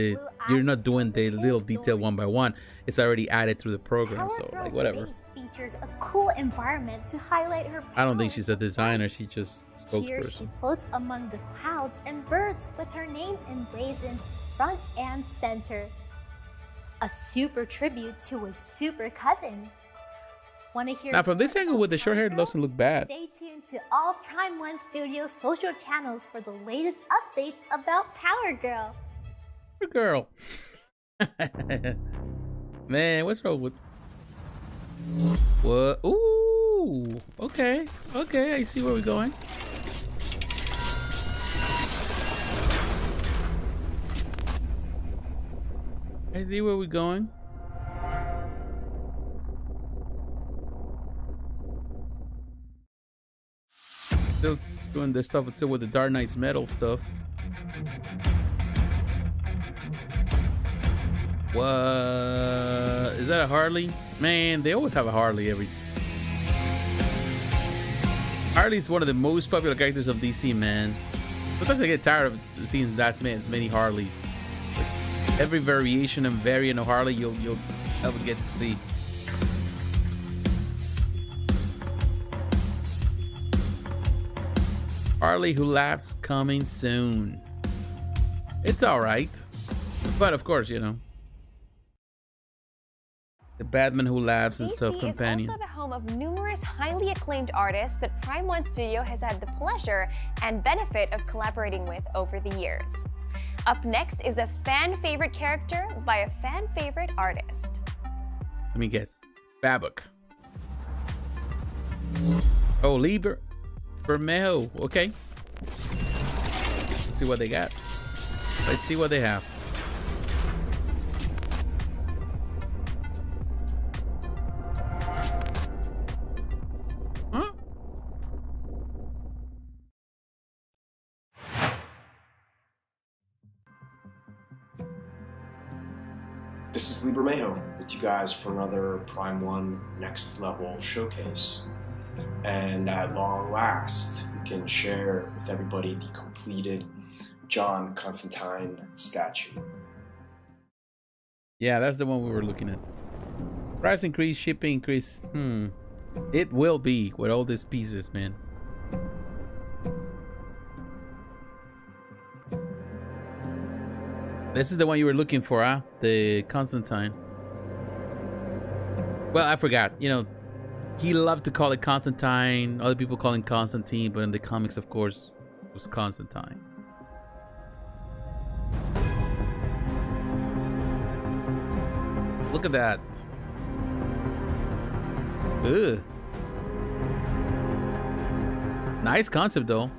you're not doing the little detail one by one. It's already added through the program, so like whatever. Features a cool environment to highlight her. I don't think she's a designer, she's just spokesperson. Here she floats among the clouds and birds with her name emblazoned front and center. A super tribute to a super cousin. Want to hear now from this angle with the short hair, it doesn't look bad. Stay tuned to all Prime1 Studio social channels for the latest updates about Power Girl. Power Girl. Man, what's wrong with... What? Ooh, okay, I see where we're going. I see where we're going. Still doing this stuff still with the Dark Knight's metal stuff. What? Is that a Harley? Man, they always have a Harley Harley's one of the most popular characters of DC, man. Sometimes I get tired of seeing as many Harleys. Like every variation and variant of Harley you'll ever get to see. Harley Who Laughs coming soon. It's alright. But of course, you know. The Batman Who Laughs and stuff companion. DC is also the home of numerous highly acclaimed artists that Prime1 Studio has had the pleasure and benefit of collaborating with over the years. Up next is a fan favorite character by a fan favorite artist. Let me guess. Babuk. Oh, Bermejo. Okay. Let's see what they got. Let's see what they have. Huh? This is Bermejo with you guys for another Prime1 Next Level showcase. And at long last, we can share with everybody the completed John Constantine statue. Yeah, that's the one we were looking at. Price increase, shipping increase. It will be with all these pieces, man. This is the one you were looking for, huh? The Constantine. Well, I forgot. You know, he loved to call it Constantine. Other people call him Constantine, but in the comics, of course, it was Constantine. Look at that. Ugh. Nice concept, though.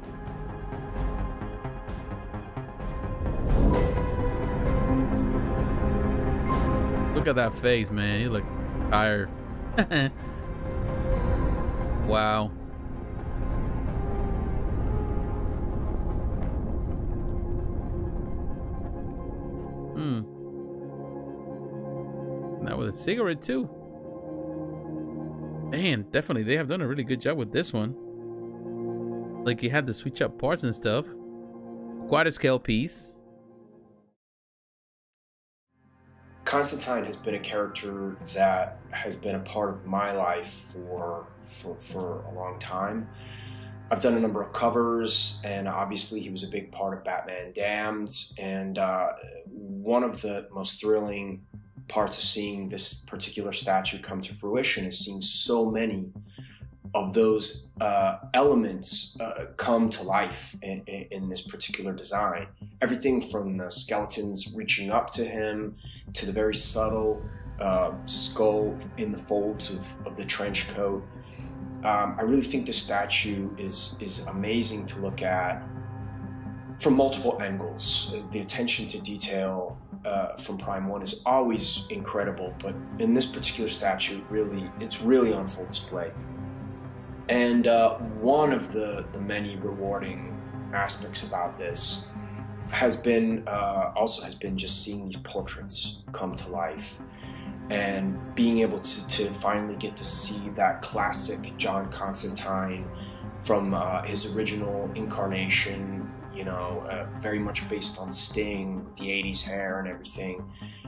Look at that face, man. You look tired. Wow. Now with a cigarette too. Man, definitely they have done a really good job with this one. Like you had to switch up parts and stuff. Quite a scale piece. Constantine has been a character that has been a part of my life for a long time. I've done a number of covers, and obviously he was a big part of Batman Damned, and one of the most thrilling parts of seeing this particular statue come to fruition is seeing so many of those elements come to life in this particular design. Everything from the skeletons reaching up to him to the very subtle skull in the folds of the trench coat. I really think this statue is amazing to look at from multiple angles. The attention to detail from Prime1 is always incredible, but in this particular statue, it's really on full display. And one of the many rewarding aspects about this has been just seeing these portraits come to life and being able to finally get to see that classic John Constantine from his original incarnation, you know, very much based on Sting, the 80s hair and everything.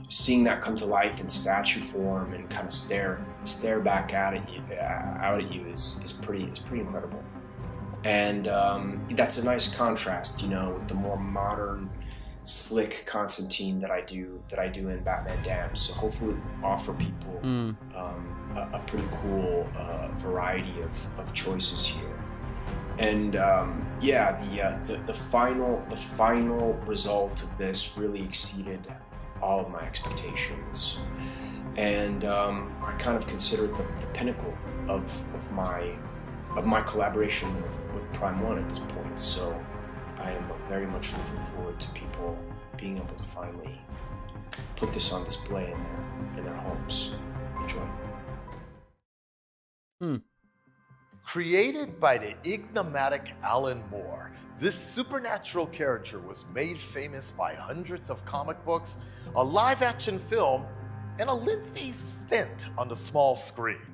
Seeing that come to life in statue form and kind of stare back out at you is pretty incredible. And that's a nice contrast, you know, with the more modern, slick Constantine that I do in Batman Damned. So hopefully offer people a pretty cool variety of choices here. And the final result of this really exceeded all of my expectations, and I kind of consider it the pinnacle of my collaboration with Prime1 at this point. So I am very much looking forward to people being able to finally put this on display in their homes. Enjoy. Created by the enigmatic Alan Moore, this supernatural character was made famous by hundreds of comic books, a live-action film, and a lengthy stint on the small screen.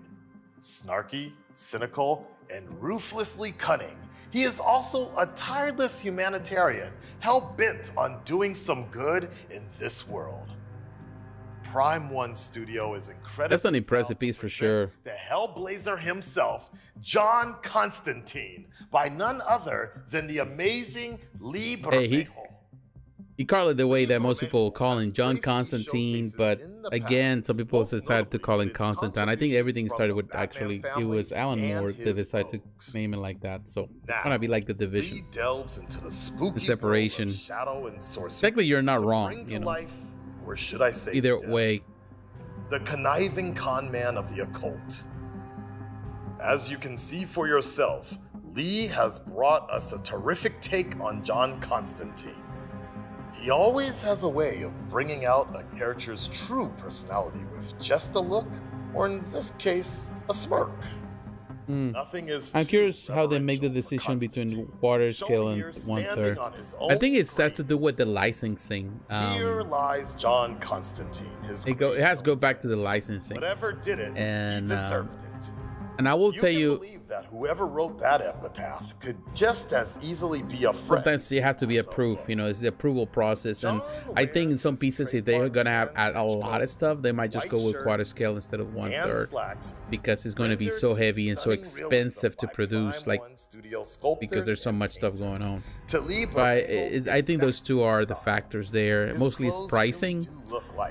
Snarky, cynical, and ruthlessly cunning, he is also a tireless humanitarian, hell-bent on doing some good in this world. Prime1 Studio is incredible. That's an impressive piece for sure. The Hellblazer himself, John Constantine, by none other than the amazing Bermejo. He called it the way that most people call him, John Constantine, but again, some people decided to call him Constantine. I think everything started with, actually, it was Alan Moore that decided to name it like that. So it's gonna be like the division, Lee delves into the spooky separation. world of shadow and sorcery. Technically, you're not to wrong, bring you to know. life, or should I say Either death, way. the conniving con man of the occult. As you can see for yourself, Lee has brought us a terrific take on John Constantine. He always has a way of bringing out a character's true personality with just a look, or in this case, a smirk. Nothing is I'm curious how they make the decision between quarter scale and 1/3. I think it has to do with the licensing. Here lies John Constantine. It has to go back to the licensing. Whatever did it, And he deserved it. and I will tell you, believe that whoever wrote that epitaph could just as easily be a friend. sometimes you have to be approved, you know, it's the approval process. And I think in some pieces, if they're gonna have add a lot of stuff, they might just go with quarter scale instead of 1/3, because it's going to be so heavy and so expensive to produce, like, because there's so much stuff going on. But I think those two are the factors there. Mostly it's pricing,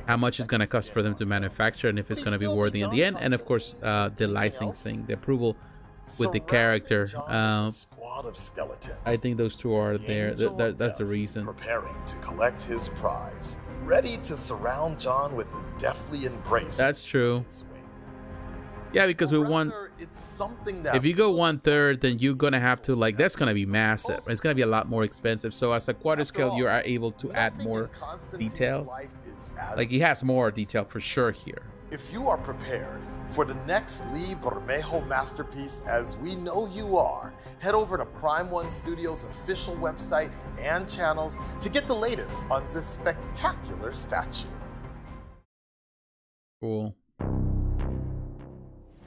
how much it's going to cost for them to manufacture, and if it's going to be worthy in the end, and of course the licensing, the approval with the character. I think those two are there. That's the reason. Preparing to collect his prize, ready to surround John with the deathly embrace. That's true. Yeah, because we want, It's something that if you go 1/3, then you're gonna have to, like, that's gonna be massive. It's gonna be a lot more expensive. So as a quarter scale, you are able to add more details. Like, he has more detail for sure here. If you are prepared for the next Lee Bermejo masterpiece, as we know you are, head over to Prime1 Studios' official website and channels to get the latest on this spectacular statue. Cool.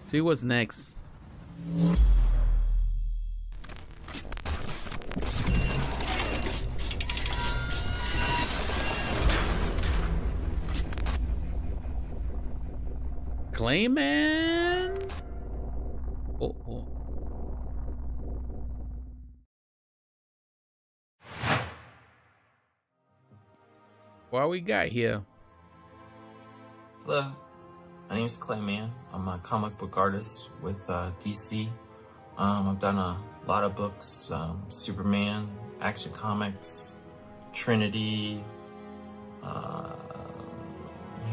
See what's next. Clayman. Oh. What we got here? Hello, my name is Clayman. I'm a comic book artist with DC. I've done a lot of books, Superman, Action Comics, Trinity,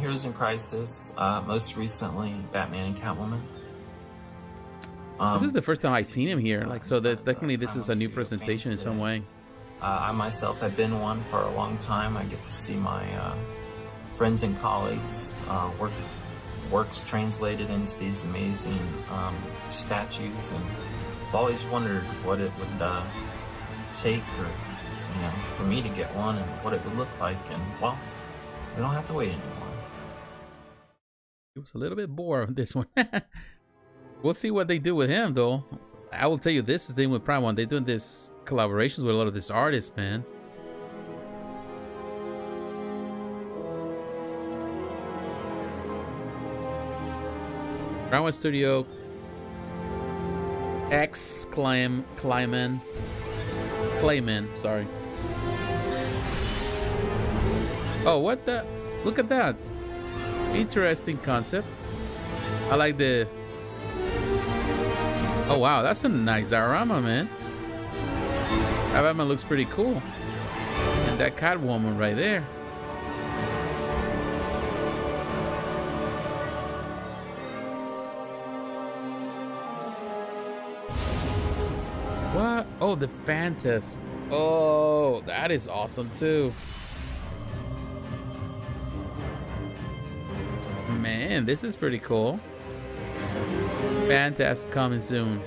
Heroes in Crisis, most recently Batman and Catwoman. This is the first time I've seen him here. Like, so that technically this is a new presentation in some way. I myself have been one for a long time. I get to see my friends and colleagues works translated into these amazing statues, and I've always wondered what it would take, or for me to get one, and what it would look like. And well, we don't have to wait anymore. It was a little bit bored with this one. We'll see what they do with him, though. I will tell you, this is the thing with Prime1. They're doing this collaborations with a lot of these artists, man. Prime1 Studio X Clayman, sorry. Oh, what the? Look at that. Interesting concept. I like the... Oh wow, that's a nice diorama, man. That Batman looks pretty cool. And that Catwoman right there. What? Oh, the Phantasm. Oh, that is awesome too. Man, this is pretty cool. Phantasm coming soon.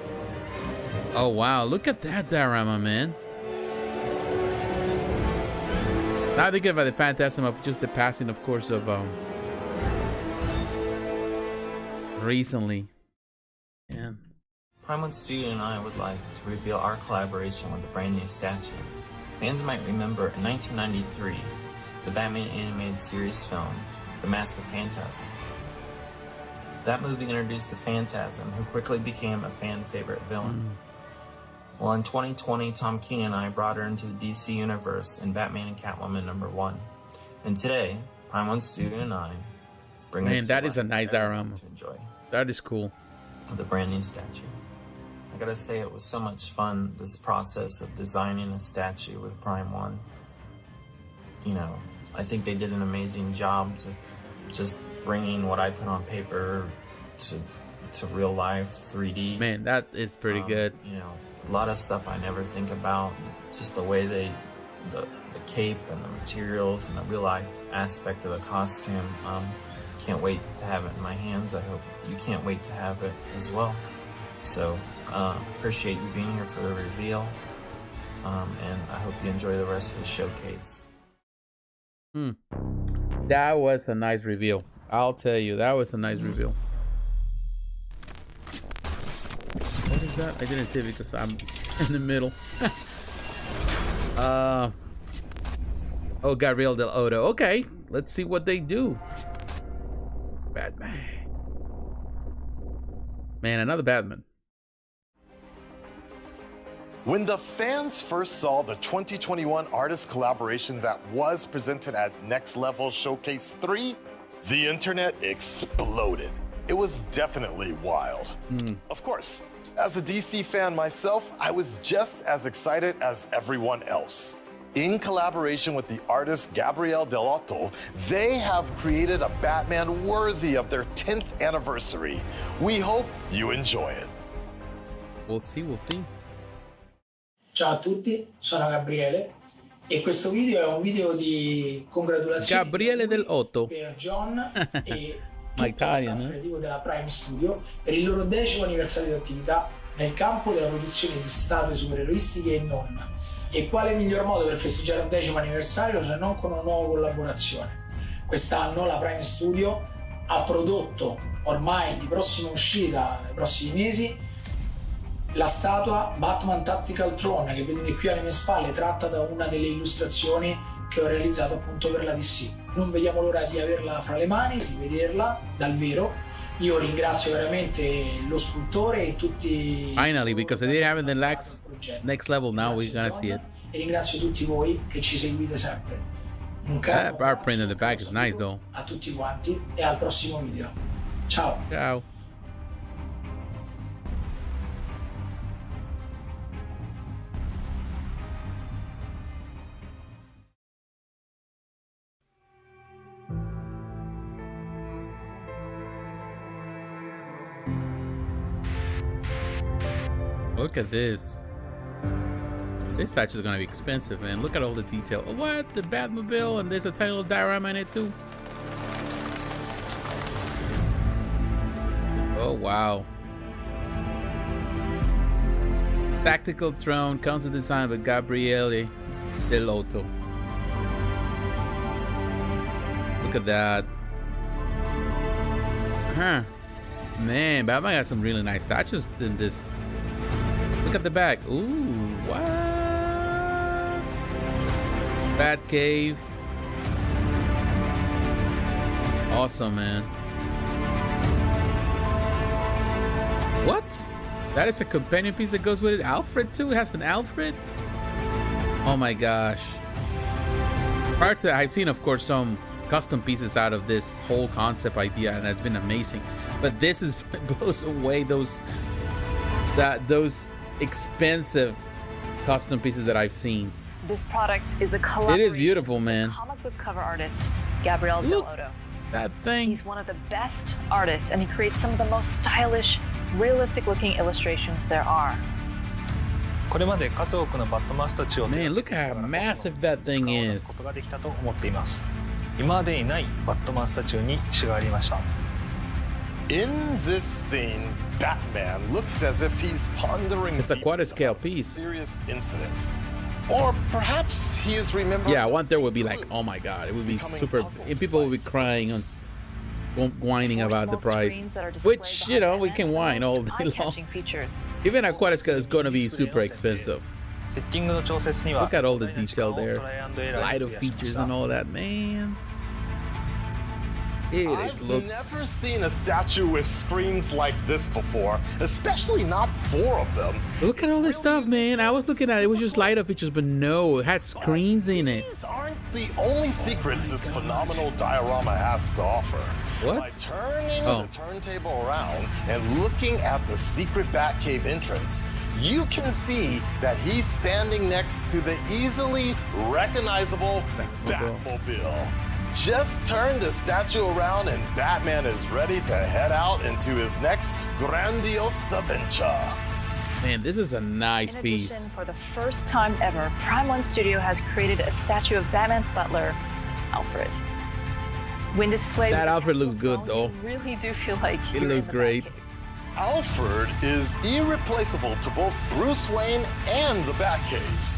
Oh wow, look at that diorama, man. Now thinking about the Phantasm of just the passing, of course, of recently. Yeah. Prime1 Studio and I would like to reveal our collaboration with a brand new statue. Fans might remember in 1993, the Batman animated series film, The Mask of Phantasm. That movie introduced the Phantasm, who quickly became a fan favorite villain. Well, in 2020, Tom King and I brought her into the DC universe in Batman and Catwoman #1. And today, Prime1 Studio and I bring Man, that is a nice diorama. To enjoy. That is cool. With a brand new statue. I gotta say, it was so much fun, this process of designing a statue with Prime1. You know, I think they did an amazing job to just bringing what I put on paper to real life 3D. Man, that is pretty good. You know, a lot of stuff I never think about. Just the way the cape and the materials and the real life aspect of the costume. Can't wait to have it in my hands. I hope you can't wait to have it as well. So appreciate you being here for the reveal. And I hope you enjoy the rest of the showcase. That was a nice reveal. I'll tell you, that was a nice reveal. What is that? I didn't see it because I'm in the middle. Oh, Gabriel Del Odo. Okay, let's see what they do. Batman. Man, another Batman. When the fans first saw the 2021 artist collaboration that was presented at Next Level Showcase 3, the internet exploded. It was definitely wild. Of course, as a DC fan myself, I was just as excited as everyone else. In collaboration with the artist Gabriel Del Otto, they have created a Batman worthy of their 10th anniversary. We hope you enjoy it. We'll see, we'll see. Ciao a tutti, sono Gabriele e questo video è un video di congratulazioni Gabriele Del Otto per John e Ma tutto lo Italian, staff creativo della Prime Studio per il loro 10° anniversario di attività nel campo della produzione di statue supereroistiche e non. E quale miglior modo per festeggiare un 10° anniversario se non con una nuova collaborazione? Quest'anno la Prime Studio ha prodotto, ormai di prossima uscita, nei prossimi mesi, la statua Batman Tactical Throne che vedete qui alle mie spalle, tratta da una delle illustrazioni che ho realizzato appunto per la DC. Non vediamo l'ora di averla fra le mani, di vederla dal vero. Io ringrazio veramente lo scultore e tutti. Finally, because I didn't have it in the next level, now we're gonna see it. E ringrazio tutti voi che ci seguite sempre. Un That art print in the back is nice though. A tutti quanti e al prossimo video. Ciao. Ciao. Look at this. This statue is gonna be expensive, man. Look at all the detail. Oh, what? The Batmobile, and there's a tiny little diorama in it too. Oh wow. Tactical Throne, constant design by Gabriele Del Otto. Look at that. Huh. Man, Batman got some really nice statues in this. Look at the back. Ooh, what? Batcave. Awesome, man. What? That is a companion piece that goes with it. Alfred too. It has an Alfred. Oh my gosh. Prior to that, I've seen, of course, some custom pieces out of this whole concept idea, and it's been amazing. But this is blows away those expensive custom pieces that I've seen. This product is a collaboration. It is beautiful, man. With comic book cover artist Gabriel Del Otto. That thing. He's one of the best artists, and he creates some of the most stylish, realistic-looking illustrations there are. Man, look how massive that thing is. In this scene, Batman looks as if he's pondering it's a quarter-scale piece. Serious incident. Or perhaps he is remembering. Yeah, one there would be like, oh my god, it would be super. People would be crying and whining about the price. Which, you know, we can whine all day long. Even a quarter-scale is going to be super expensive. Look at all the detail there. Light of features and all that, man. I've never seen a statue with screens like this before, especially not 4 of them. Look at all this stuff, man. I was looking at it was just light up features, but no, it had screens in it. These aren't the only secrets this phenomenal diorama has to offer. What? By turning the turntable around and looking at the secret Batcave entrance, you can see that he's standing next to the easily recognizable Batmobile. Just turn the statue around and Batman is ready to head out into his next grandiose adventure. Man, this is a nice piece. In addition, for the first time ever, Prime1 Studio has created a statue of Batman's butler, Alfred. When displayed, that Alfred looks good, though. You really do feel like it looks great. Alfred is irreplaceable to both Bruce Wayne and the Batcave.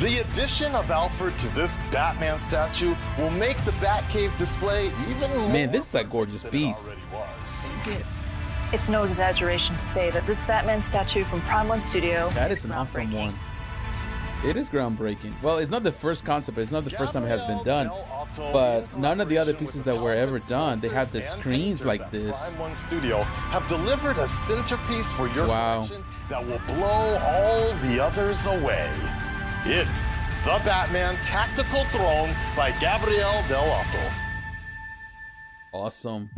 The addition of Alfred to this Batman statue will make the Batcave display even more. Man, this is a gorgeous piece. It's no exaggeration to say that this Batman statue from Prime1 Studio that is an awesome one. It is groundbreaking. Well, it's not the first concept. It's not the first time it has been done. But none of the other pieces that were ever done, they have the screens like this. Prime1 Studio have delivered a centerpiece for your collection that will blow all the others away. It's the Batman Tactical Throne by Gabriel Del Otto. Awesome.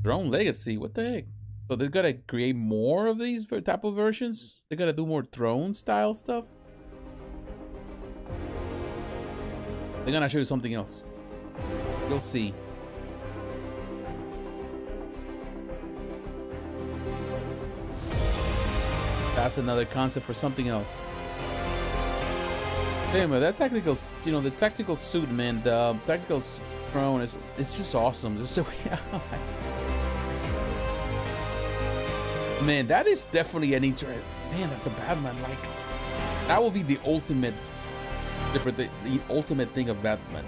Throne Legacy, what the heck? So they gotta create more of these type of versions? They gotta do more throne style stuff? They're gonna show you something else. You'll see. That's another concept for something else. Hey man, that tactical, you know, the tactical suit, man, the tactical throne it's just awesome. So, man, that is definitely an interest. Man, that's a Batman. Like, that will be the ultimate, the ultimate thing of Batman.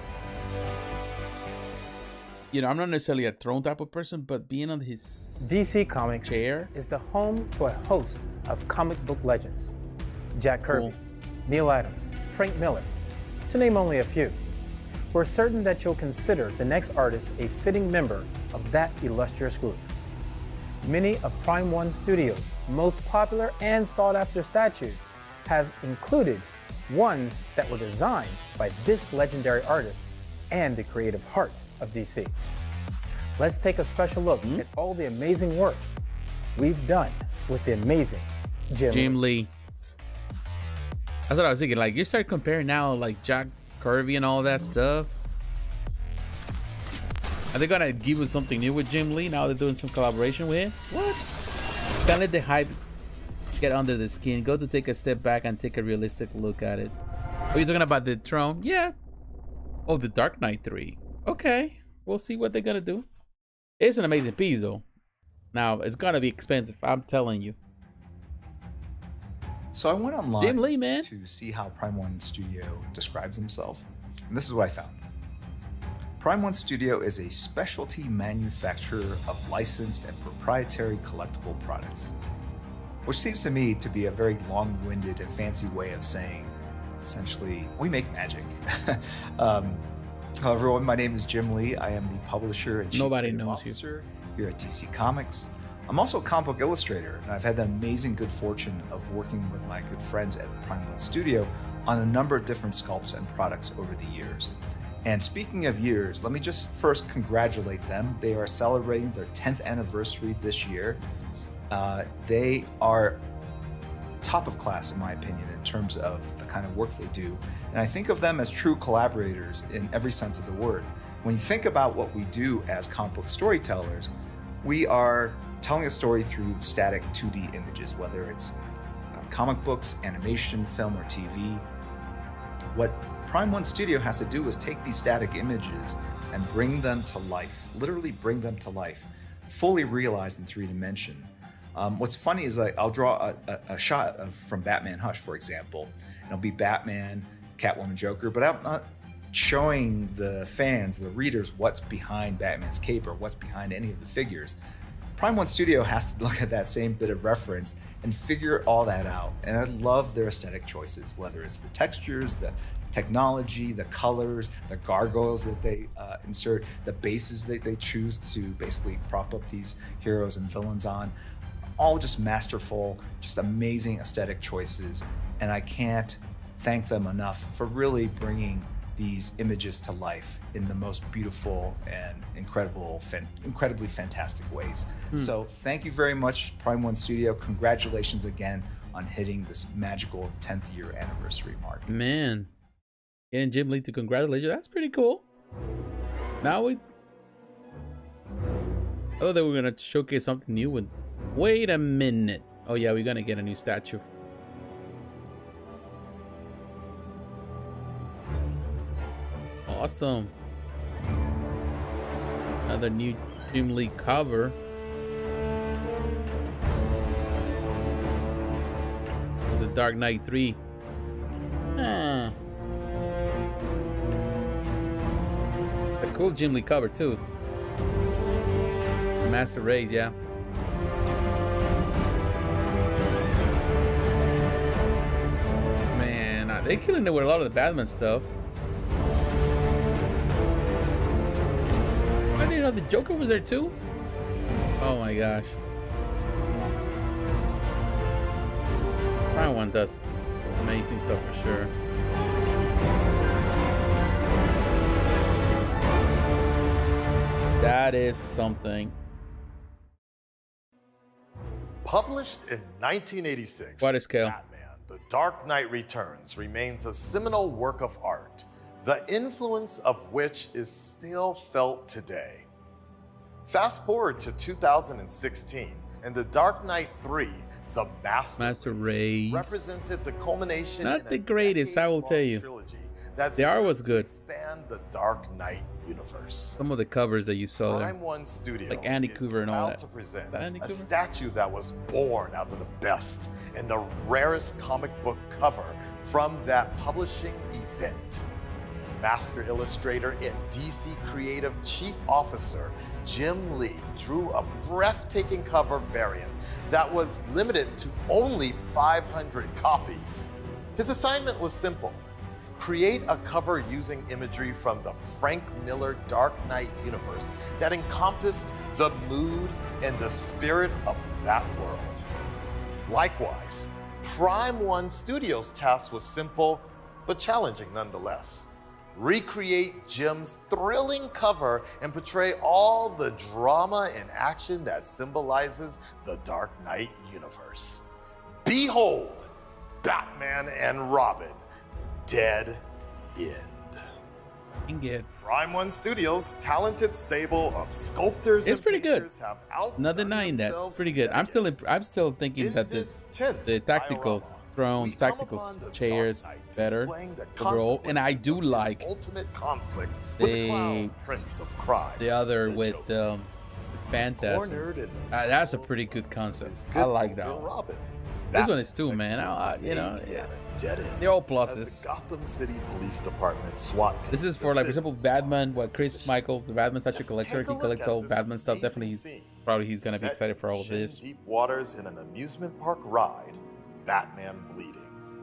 You know, I'm not necessarily a throne type of person, but being on his DC Comics chair is the home to a host of comic book legends. Jack Kirby, Neil Adams, Frank Miller, to name only a few. We're certain that you'll consider the next artist a fitting member of that illustrious group. Many of Prime1 Studios' most popular and sought-after statues have included ones that were designed by this legendary artist and the creative heart of DC. Let's take a special look at all the amazing work we've done with the amazing Jim Lee. That's what I was thinking. Like, you start comparing now, like Jack Kirby and all that stuff. Are they gonna give us something new with Jim Lee? Now they're doing some collaboration with him? What? Can't let the hype get under the skin. Go to take a step back and take a realistic look at it. Are you talking about the throne? Yeah. Oh, the Dark Knight 3. Okay. We'll see what they're gonna do. It's an amazing piece, though. Now, it's gonna be expensive. I'm telling you. So I went online Jim Lee, man, to see how Prime1 Studio describes himself, and this is what I found. Prime1 Studio is a specialty manufacturer of licensed and proprietary collectible products, which seems to me to be a very long-winded and fancy way of saying, essentially, we make magic. Hello everyone, my name is Jim Lee. I am the publisher and chief creative officer here at DC Comics. I'm also a comic book illustrator, and I've had the amazing good fortune of working with my good friends at Prime1 Studio on a number of different sculpts and products over the years. And speaking of years, let me just first congratulate them. They are celebrating their 10th anniversary this year. They are top of class, in my opinion, in terms of the kind of work they do. And I think of them as true collaborators in every sense of the word. When you think about what we do as comic book storytellers, we are telling a story through static 2D images, whether it's comic books, animation, film, or TV. What Prime1 Studio has to do is take these static images and bring them to life, literally bring them to life, fully realized in 3D. What's funny is I'll draw a shot from Batman Hush, for example, and it'll be Batman, Catwoman, Joker, but I'm not showing the fans, the readers, what's behind Batman's cape or what's behind any of the figures. Prime1 Studio has to look at that same bit of reference and figure all that out. And I love their aesthetic choices, whether it's the textures, the technology, the colors, the gargoyles that they insert, the bases that they choose to basically prop up these heroes and villains on. All just masterful, just amazing aesthetic choices. And I can't thank them enough for really bringing these images to life in the most beautiful and incredibly fantastic ways. So thank you very much, Prime1 Studio. Congratulations again on hitting this magical 10th year anniversary mark. Man, getting Jim Lee to congratulate you, that's pretty cool. Now I thought they were gonna showcase something new. And wait a minute. Oh yeah, we're gonna get a new statue. Awesome. Another new Jim Lee cover. The Dark Knight 3. A cool Jim Lee cover too. Master Race, yeah. Man, they're killing it with a lot of the Batman stuff. I didn't know the Joker was there too. Oh my gosh. Prime1 does amazing stuff for sure. That is something. Published in 1986, What is scale? Batman: The Dark Knight Returns remains a seminal work of art, the influence of which is still felt today. Fast forward to 2016, and The Dark Knight 3, The Master Race, represented the culmination not the greatest, I will tell you. That The art was good. expand the Dark Knight universe. Some of the covers that you saw there, Prime1 Studio like Andy is Cooper and all proud that. to present That Andy a Cooper? statue that was born out of the best and the rarest comic book cover from that publishing event. Master illustrator and DC Creative Chief Officer Jim Lee drew a breathtaking cover variant that was limited to only 500 copies. His assignment was simple: create a cover using imagery from the Frank Miller Dark Knight universe that encompassed the mood and the spirit of that world. Likewise, Prime1 Studios' task was simple but challenging nonetheless. Recreate Jim's thrilling cover and portray all the drama and action that symbolizes the Dark Knight universe. Behold, Batman and Robin, Dead End. Prime1 Studios' talented stable of sculptors It's and pretty good. painters have outdone Not denying that. It's pretty good. I'm still thinking that the tactical throne, tactical chairs better overall, and I do like ultimate conflict with the Clown Prince of Crime. the other with Phantasm. Cornered in the That's a pretty good concept. I like that one. Robin. This one is too, man. You know, they're all pluses. The Gotham City Police Department SWAT team. This is for, like, for example, Batman. What Chris Michael, the Batman statue collector, he collects all Batman stuff. Definitely, probably he's gonna be excited for all of this. Deep waters in an amusement park ride. Batman bleeding.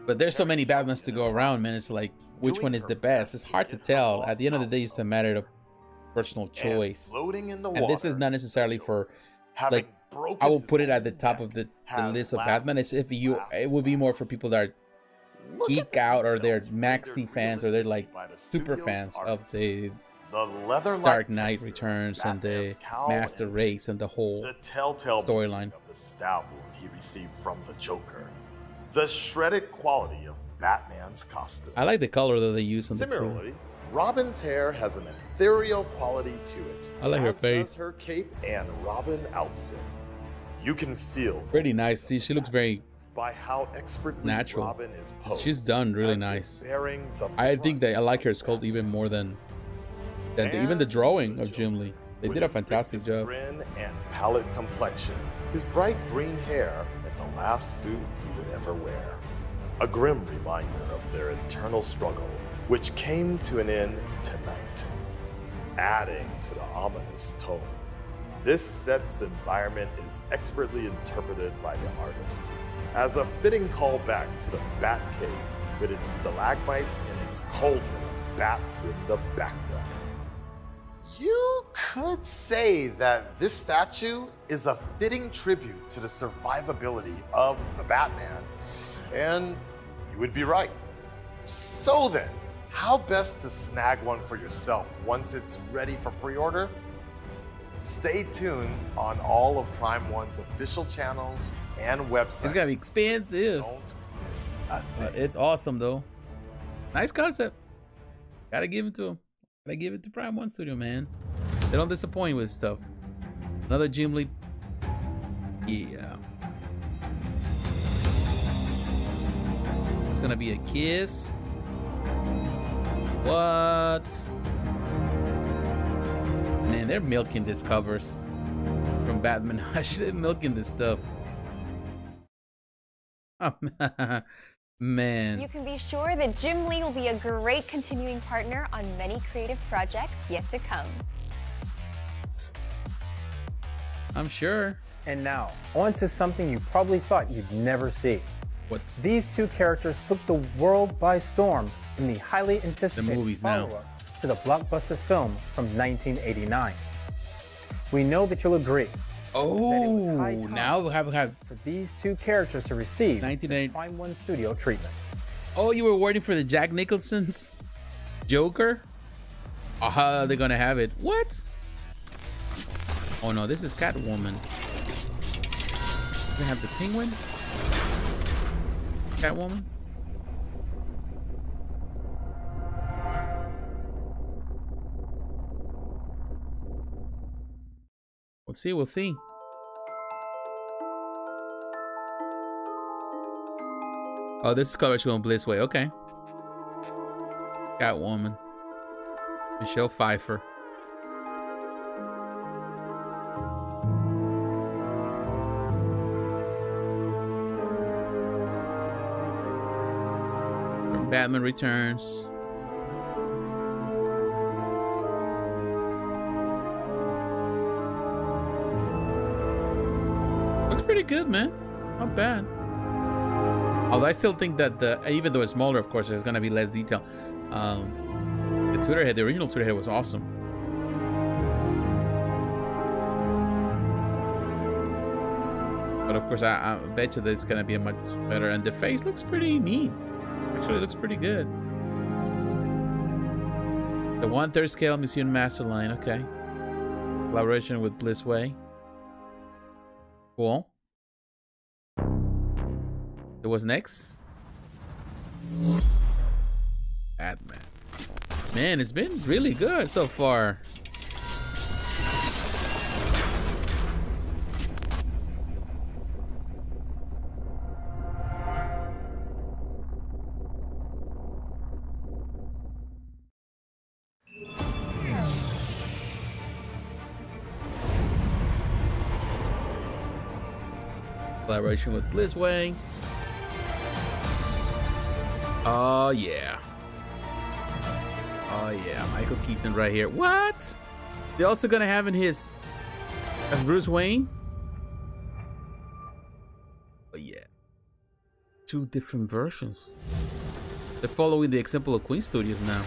But there's so many Batmans to go around, man. It's like, which one is the best? It's hard to tell. At the end of the day, it's a matter of personal choice. Floating in the And this is not necessarily for, like, I will put it at the top of the list of Batman. It's if you, it would be more for people that are geek out, or they're maxi fans, or they're like super fans of the Dark Knight Returns and the Master Race and the whole storyline. The stab wound he received from the Joker. The shredded quality of Batman's costume. I like the color that they use on the Similarly, Robin's hair has an ethereal quality to it. I like her as face. does her cape and Robin outfit. You can feel pretty nice. See, she looks very by how expertly natural. Robin is posed. She's done really nice. I think that I like her sculpt even more than even the drawing of Jim Lee. They did a fantastic job. Grin and pallid complexion, his bright green hair, and the last suit he would ever wear. A grim reminder of their eternal struggle, which came to an end tonight. Adding to the ominous tone, this set's environment is expertly interpreted by the artist as a fitting callback to the Batcave with its stalagmites and its cauldron of bats in the background. You could say that this statue is a fitting tribute to the survivability of the Batman, and you would be right. So then, how best to snag one for yourself once it's ready for pre-order? Stay tuned on all of Prime1's official channels and websites. It's gonna be expensive. Don't miss a thing. It's awesome though. Nice concept. Gotta give it to them. Gotta give it to Prime1 Studio, man. They don't disappoint with stuff. Another gym lead. Yeah. It's gonna be a kiss. What? Man, they're milking these covers from Batman. They're milking this stuff. Oh, man. You can be sure that Jim Lee will be a great continuing partner on many creative projects yet to come. I'm sure. And now, on to something you probably thought you'd never see. What? These two characters took the world by storm in the highly anticipated movies now. follow-up to the blockbuster film from 1989. We know that you'll agree. Oh, now we have for these two characters to receive 1980 Prime1 Studio treatment. Oh, you were waiting for the Jack Nicholson's Joker? Aha, they're gonna have it. What? Oh no, this is Catwoman. We have the Penguin. Catwoman. We'll see. Oh, this is collaboration on Blissway. Okay. Catwoman. Michelle Pfeiffer. Batman Returns. Looks pretty good, man. Not bad. Although I still think that even though it's smaller, of course, there's gonna be less detail. The Twitter head, the original Twitter head, was awesome. But of course, I bet you that it's gonna be a much better. And the face looks pretty neat. Actually, it looks pretty good. The 1/3 scale Museum Masterline. Okay. Collaboration with Blissway. Cool. So what's next? Batman. Man, it's been really good so far. Collaboration with Blissway. Oh yeah. Oh yeah, Michael Keaton right here. What? They're also gonna have in his as Bruce Wayne? Oh yeah. 2 different versions. They're following the example of Quinn Studios now.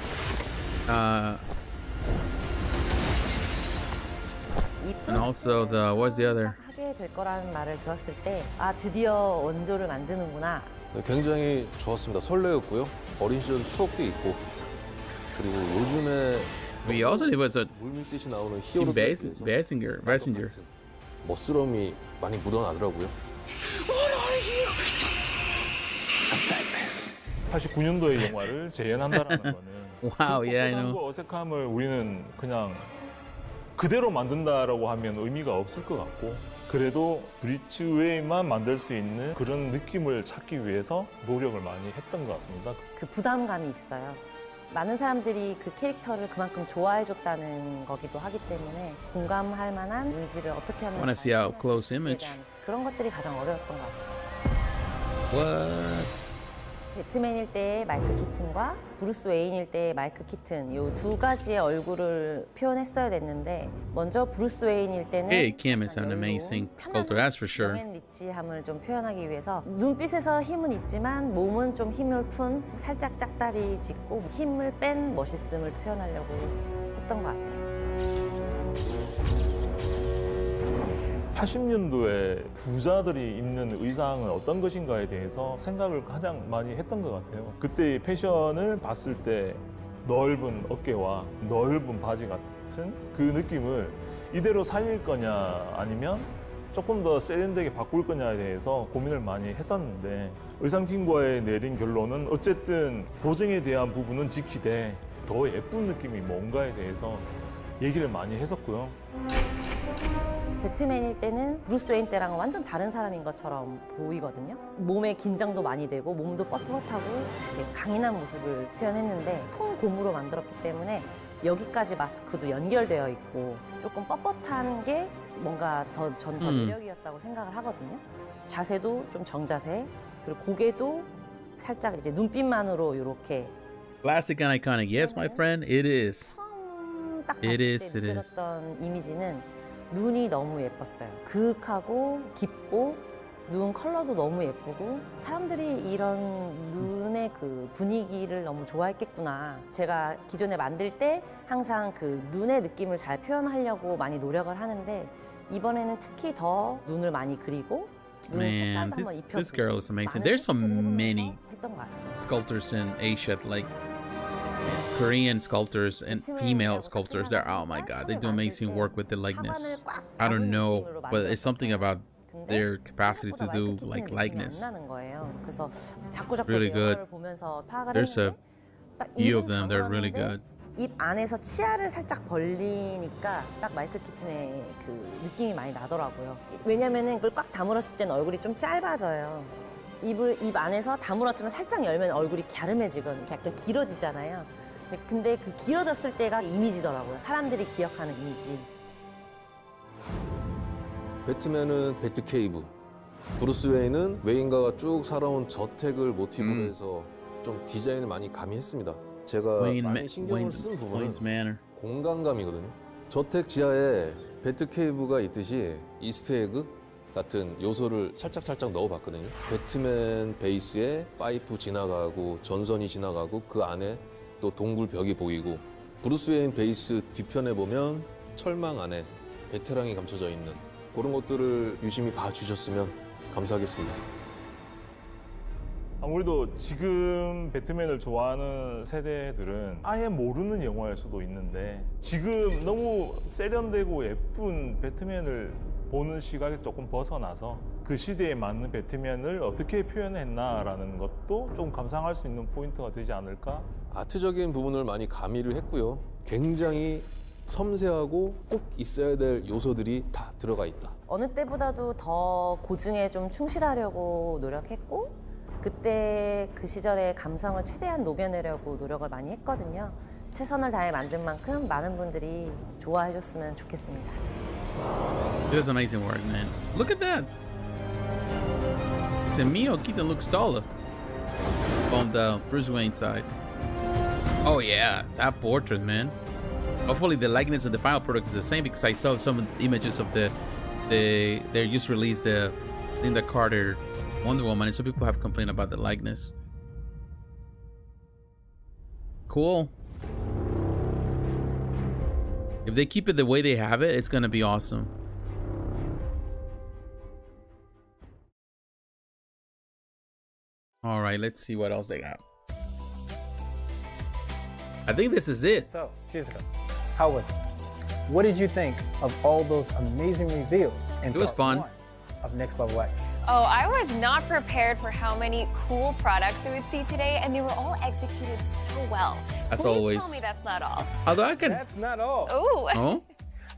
And also the what's the other? 될 거라는 말을 들었을 때, 아 드디어 원조를 만드는구나. 네, 굉장히 좋았습니다. 설레었고요. 어린 시절 추억도 있고, 그리고 요즘에 We also it was a 물밀듯이 나오는 히어로 Mazinger. 멋스러움이 많이 묻어나더라고요. 89년도의 영화를 재현한다라는 거는 Wow, yeah, I know. 그 어색함을 우리는 그냥 그대로 만든다라고 하면 의미가 없을 것 같고, 그래도 브리츠 웨이만 만들 수 있는 그런 느낌을 찾기 위해서 노력을 많이 했던 것 같습니다. 그 부담감이 있어요. 많은 사람들이 그 캐릭터를 그만큼 좋아해줬다는 거기도 하기 때문에 공감할 만한 의지를 어떻게 하면 I wanna see how close image. 그런 것들이 가장 어려웠던 것 같아요. What? 배트맨일 때의 마이클 키튼과 브루스 웨인일 때의 마이클 키튼 요 두 가지의 얼굴을 표현했어야 됐는데 먼저 브루스 웨인일 때는 Hey, Kim is an amazing sculptor, that's for sure. 영앤 리치함을 좀 표현하기 위해서 눈빛에서 힘은 있지만 몸은 좀 힘을 푼 살짝 짝다리 짚고 힘을 뺀 멋있음을 표현하려고 했던 것 같아요. 80년도에 부자들이 입는 의상은 어떤 것인가에 대해서 생각을 가장 많이 했던 것 같아요. 그때의 패션을 봤을 때 넓은 어깨와 넓은 바지 같은 그 느낌을 이대로 살릴 거냐 아니면 조금 더 세련되게 바꿀 거냐에 대해서 고민을 많이 했었는데 의상팀과의 내린 결론은 어쨌든 고정에 대한 부분은 지키되 더 예쁜 느낌이 뭔가에 대해서 얘기를 많이 했었고요. 배트맨일 때는 브루스 웨인 때랑은 완전 다른 사람인 것처럼 보이거든요. 몸에 긴장도 많이 되고 몸도 뻣뻣하고 이렇게 강인한 모습을 표현했는데 통고무로 만들었기 때문에 여기까지 마스크도 연결되어 있고 조금 뻣뻣한 게 뭔가 더 매력이었다고 생각을 하거든요. 자세도 좀 정자세, 그리고 고개도 살짝 이제 눈빛만으로 이렇게 Classic and iconic. Yes, my friend, it is. 딱 봤을 때 느껴졌던 이미지는 눈이 너무 예뻤어요. 그윽하고 깊고 눈 컬러도 너무 예쁘고 사람들이 이런 눈의 그 분위기를 너무 좋아했겠구나. 제가 기존에 만들 때 항상 그 눈의 느낌을 잘 표현하려고 많이 노력을 하는데 이번에는 특히 더 눈을 많이 그리고 Man, this girl is amazing. There's so many sculptors in Asia, like Korean sculptors and female sculptors that, oh my god, they do amazing work with the likeness. I don't know, but it's something about their capacity to do like likeness. Really good. There's a few of them, they're really good. 입 안에서 치아를 살짝 벌리니까 딱 마이클 키튼의 그 느낌이 많이 나더라고요. 왜냐면은 그걸 꽉 다물었을 때는 얼굴이 좀 짧아져요. 입 안에서 다물었지만 살짝 열면 얼굴이 갸름해지거든요. 약간 길어지잖아요. 근데 그 길어졌을 때가 이미지더라고요. 사람들이 기억하는 이미지. 배트맨은 배트케이브, 브루스 웨인은 웨인가가 쭉 살아온 저택을 모티브로 해서 좀 디자인을 많이 가미했습니다. 제가 많이 신경을 쓴 부분은 공간감이거든요. 저택 지하에 배트케이브가 있듯이 이스트에그 같은 요소를 살짝 넣어봤거든요. 배트맨 베이스에 파이프 지나가고 전선이 지나가고 그 안에 또 동굴 벽이 보이고 브루스 웨인 베이스 뒤편에 보면 철망 안에 베테랑이 감춰져 있는 그런 것들을 유심히 봐주셨으면 감사하겠습니다. 아무래도 지금 배트맨을 좋아하는 세대들은 아예 모르는 영화일 수도 있는데 지금 너무 세련되고 예쁜 배트맨을 보는 시각에 조금 벗어나서 그 시대에 맞는 배트맨을 어떻게 표현했나라는 것도 좀 감상할 수 있는 포인트가 되지 않을까? 아트적인 부분을 많이 가미를 했고요. 굉장히 섬세하고 꼭 있어야 될 요소들이 다 들어가 있다. 어느 때보다도 더 고증에 좀 충실하려고 노력했고 그때 그 시절의 감성을 최대한 녹여내려고 노력을 많이 했거든요. 최선을 다해 만든 만큼 많은 분들이 좋아해 줬으면 좋겠습니다. It was amazing work, man. Look at that. It's a Mio Keaton looks taller on the Bruce Wayne side. Oh yeah, that portrait, man. Hopefully the likeness of the final product is the same because I saw some images of they just released the Linda Carter Wonder Woman, and some people have complained about the likeness. Cool. If they keep it the way they have it, it's gonna be awesome. All right, let's see what else they got. I think this is it. So, Shizuka, how was it? What did you think of all those amazing reveals in It was fun. Of Next Level X? Oh, I was not prepared for how many cool products we would see today, and they were all executed so well. As Please always. tell me that's not all. Although I can. That's not all. Ooh. Oh?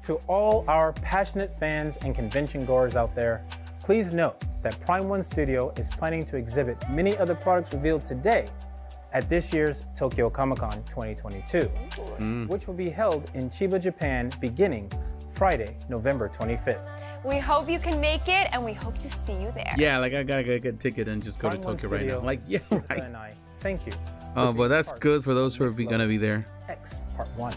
To all our passionate fans and convention goers out there, please note that Prime1 Studio is planning to exhibit many other products revealed today at this year's Tokyo Comic-Con 2022, which will be held in Chiba, Japan, beginning Friday, November 25th. We hope you can make it, and we hope to see you there. Yeah, like I gotta get a ticket and just go to Tokyo right now. Like, yeah, right. And I thank you. Oh, but that's good for those who are gonna be there. X Part 1.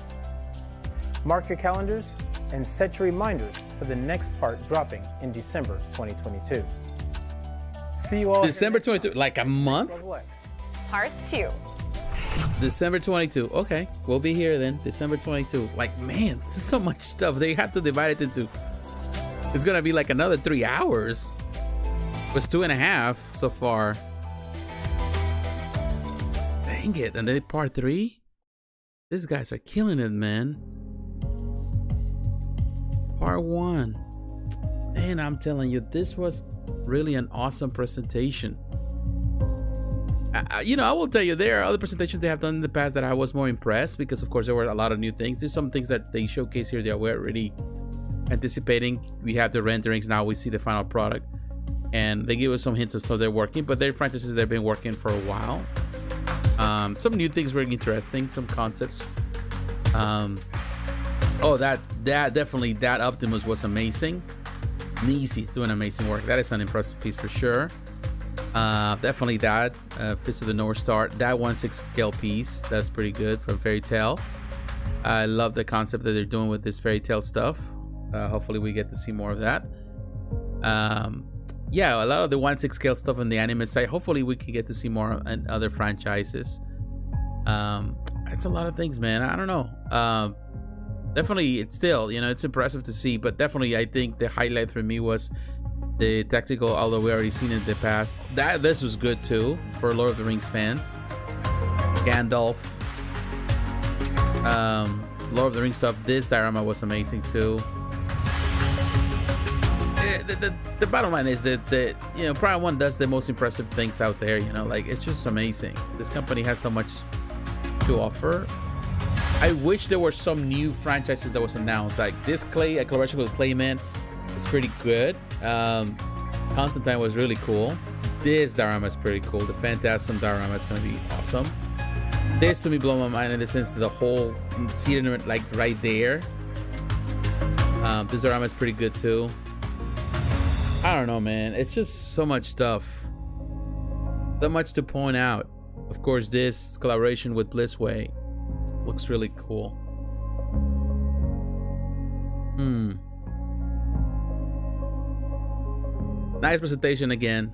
Mark your calendars and set your reminders for the next part dropping in December 2022. See you all. December 22, like a month? Part 2. December 22. Okay, we'll be here then. December 22. Like, man, this is so much stuff. They have to divide it into. It's gonna be like another 3 hours. It was 2.5 so far. Dang it! And then part 3. These guys are killing it, man. Part 1. Man, I'm telling you, this was really an awesome presentation. You know, I will tell you, there are other presentations they have done in the past that I was more impressed because, of course, there were a lot of new things. There's some things that they showcase here that we're already anticipating. We have the renderings now. We see the final product, and they give us some hints of stuff they're working. But they're franchises they've been working for a while. Some new things were interesting. Some concepts. Oh, that definitely, that Optimus was amazing. Nizzi's doing amazing work. That is an impressive piece for sure. Definitely that Fist of the Northstar, that 1/6 scale piece, that's pretty good from Fairy Tail. I love the concept that they're doing with this Fairy Tail stuff. Hopefully we get to see more of that. Yeah, a lot of the 1/6 scale stuff on the anime side. Hopefully we can get to see more in other franchises. It's a lot of things, man. I don't know. Definitely, it's still, you know, it's impressive to see, but definitely I think the highlight for me was the tactical, although we already seen it in the past. This was good too for Lord of the Rings fans. Gandalf, Lord of the Rings stuff. This diorama was amazing too. The bottom line is that you know, Prime1 does the most impressive things out there. You know, like, it's just amazing. This company has so much to offer. I wish there were some new franchises that was announced, like this a collaboration with Clayman is pretty good. Constantine was really cool. This diorama is pretty cool. The Phantasm diorama is going to be awesome. This to me blew my mind in the sense that the whole scene, like right there. This diorama is pretty good too. I don't know, man. It's just so much stuff. So much to point out. Of course, this collaboration with Blissway looks really cool. Nice presentation again.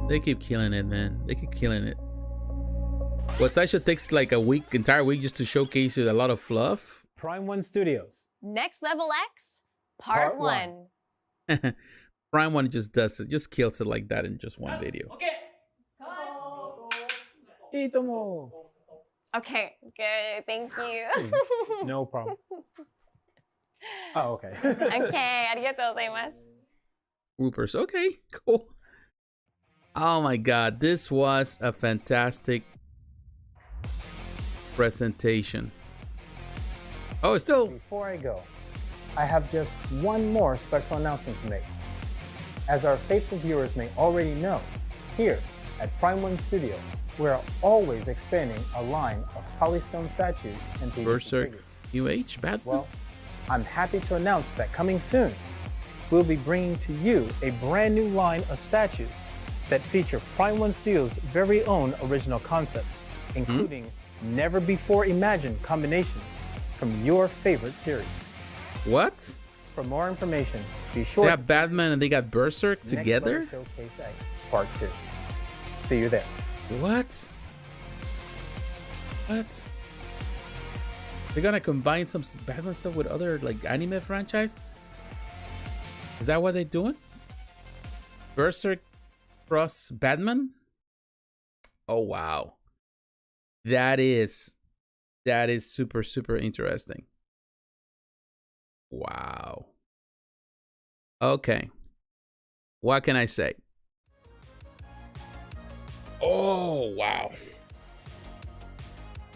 They keep killing it, man. They keep killing it. What Saisha takes like entire week just to showcase you a lot of fluff. Prime1 Studios. Next Level X, Part 1. Prime1 just does it, just kills it like that in just one video. Okay. Okay, good. Thank you. No problem. Oh, okay. Okay, arigatou gozaimasu. Whoopers. Okay, cool. Oh my god, this was a fantastic presentation. Oh, it's still. Before I go, I have just one more special announcement to make. As our faithful viewers may already know, here at Prime1 Studio, we're always expanding a line of Polystone statues and 3D Berserker figures. Batman? Well, I'm happy to announce that coming soon, we'll be bringing to you a brand new line of statues that feature Prime1 Studio's very own original concepts, including never before imagined combinations from your favorite series. What? For more information, be sure they got Batman and they got Berserk together? Next Showcase X Part 2. See you there. What? What? They're gonna combine some Batman stuff with other like anime franchise? Is that what they're doing? Berserk cross Batman? Oh wow. That is super, super interesting. Wow. Okay. What can I say? Oh, wow.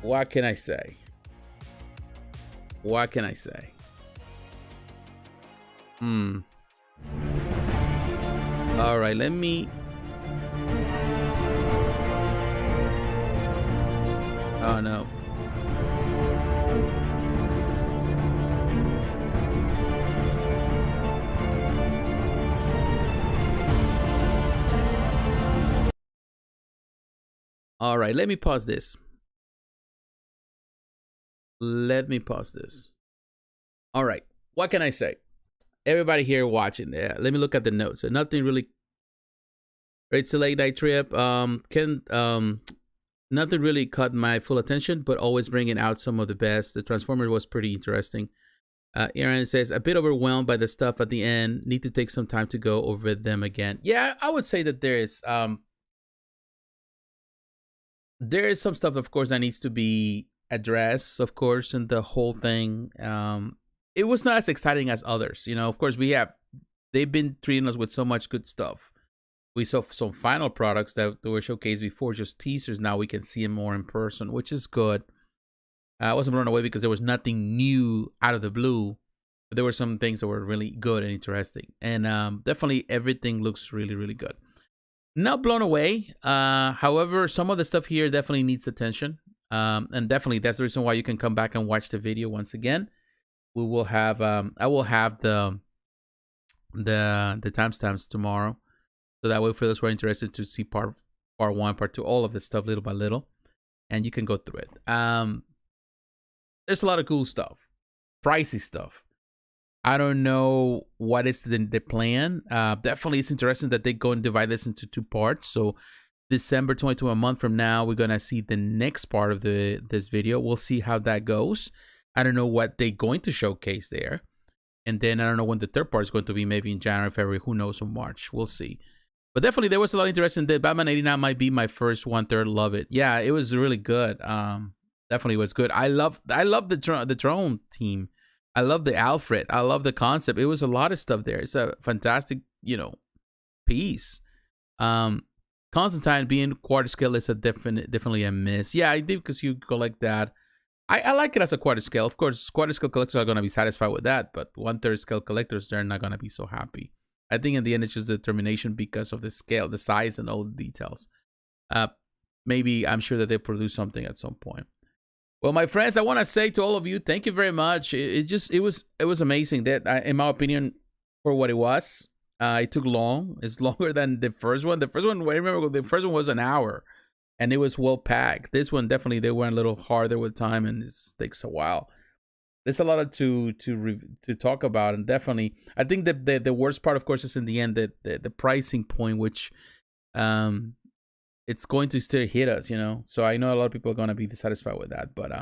What can I say? What can I say? All right, let me... Oh, no. All right, let me pause this. All right, what can I say? Everybody here watching, let me look at the notes. Nothing really. It's a late night trip. Nothing really caught my full attention, but always bringing out some of the best. The Transformer was pretty interesting. Aaron says, a bit overwhelmed by the stuff at the end. Need to take some time to go over them again. Yeah, I would say that there is some stuff, of course, that needs to be addressed, of course, in the whole thing. It was not as exciting as others. You know, of course, they've been treating us with so much good stuff. We saw some final products that were showcased before, just teasers. Now we can see them more in person, which is good. I wasn't blown away because there was nothing new out of the blue. But there were some things that were really good and interesting. And definitely everything looks really, really good. Not blown away. However, some of the stuff here definitely needs attention. And definitely that's the reason why you can come back and watch the video once again. We will have I will have the timestamps tomorrow. So that way, for those who are interested to see part 1, part 2, all of this stuff little by little, and you can go through it. There's a lot of cool stuff, pricey stuff. I don't know what is the plan. Definitely, it's interesting that they go and divide this into 2 parts. So December 22, a month from now, we're gonna see the next part of this video. We'll see how that goes. I don't know what they're going to showcase there, and then I don't know when the third part is going to be. Maybe in January, February, who knows, or March. We'll see. But definitely, there was a lot of interest in that. Batman 89 might be my first 1/3. Love it. Yeah, it was really good. Definitely was good. I love the drone team. I love the Alfred. I love the concept. It was a lot of stuff there. It's a fantastic, piece. Constantine being quarter scale is definitely a miss. Yeah, I think because you collect that. I like it as a quarter scale. Of course, quarter scale collectors are gonna be satisfied with that, but 1/3 scale collectors, they're not gonna be so happy. I think in the end, it's just determination because of the scale, the size, and all the details. Maybe I'm sure that they'll produce something at some point. Well, my friends, I want to say to all of you, thank you very much. It was amazing. That, in my opinion, for what it was, it took long. It's longer than the first one. The first one, I remember, the first one was an hour, and it was well packed. This one definitely they went a little harder with time, and it takes a while. There's a lot to talk about, and definitely, I think that the worst part, of course, is in the end the pricing point, which it's going to still hit us, So I know a lot of people are going to be dissatisfied with that, but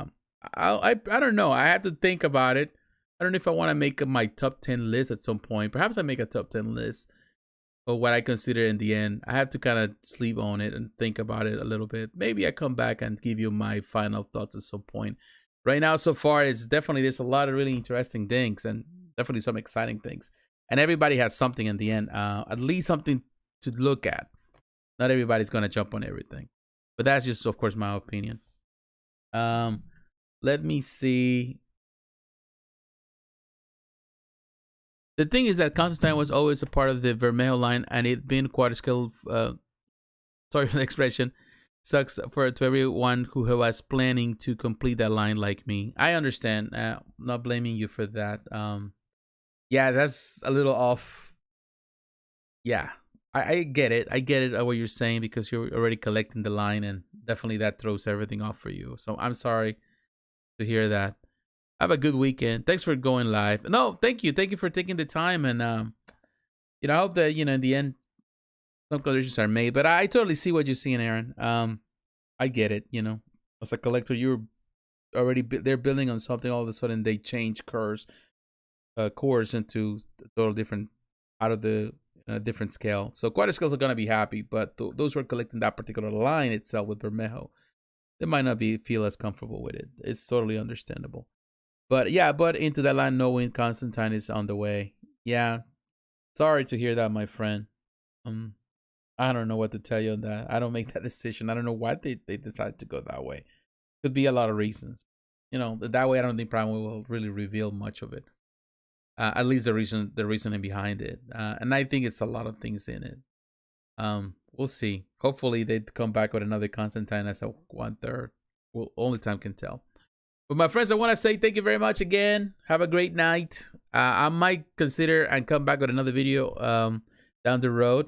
I don't know. I have to think about it. I don't know if I want to make my top 10 list at some point. Perhaps I make a top 10 list of what I consider in the end. I have to kind of sleep on it and think about it a little bit. Maybe I come back and give you my final thoughts at some point. Right now, so far, there's a lot of really interesting things and definitely some exciting things. And everybody has something in the end, at least something to look at. Not everybody's going to jump on everything. But that's just, of course, my opinion. Let me see. The thing is that Constantine was always a part of the Bermejo line, and it being quarter scale, sorry for the expression, sucks to everyone who was planning to complete that line like me. I understand. Not blaming you for that. Yeah, that's a little off. Yeah, I get it. I get it what you're saying because you're already collecting the line, and definitely that throws everything off for you. So I'm sorry to hear that. Have a good weekend. Thanks for going live. No, thank you. Thank you for taking the time, and I hope that in the end, some collections are made, but I totally see what you're seeing, Aaron. I get it. As a collector, you're already they're building on something. All of a sudden, they change course into a total different, out of the different scale. So quarter scales are gonna be happy, but those who are collecting that particular line itself with Bermejo, they might not feel as comfortable with it. It's totally understandable. But yeah, but into that line, knowing Constantine is on the way. Yeah, sorry to hear that, my friend. I don't know what to tell you on that. I don't make that decision. I don't know why they decided to go that way. Could be a lot of reasons. That way I don't think Prime1 will really reveal much of it. At least the reasoning behind it. And I think it's a lot of things in it. We'll see. Hopefully they come back with another Constantine as a 1/3. Well, only time can tell. But my friends, I want to say thank you very much again. Have a great night. I might consider and come back with another video down the road.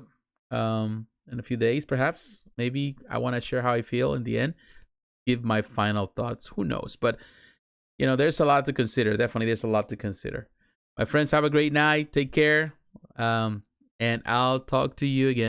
in a few days, perhaps. Maybe I want to share how I feel in the end. Give my final thoughts. Who knows? But, you know, there's a lot to consider. Definitely, there's a lot to consider. My friends, have a great night. Take care. And I'll talk to you again.